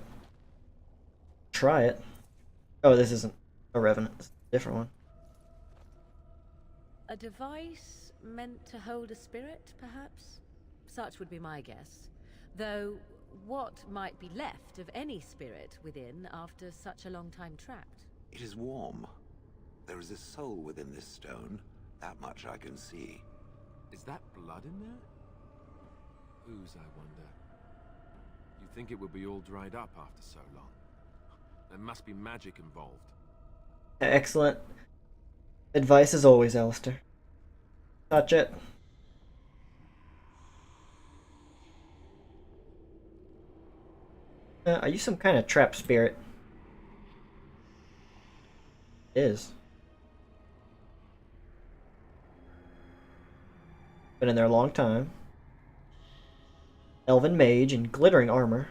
Try it. Oh, this isn't a Revenant. It's a different one. A device meant to hold a spirit, perhaps? Such would be my guess. Though, what might be left of any spirit within after such a long time trapped? It is warm. There is a soul within this stone. That much I can see. Is that blood in there? Whose, I wonder? You think it would be all dried up after so long? There must be magic involved. Excellent advice as always, Alistair. Touch it. Are you some kind of trap spirit? It is. Been in there a long time. Elven mage in glittering armor.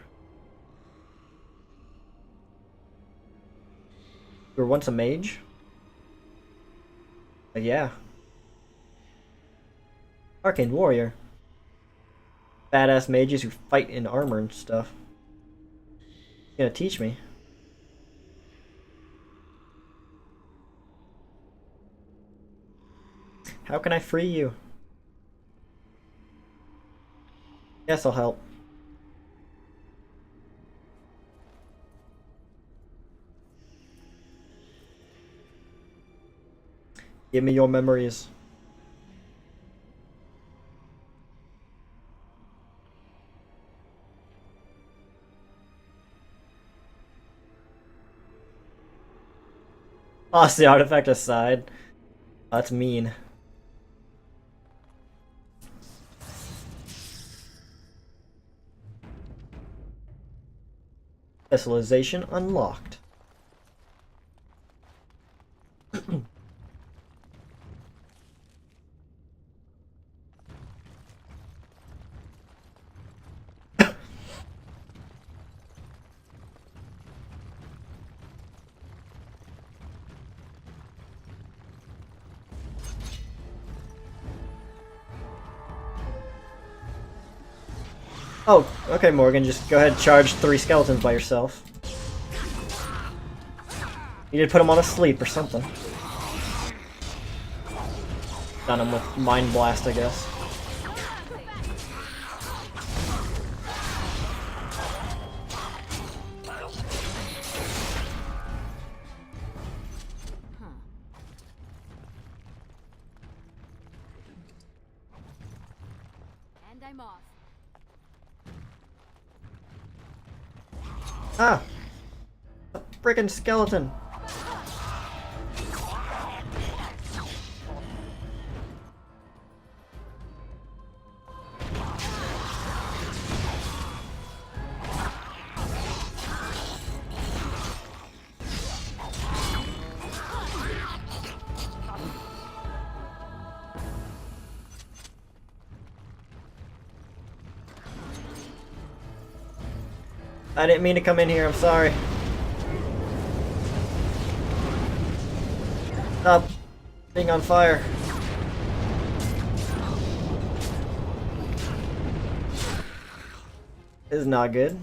You were once a mage? Yeah. Arcane warrior. Badass mages who fight in armor and stuff. You gonna teach me? How can I free you? Yes, I'll help. Give me your memories. Toss the artifact aside. That's mean. Specialization unlocked. Oh, okay, Morgan, just go ahead and charge 3 skeletons by yourself. You did put them on a sleep or something. Done them with Mind Blast, I guess. And I'm off. Ah! A frickin' skeleton! I didn't mean to come in here, I'm sorry. Stop being on fire. This is not good.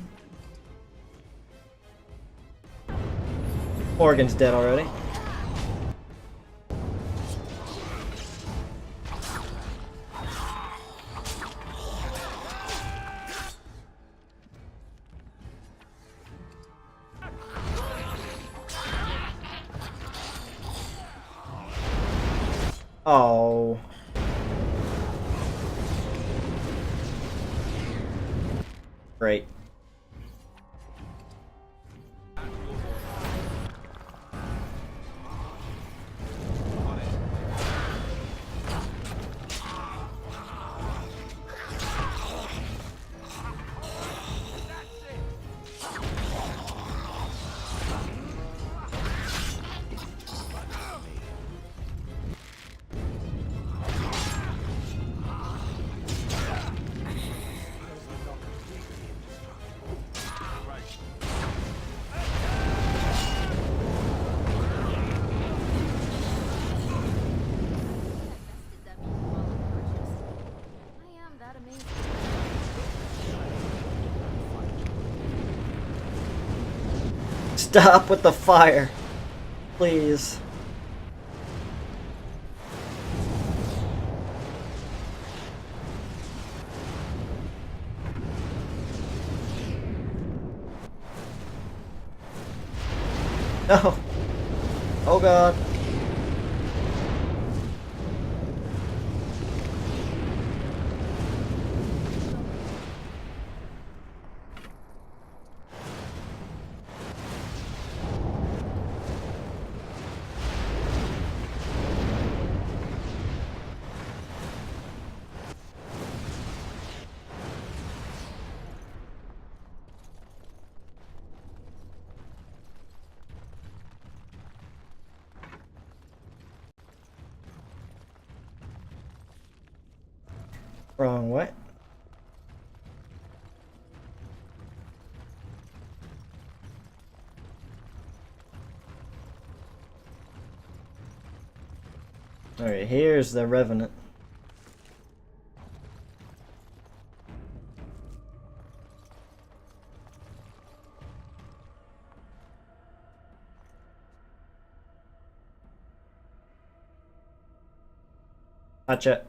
Morgan's dead already. Oh. Great. Stop with the fire, please. No. Oh god. Wrong way. Alright, here's the Revenant. Gotcha.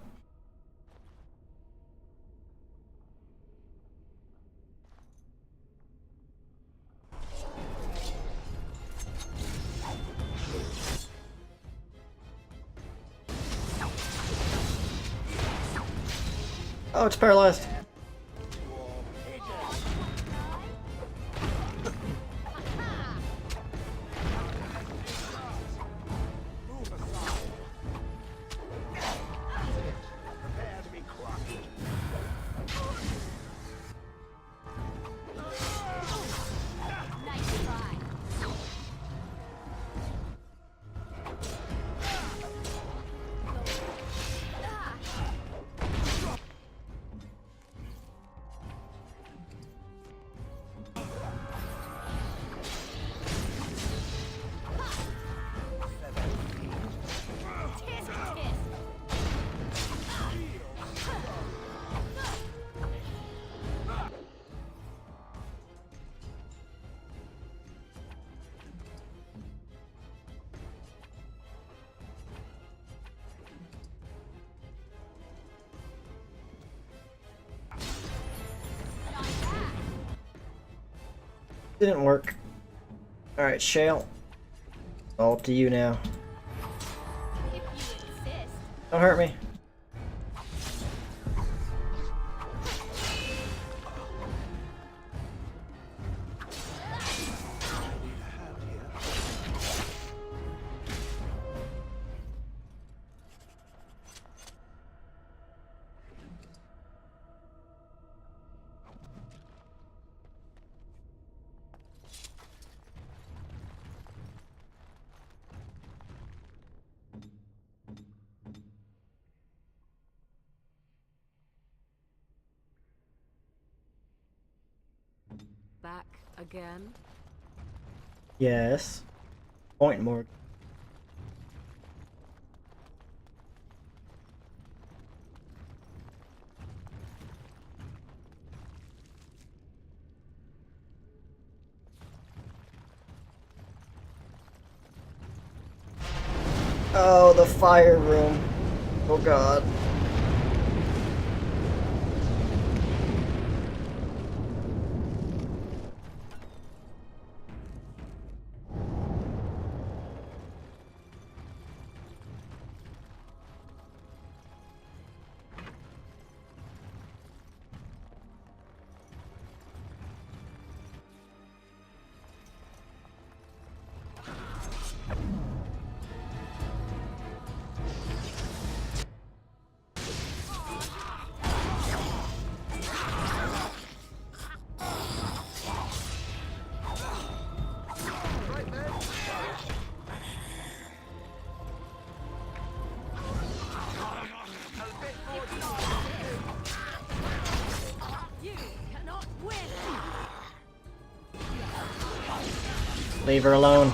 Oh, it's paralyzed. Didn't work. Alright, Shale. All up to you now. Don't hurt me. Back again? Yes. Point more. Oh, the fire room. Oh god. Leave her alone.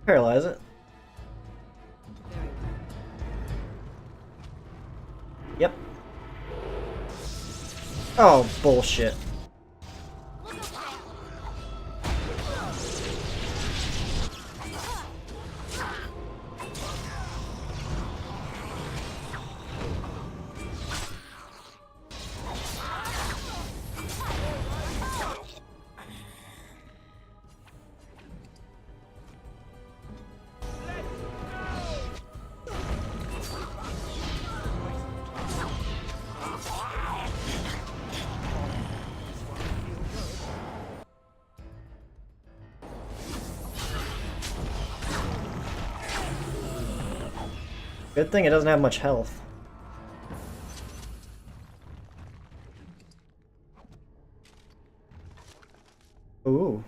Paralyze it. Yep. Oh, bullshit. Good thing it doesn't have much health. Ooh.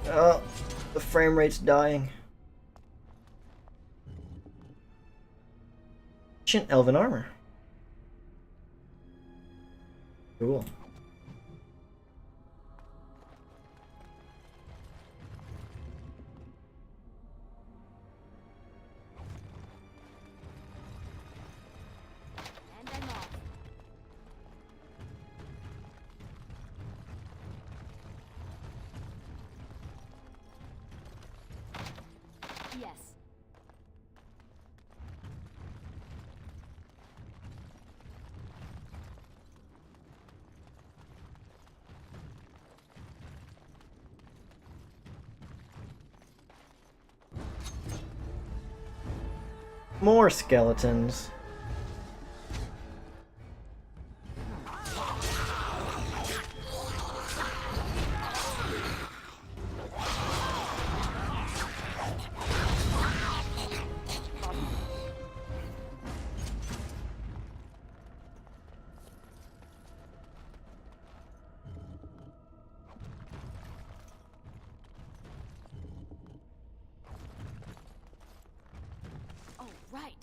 Oh, the frame rate's dying. Ancient elven armor. Cool. And I'm off. Yes. More skeletons. Oh, right.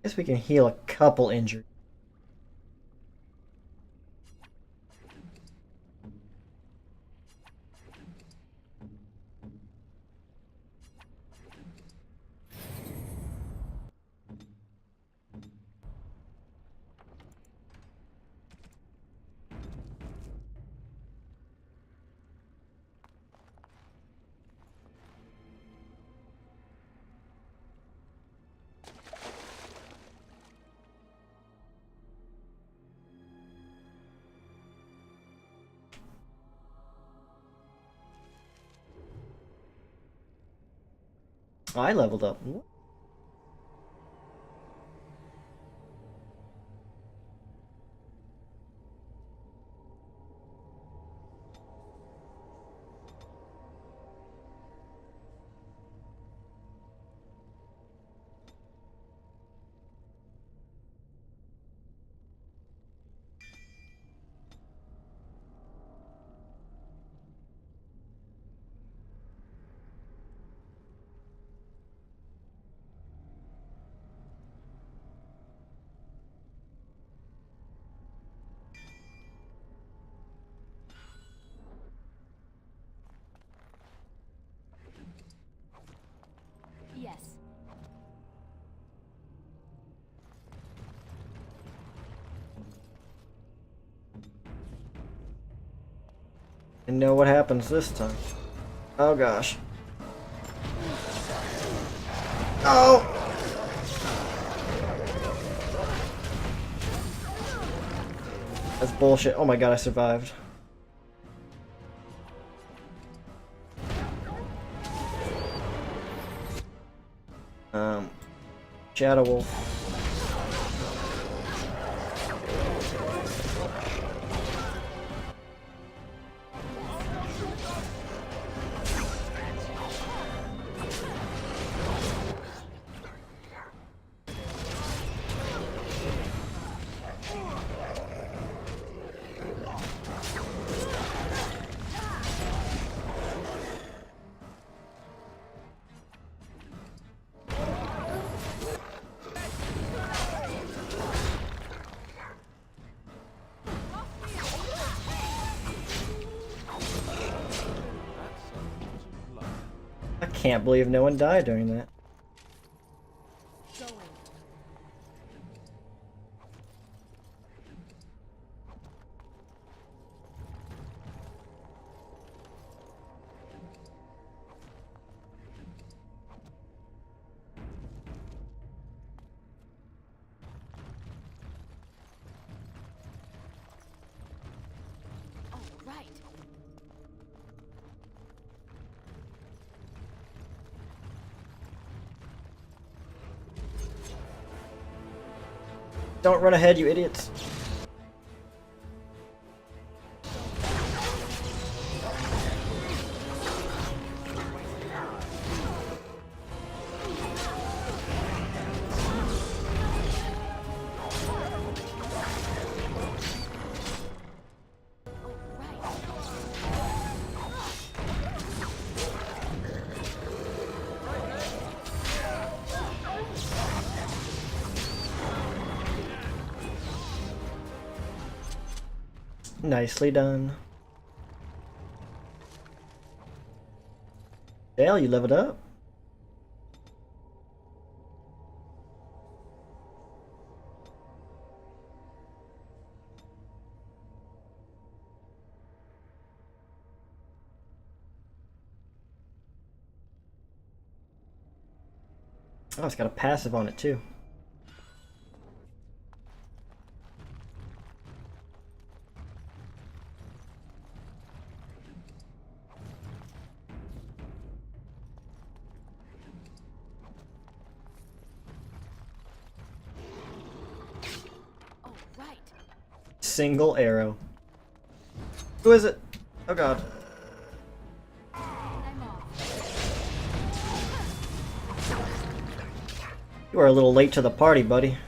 Guess we can heal a couple injuries. I leveled up. Yes. And know what happens this time. Oh gosh. Oh! That's bullshit. Oh my god, I survived. Shadow Wolf. I can't believe no one died during that. Don't run ahead, you idiots. Nicely done. Dale, you leveled up. Oh, it's got a passive on it too. Single arrow. Who is it? Oh god. You are a little late to the party, buddy.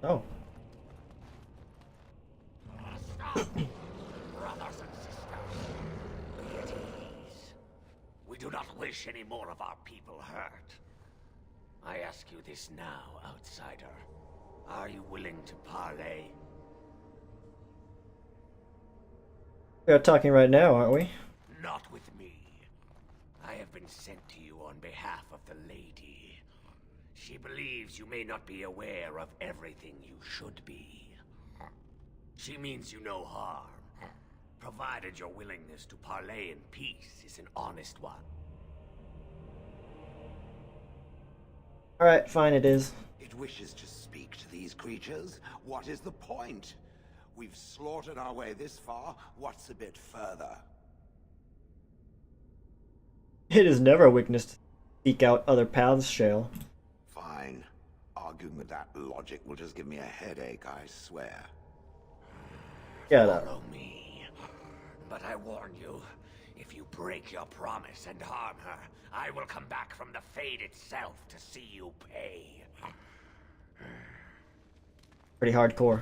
Oh. Brothers and sisters, be at ease. We do not wish any more of our people hurt. I ask you this now, outsider. Are you willing to parley? We are talking right now, aren't we? Not with me. I have been sent to you on behalf of the lady. She believes you may not be aware of everything you should be. She means you no harm, provided your willingness to parley in peace is an honest one. Alright, fine, it is. It wishes to speak to these creatures? What is the point? We've slaughtered our way this far. What's a bit further? It is never a weakness to seek out other paths, Shale. Fine. Arguing with that logic will just give me a headache, I swear. Get up. Follow me. But I warn you, if you break your promise and harm her, I will come back from the Fade itself to see you pay. Pretty hardcore.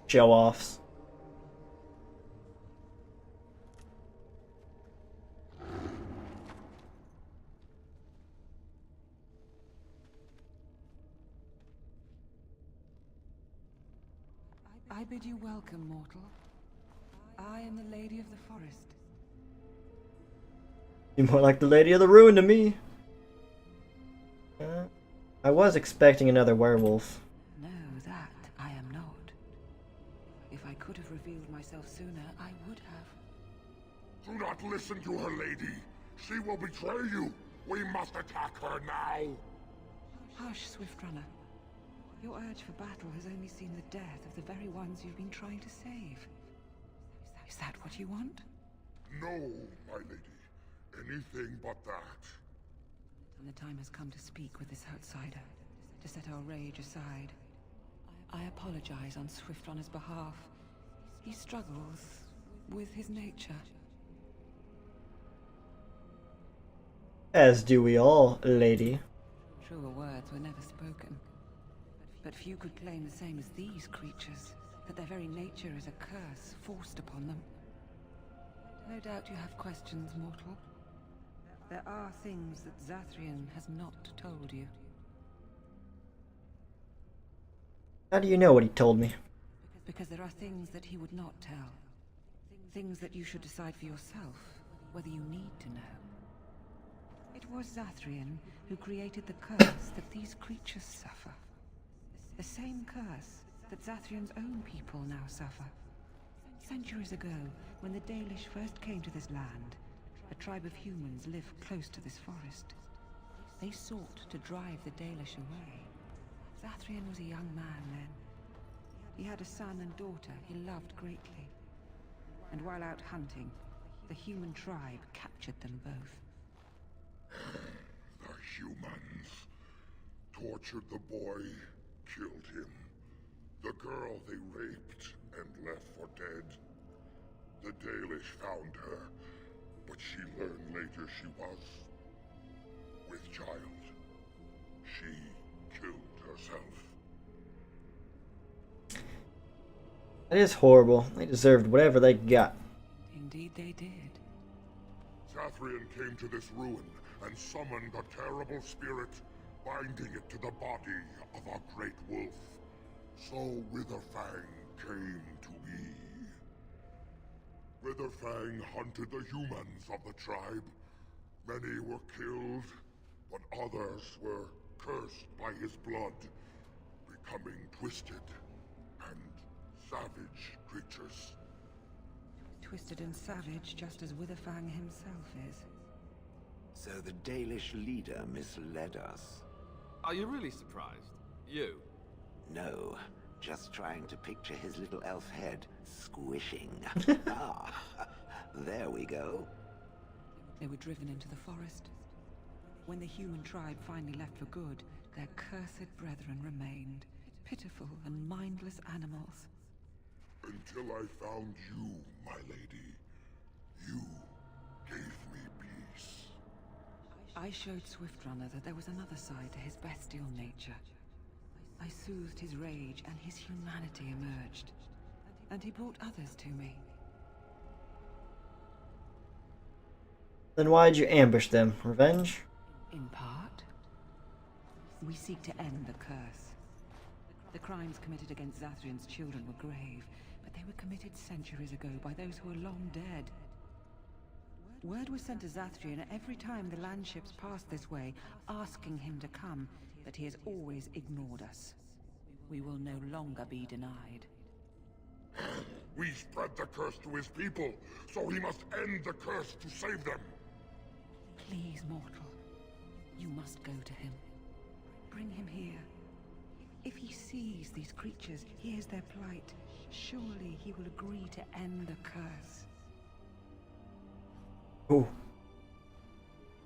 Show-offs. I bid you welcome, mortal. I am the Lady of the Forest. You're more like the Lady of the Ruin to me. I was expecting another werewolf. No, that I am not. If I could have revealed myself sooner, I would have. Do not listen to her, lady. She will betray you. We must attack her now. Hush, Swiftrunner. Your urge for battle has only seen the death of the very ones you've been trying to save. Is that what you want? No, my lady. Anything but that. And the time has come to speak with this outsider, to set our rage aside. I apologize on Swiftrunner's behalf. He struggles with his nature. As do we all, lady. Truer words were never spoken. But few could claim the same as these creatures, that their very nature is a curse forced upon them. No doubt you have questions, mortal. There are things that Zathrian has not told you. How do you know what he told me? Because there are things that he would not tell. Things that you should decide for yourself, whether you need to know. It was Zathrian who created the curse that these creatures suffer. The same curse that Zathrian's own people now suffer. Centuries ago, when the Dalish first came to this land, a tribe of humans lived close to this forest. They sought to drive the Dalish away. Zathrian was a young man then. He had a son and daughter he loved greatly. And while out hunting, the human tribe captured them both. The humans tortured the boy, killed him. The girl they raped and left for dead. The Dalish found her, but she learned later she was with child. She killed herself. That is horrible. They deserved whatever they got. Indeed they did. Zathrian came to this ruin and summoned a terrible spirit, binding it to the body of a great wolf. So Witherfang came to be. Witherfang hunted the humans of the tribe. Many were killed, but others were cursed by his blood, becoming twisted and savage creatures. Twisted and savage, just as Witherfang himself is. So the Dalish leader misled us. Are you really surprised? You? No, just trying to picture his little elf head squishing. Ah, there we go. They were driven into the forest. When the human tribe finally left for good, their cursed brethren remained, pitiful and mindless animals. Until I found you, my lady. You gave me peace. I showed Swiftrunner that there was another side to his bestial nature. I soothed his rage and his humanity emerged. And he brought others to me. Then why'd you ambush them? Revenge? In part. We seek to end the curse. The crimes committed against Zathrian's children were grave, but they were committed centuries ago by those who are long dead. Word was sent to Zathrian every time the landships passed this way, asking him to come, but he has always ignored us. We will no longer be denied. We spread the curse to his people, so he must end the curse to save them. Please, mortal. You must go to him. Bring him here. If he sees these creatures, hears their plight, surely he will agree to end the curse. Ooh.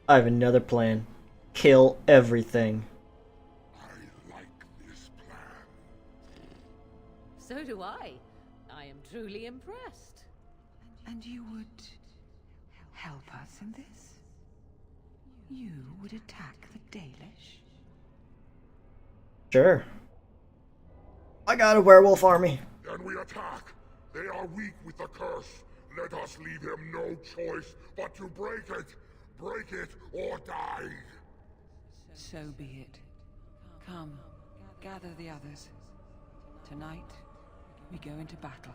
I have another plan. Kill everything. I like this plan. So do I. I am truly impressed. And you would help us in this? You would attack the Dalish? Sure. I got a werewolf army. Then we attack. They are weak with the curse. Let us leave him no choice but to break it. Break it or die. So be it. Come, gather the others. Tonight, we go into battle.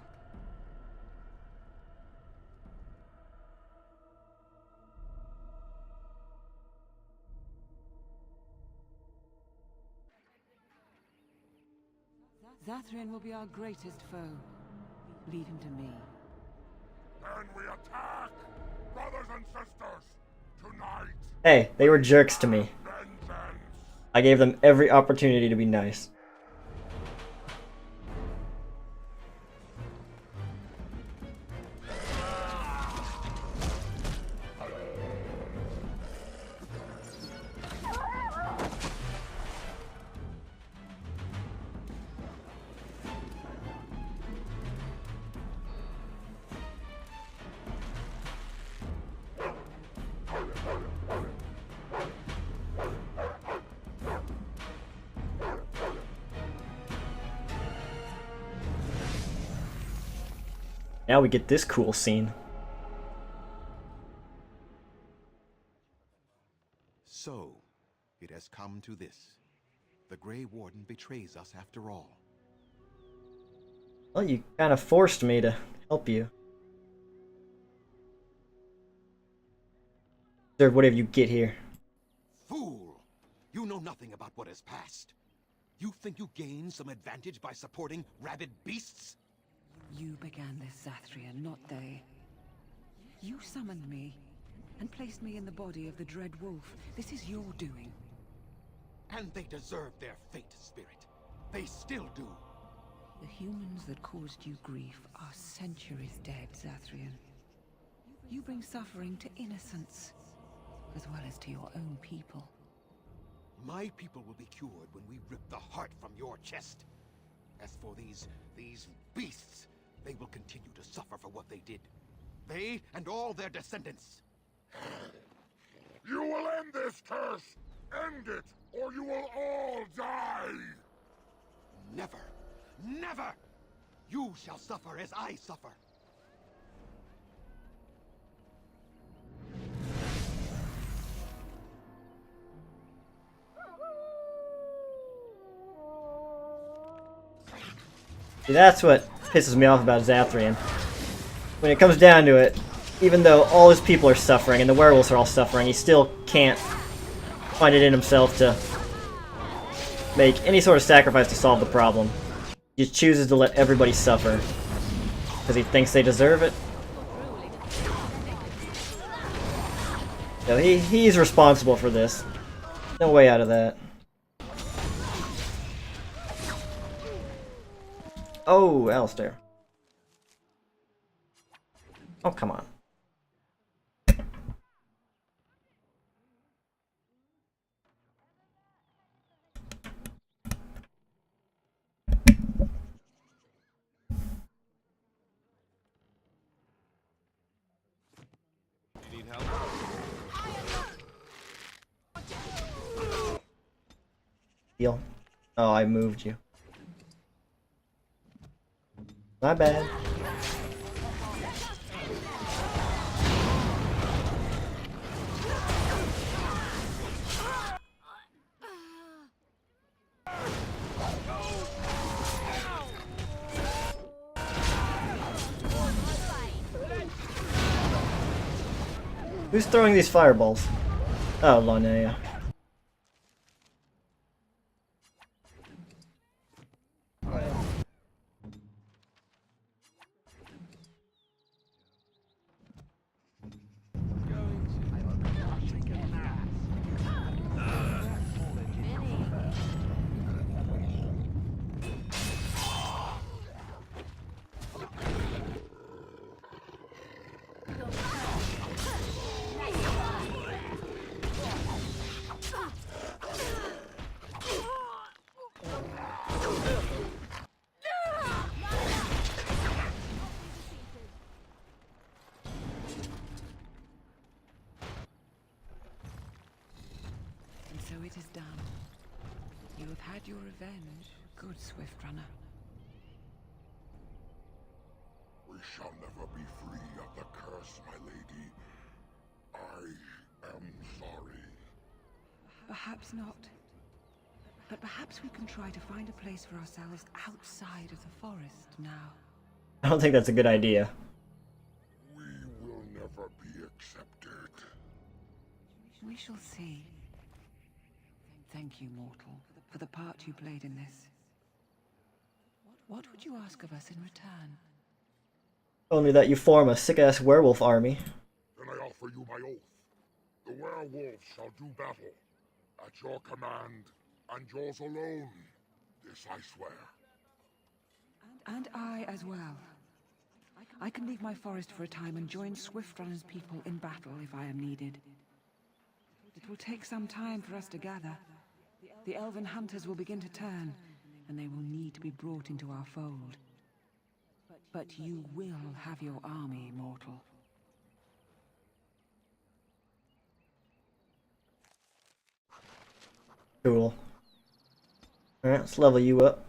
Zathrian will be our greatest foe. Leave him to me. Then we attack! Brothers and sisters! Tonight! Hey, they were jerks to me. Vengeance! I gave them every opportunity to be nice. Now we get this cool scene. So, it has come to this. The Grey Warden betrays us after all. Well, you kind of forced me to help you. Deserve whatever you get here. Fool! You know nothing about what has passed. You think you gain some advantage by supporting rabid beasts? You began this, Zathrian, not they. You summoned me, and placed me in the body of the Dread Wolf. This is your doing. And they deserve their fate, Spirit. They still do. The humans that caused you grief are centuries dead, Zathrian. You bring suffering to innocents, as well as to your own people. My people will be cured when we rip the heart from your chest. As for these beasts, they will continue to suffer for what they did. They and all their descendants. You will end this curse! End it, or you will all die! Never! Never! You shall suffer as I suffer. See, that's what pisses me off about Zathrian. When it comes down to it, even though all his people are suffering and the werewolves are all suffering, he still can't find it in himself to make any sort of sacrifice to solve the problem. He just chooses to let everybody suffer because he thinks they deserve it. So he's responsible for this. No way out of that. Oh, Alistair. Oh, come on. You need help? Heal. Oh, I moved you. My bad. Who's throwing these fireballs? Oh, Linnea. And so it is done. You have had your revenge, good Swift Runner. We shall never be free of the curse, my lady. I am sorry. Perhaps not. But perhaps we can try to find a place for ourselves outside of the forest now. I don't think that's a good idea. We will never be accepted. We shall see. Thank you, mortal, for the part you played in this. What would you ask of us in return? Only that you form a sick-ass werewolf army. Then I offer you my oath. The werewolves shall do battle. At your command, and yours alone. This I swear. And I as well. I can leave my forest for a time and join Swift Runner's people in battle if I am needed. It will take some time for us to gather. The elven hunters will begin to turn, and they will need to be brought into our fold. But you will have your army, mortal. Cool. Alright, let's level you up.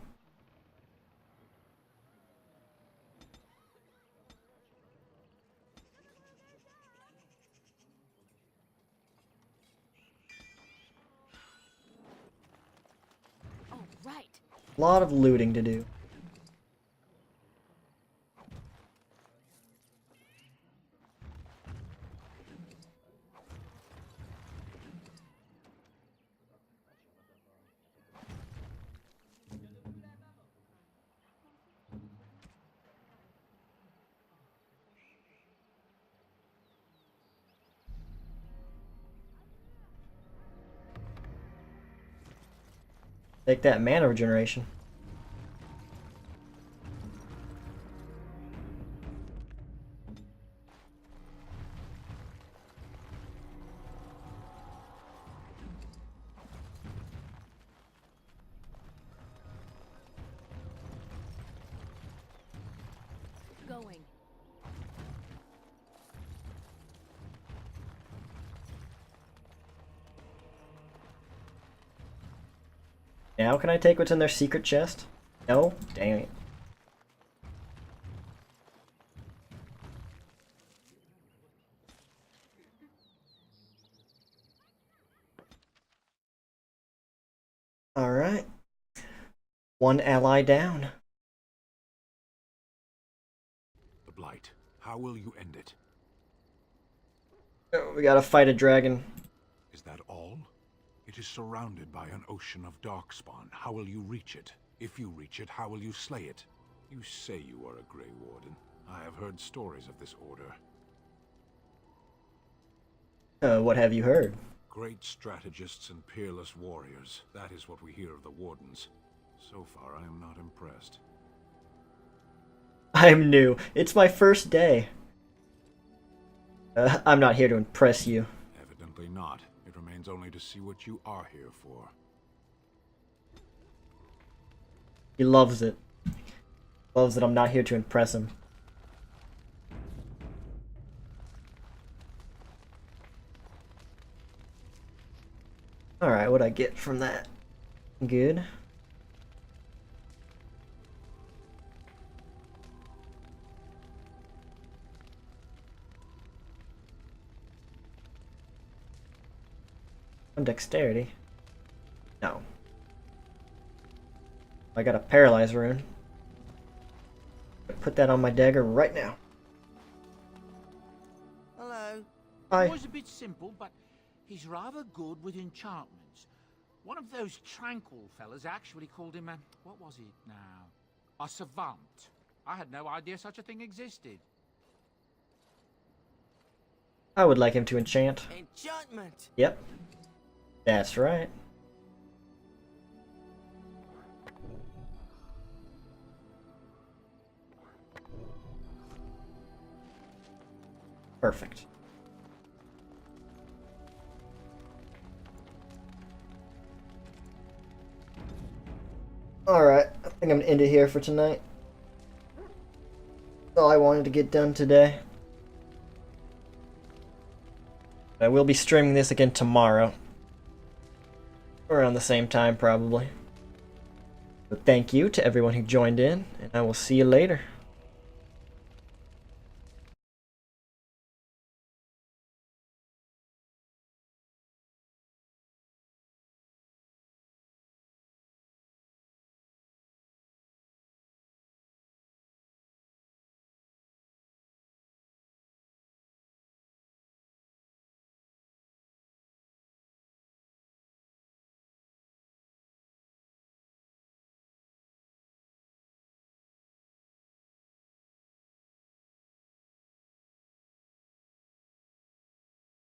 right. A lot of looting to do. Take that mana regeneration. Going. Now can I take what's in their secret chest? No? Dang it. Alright. One ally down. The Blight. How will you end it? Oh, we gotta fight a dragon. Is that all? It is surrounded by an ocean of darkspawn. How will you reach it? If you reach it, how will you slay it? You say you are a Grey Warden. I have heard stories of this order. What have you heard? Great strategists and peerless warriors. That is what we hear of the Wardens. So far, I am not impressed. I'm new. It's my first day. I'm not here to impress you. Evidently not. It remains only to see what you are here for. He loves it. Loves that I'm not here to impress him. Alright, what'd I get from that? Good. Dexterity? No. I got a paralyze rune. Put that on my dagger right now. Hello. Hi. Boy's a bit simple, but he's rather good with enchantments. One of those tranquil fellas actually called him a... what was it now? A savant. I had no idea such a thing existed. I would like him to enchant. Enchantment! Yep. That's right. Perfect. Alright, I think I'm gonna end it here for tonight. That's all I wanted to get done today. I will be streaming this again tomorrow. Around the same time, probably. But thank you to everyone who joined in, and I will see you later.